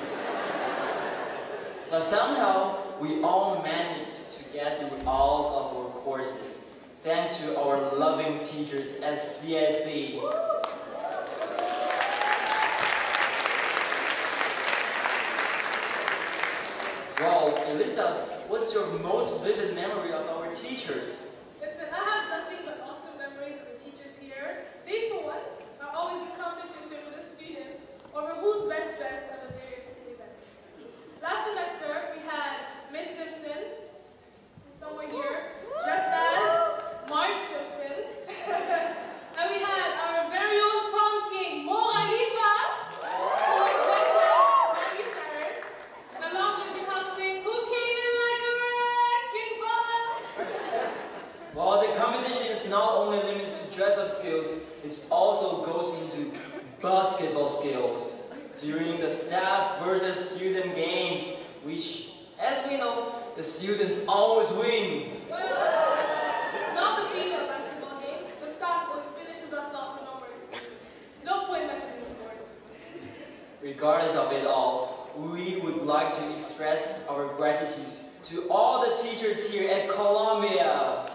But somehow, we all managed to get through all of our courses, thanks to our loving teachers at CIC. Well, Elisa, what's your most vivid memory of our teachers? Listen, I have nothing but awesome memories of the teachers here. They, for one, are always in competition with the students over who's best dressed at the various school events. Last semester, we had Miss Simpson, somewhere here, dressed as Marge Simpson. And we had our very own prom king, Mo Khalifa, who was dressed as Miley Cyrus. And along with the house sing, who came in like a wrecking ball. Well, the competition is not only limited to dress-up skills, it also goes into basketball skills. During the staff versus student games, which, as we know, the students always win. Well, not the female basketball games. The staff always finishes us off with no mercy. No point mentioning scores. Regardless of it all, we would like to express our gratitude to all the teachers here at Columbia.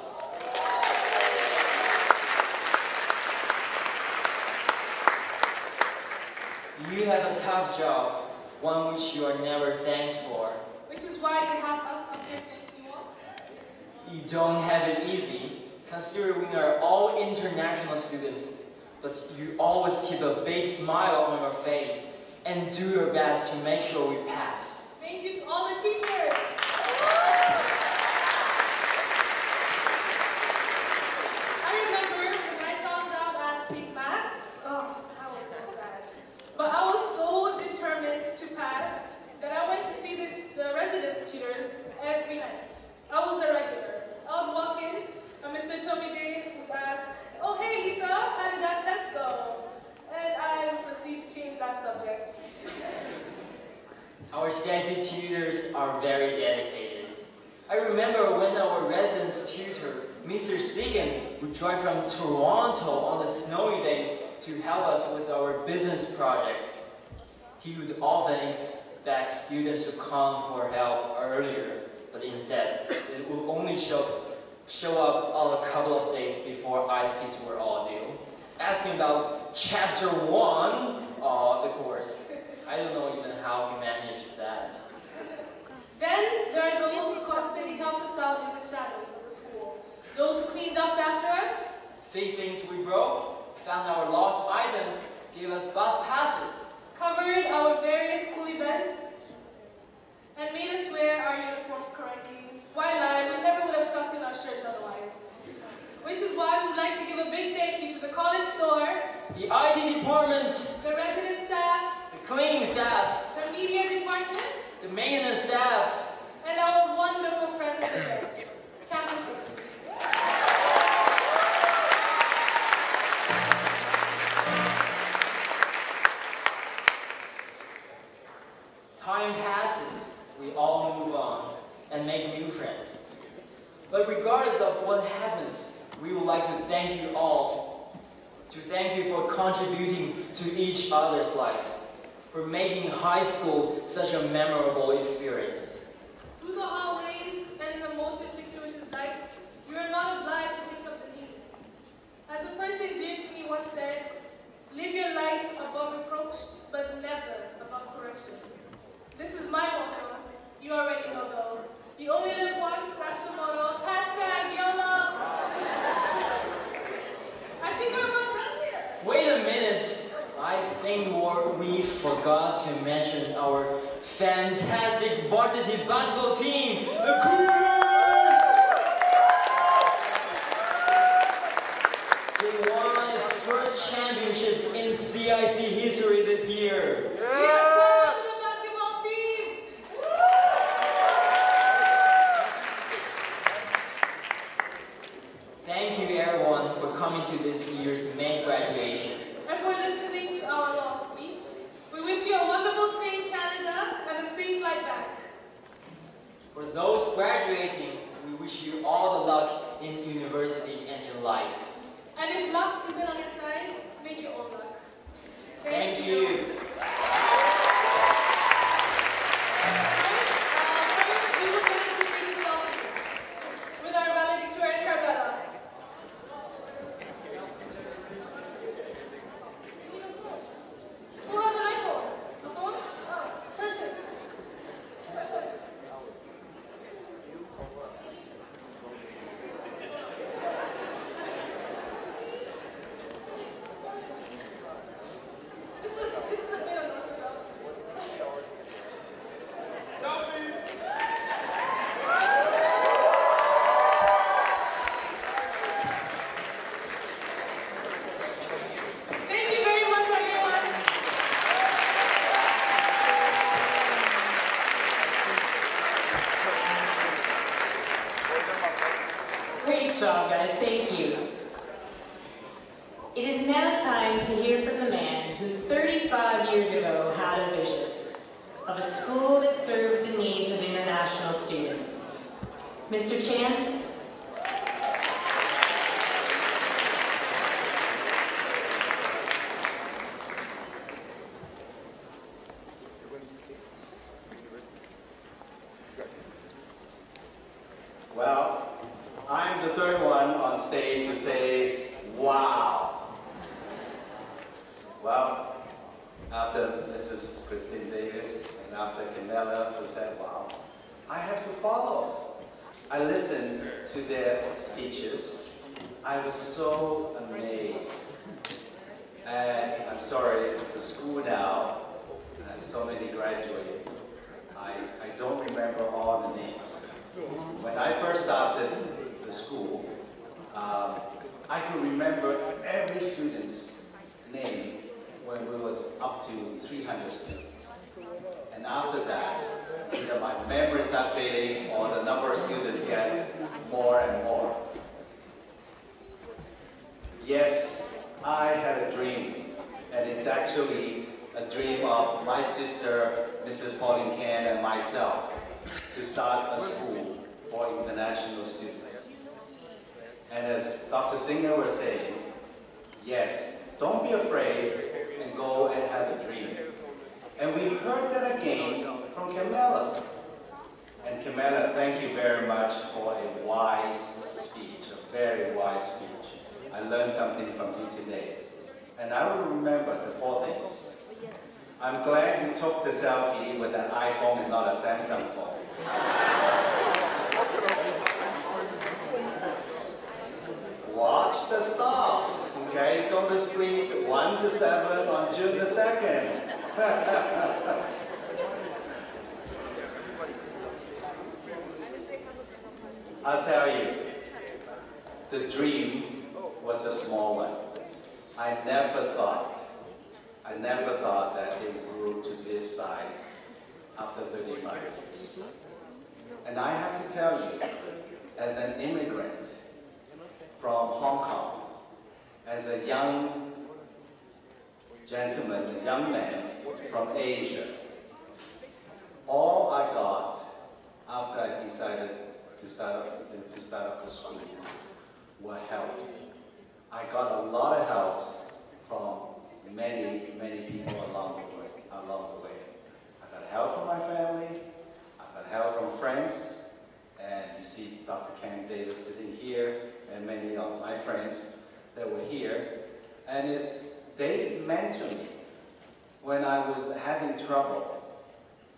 You have a tough job, one which you are never thanked for. Which is why they have us up here thanking you all. You don't have it easy, considering we are all international students, but you always keep a big smile on your face and do your best to make sure we pass. Thank you to all the teachers. I remember when I found out I had to take maths. Oh, I was so sad. But I was so determined to pass that I went to see the residence tutors every night. I was a regular. I would walk in, and Mr. Tomide would ask, "Oh, hey, Lisa, how did that test go?" And I would proceed to change that subject. Our CIC tutors are very dedicated. I remember when our residence tutor, Mr. Segan, would drive from Toronto on the snowy days to help us with our business project. He would often expect students to come for help earlier, but instead, it would only show up a couple of days before ISPs were all due, asking about chapter 1 of the course. I don't know even how he managed that. Then there are those who constantly helped us out in the shadows of the school. Those who cleaned up after us, Fixed things we broke, found our lost items, gave us bus passes, covered our various school events, and made us wear our uniforms correctly. While we never would have tucked in our shirts otherwise. Which is why we would like to give a big thank you to the college store, the IT department, the resident staff, the cleaning staff, the media department, the maintenance staff, and our wonderful friends at Campus Safety. Time passes, we all move on and make new friends. But regardless of what happens, we would like to thank you all. To thank you for contributing to each other's lives, for making high school such a memorable experience. Through the hallways and in the most pictures life, you are not obliged to pick up the needle. As a person dear to me once said, live your life above reproach, but never above correction. This is my motto. You already know though. You only live once, that's the motto. Hashtag YOLO. I think we're all done here. Wait a minute. I think we forgot to mention our fantastic varsity basketball team, the Cougars! They won its first championship in CIC history this year. Thank you everyone for coming to this year's May graduation. And for listening to our long speech. We wish you a wonderful stay in Canada and a safe flight back. For those graduating, we wish you all the luck in university and in life. And if luck isn't on your side, make your own luck. Thank you. First, we would like to begin this off with our valedictory and Carmela. Who has an iPhone? A phone? Oh, perfect. This is a bit unorthodox. Thank you very much, everyone. Great job, guys. Thank you. It is now time to hear from the man who 35 years ago had a vision of a school that served the needs of international students. Mr. Chan? Well, I'm the third one on stage to say, wow. Well, after Mrs. Christine Davis and after Camilla who said, wow, I have to follow. I listened to their speeches. I was so amazed. And I'm sorry, to school now, so many graduates, I don't remember all the names. When I first started the school, I could remember every student's name when we was up to 300 students. And after that, either my memory started fading or the number of students get more and more. Yes, I had a dream, and it's actually a dream of my sister, Mrs. Pauline Can, and myself, to start a school for international students. And as Dr. Singer was saying, yes, don't be afraid and go and have a dream. And we heard that again from Camilla. And Camilla, thank you very much for a wise speech, a very wise speech. I learned something from you today. And I will remember the 4 things. I'm glad you took the selfie with an iPhone and not a Samsung phone. Watch the stop. Okay, it's going to split 1 to 7 on June the 2nd. I'll tell you, the dream was a small one. I never thought that it grew to this size after 35 years. And I have to tell you, as an immigrant from Hong Kong, as a young gentleman, a young man from Asia, all I got after I decided to start up the school were help. I got a lot of helps from many people along the way. I got help from my family, I got help from friends, and you see Dr. Ken Davis sitting here, and many of my friends that were here, and they mentored me when I was having trouble,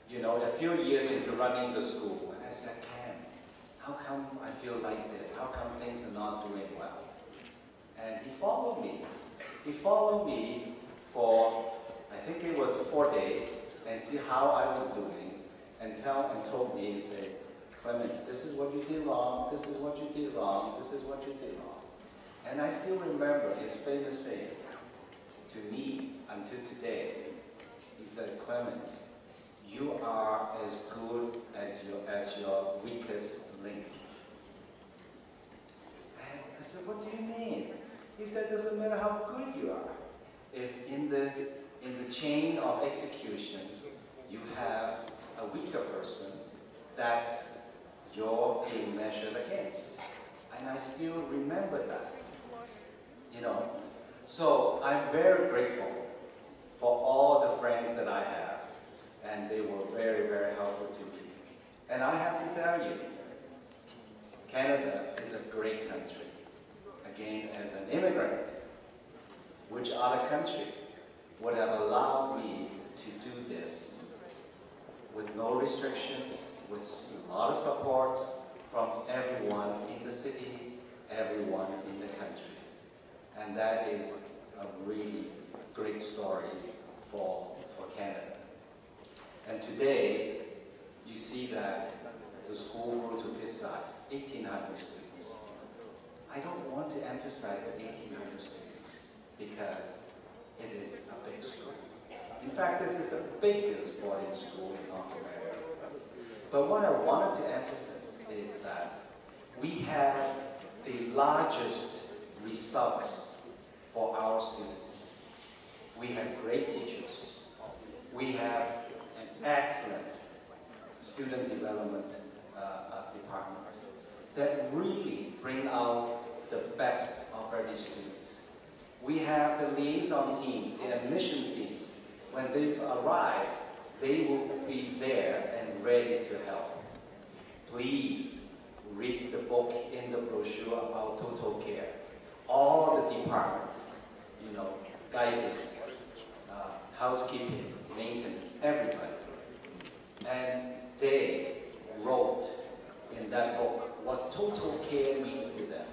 you know, a few years into running the school. And I said, Ken, how come I feel like this? How come things are not doing well? And he followed me. He followed me for, I think it was 4 days, and see how I was doing, and told me, he said, Clement, this is what you did wrong, this is what you did wrong, this is what you did wrong. And I still remember his famous saying to me until today. He said, Clement, you are as good as your weakest link. And I said, what do you mean? He said, doesn't matter how good you are. If in the chain of execution you have a weaker person, that's your being measured against. And I still remember that, you know. So I'm very grateful for all the friends that I have, and they were very, very helpful to me. And I have to tell you, Canada is a great country. Again, as an immigrant, which other country would have allowed me to do this with no restrictions, with a lot of support from everyone in the city, everyone in the country. And that is a really great story for Canada. And today, you see that the school grew to this size, 1,800 students. I don't want to emphasize the 1,800 students because it is a big school. In fact, this is the biggest boarding school in North America. But what I wanted to emphasize is that we have the largest results for our students. We have great teachers. We have an excellent student development department that really bring out the best of every student. We have the liaison teams, the admissions teams. When they've arrived, they will be there and ready to help. Please read the book in the brochure about total care. All the departments, you know, guidance, housekeeping, maintenance, everybody. And they wrote in that book what total care means to them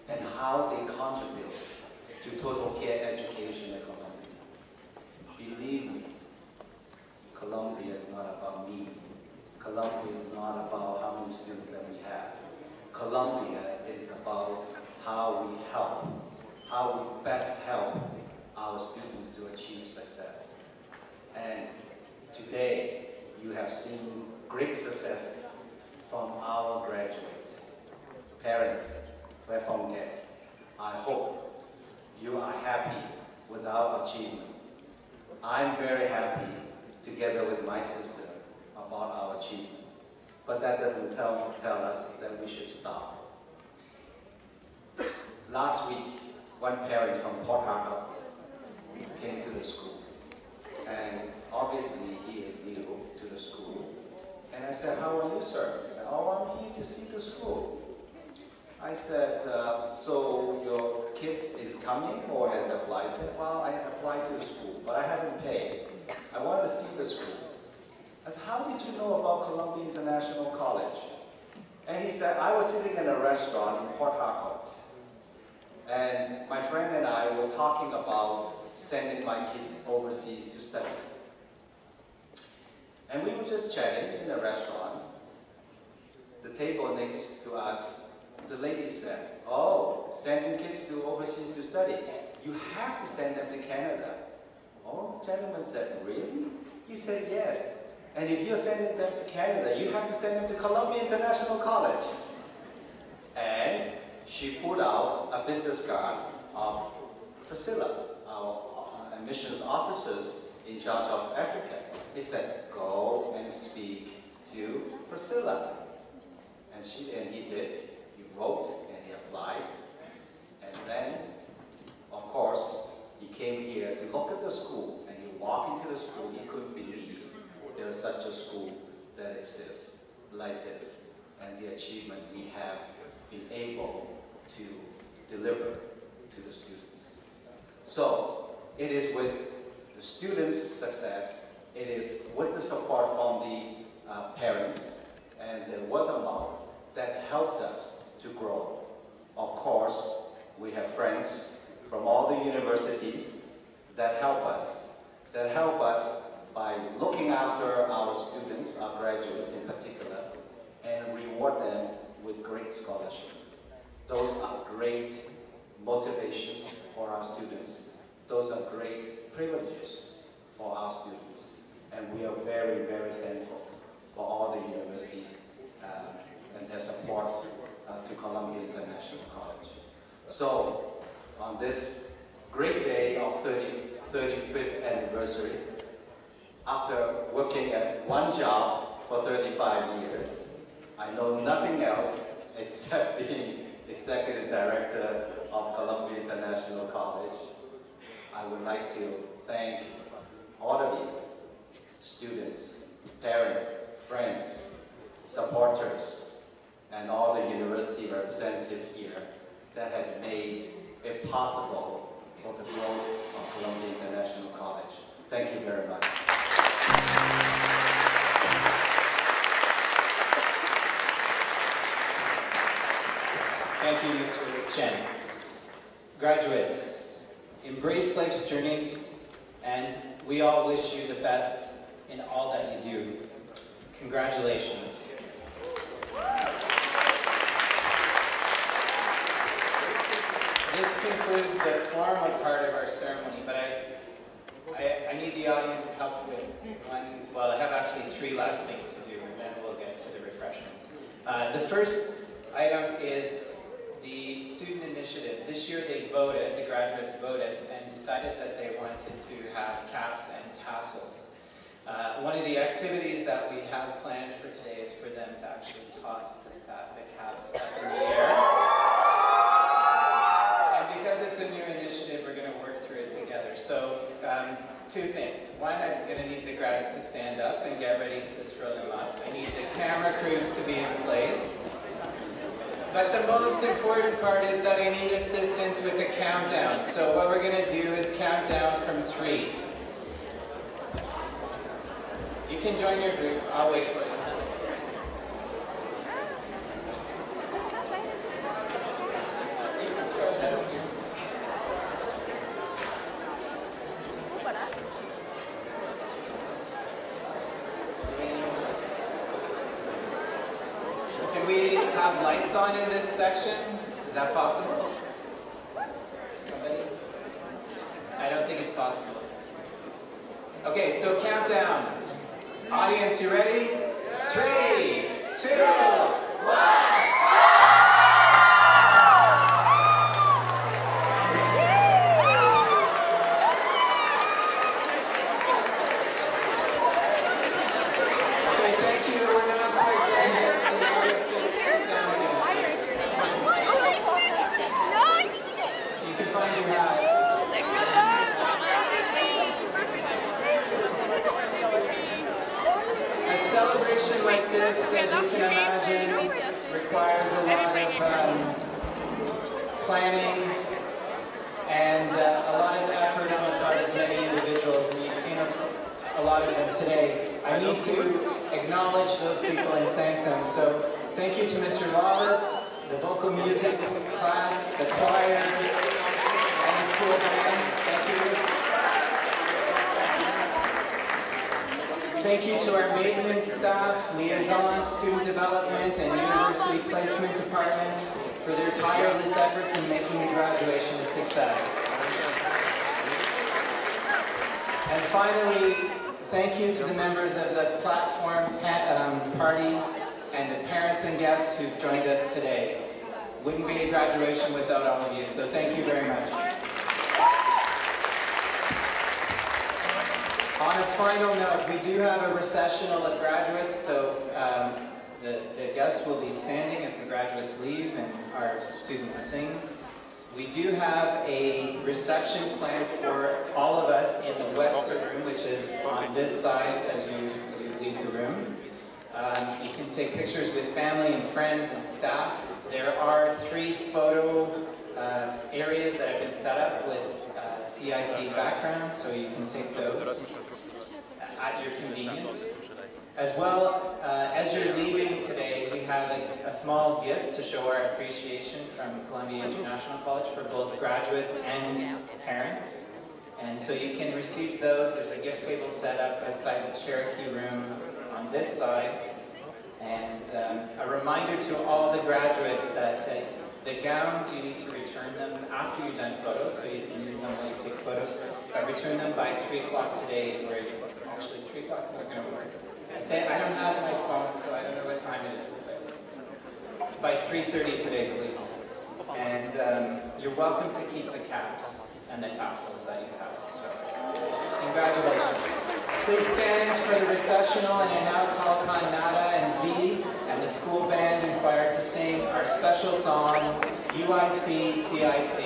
and how they contribute to total care education at Columbia. Believe me, Columbia is not about me. Columbia is not about how many students that we have. Columbia is about how we help, how we best help our students to achieve success. And today, you have seen great successes from our graduates, parents, platform guests. I hope you are happy with our achievement. I'm very happy, together with my sister, about our achievement. But that doesn't tell us that we should stop. Last week, one parent from Port Harcourt came to the school. And obviously, he is new to the school. And I said, "How are you, sir?" He said, "Oh, I'm here to see the school." I said, "So your kid is coming or has applied?" He said, "Well, I applied to the school, but I haven't paid. I want to see the school." I said, "How did you know about Columbia International College?" And he said, "I was sitting in a restaurant in Port Harcourt, and my friend and I were talking about sending my kids overseas to study. And we were just chatting in a restaurant. The table next to us, the lady said, 'Oh, sending kids to overseas to study. You have to send them to Canada.' Oh, the gentleman said, 'Really?' He said, 'Yes. And if you're sending them to Canada, you have to send them to Columbia International College.' And she pulled out a business card of Priscilla, our admissions officers in charge of Africa. He said, 'Go and speak to Priscilla.' And he did. He wrote and he applied. And then, of course, he came here to look at the school. And he walked into the school. He couldn't believe there is such a school that exists like this. And the achievement we have been able to deliver to the students. So, it is with the students' success, it is with the support from the parents and the word of mouth that helped us to grow. Of course, we have friends from all the universities that help us by looking after our students, our graduates in particular, and reward them with great scholarships. Those are great motivations for our students. Those are great privileges for our students. And we are very, very thankful for all the universities and their support to Columbia International College. So, on this great day of 35th anniversary, after working at one job for 35 years, I know nothing else except being Executive Director of Columbia International College. I would like to thank all of you, students, parents, friends, supporters, and all the university representatives here that have made it possible for the growth of Columbia International College. Thank you very much. Thank you, Mr. Chen. Graduates, embrace life's journeys, and we all wish you the best in all that you do. Congratulations. This concludes the formal part of our ceremony, but I need the audience help with one. Well, I have actually 3 last things to do, and then we'll get to the refreshments. The first item is the student initiative. This year they voted, the graduates voted, and decided that they wanted to have caps and tassels. One of the activities that we have planned for today is for them to actually toss the caps up in the air. And because it's a new initiative, we're going to work through it together. So, 2 things. One, I'm going to need the grads to stand up and get ready to throw them up. I need the camera crews to be in place. But the most important part is that I need assistance with the countdown. So what we're going to do is count down from 3. You can join your group. I'll wait for you. Can we have lights on in this section? Is that possible? Somebody? I don't think it's possible. Okay, so countdown. Audience, you ready? 3, 2, 1. Like this, as you can imagine, requires a lot of planning and a lot of effort on the part of many individuals, and you've seen a lot of them today. I need to acknowledge those people and thank them. So thank you to Mr. Wallace, the vocal music class, the choir, and the school band. Thank you. Thank you to our maintenance staff, liaison, student development, and university placement departments for their tireless efforts in making the graduation a success. And finally, thank you to the members of the platform party and the parents and guests who've joined us today. Wouldn't be a graduation without all of you, so thank you very much. On a final note, we do have a recessional of graduates, so the guests will be standing as the graduates leave and our students sing. We do have a reception planned for all of us in the Webster room, which is on this side as you leave the room. You can take pictures with family and friends and staff. There are 3 photo areas that have been set up with CIC backgrounds, so you can take those at your convenience. As well, as you're leaving today, we have a small gift to show our appreciation from Columbia International College for both graduates and parents. And so you can receive those. There's a gift table set up outside the Cherokee room on this side. And a reminder to all the graduates that the gowns, you need to return them after you've done photos, so you can use them while you take photos. Return them by 3 o'clock today, or actually 3 o'clock's not going to work. I don't have my phone, so I don't know what time it is. But by 3:30 today, please. And you're welcome to keep the caps and the tassels that you have. So, congratulations. Please stand for the recessional, and I now call upon Nada and Z and the school band and choir to sing our special song, UIC CIC.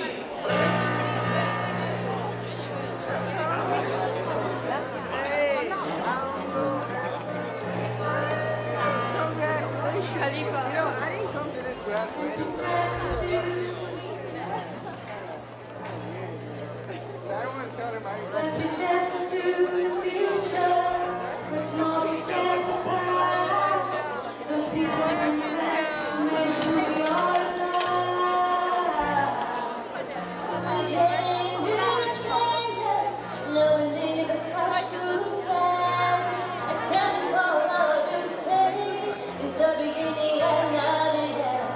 Let's be step into the future. Let's not forget the past. Those people we met made us who we are now. Again, we're strangers. No, we leave us such good friends. I stand before all of you say it's the beginning and not the end.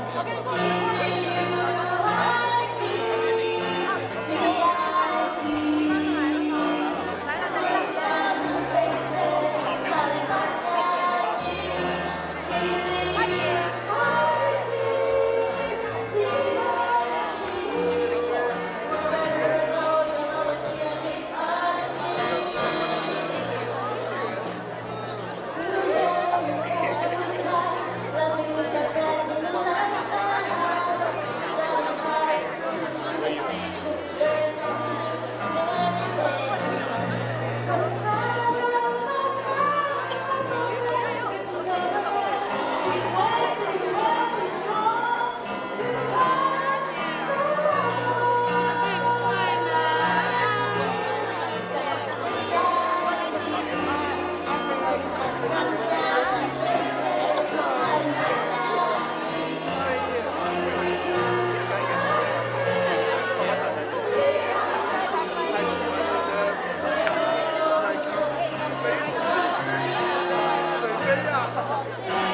Yeah.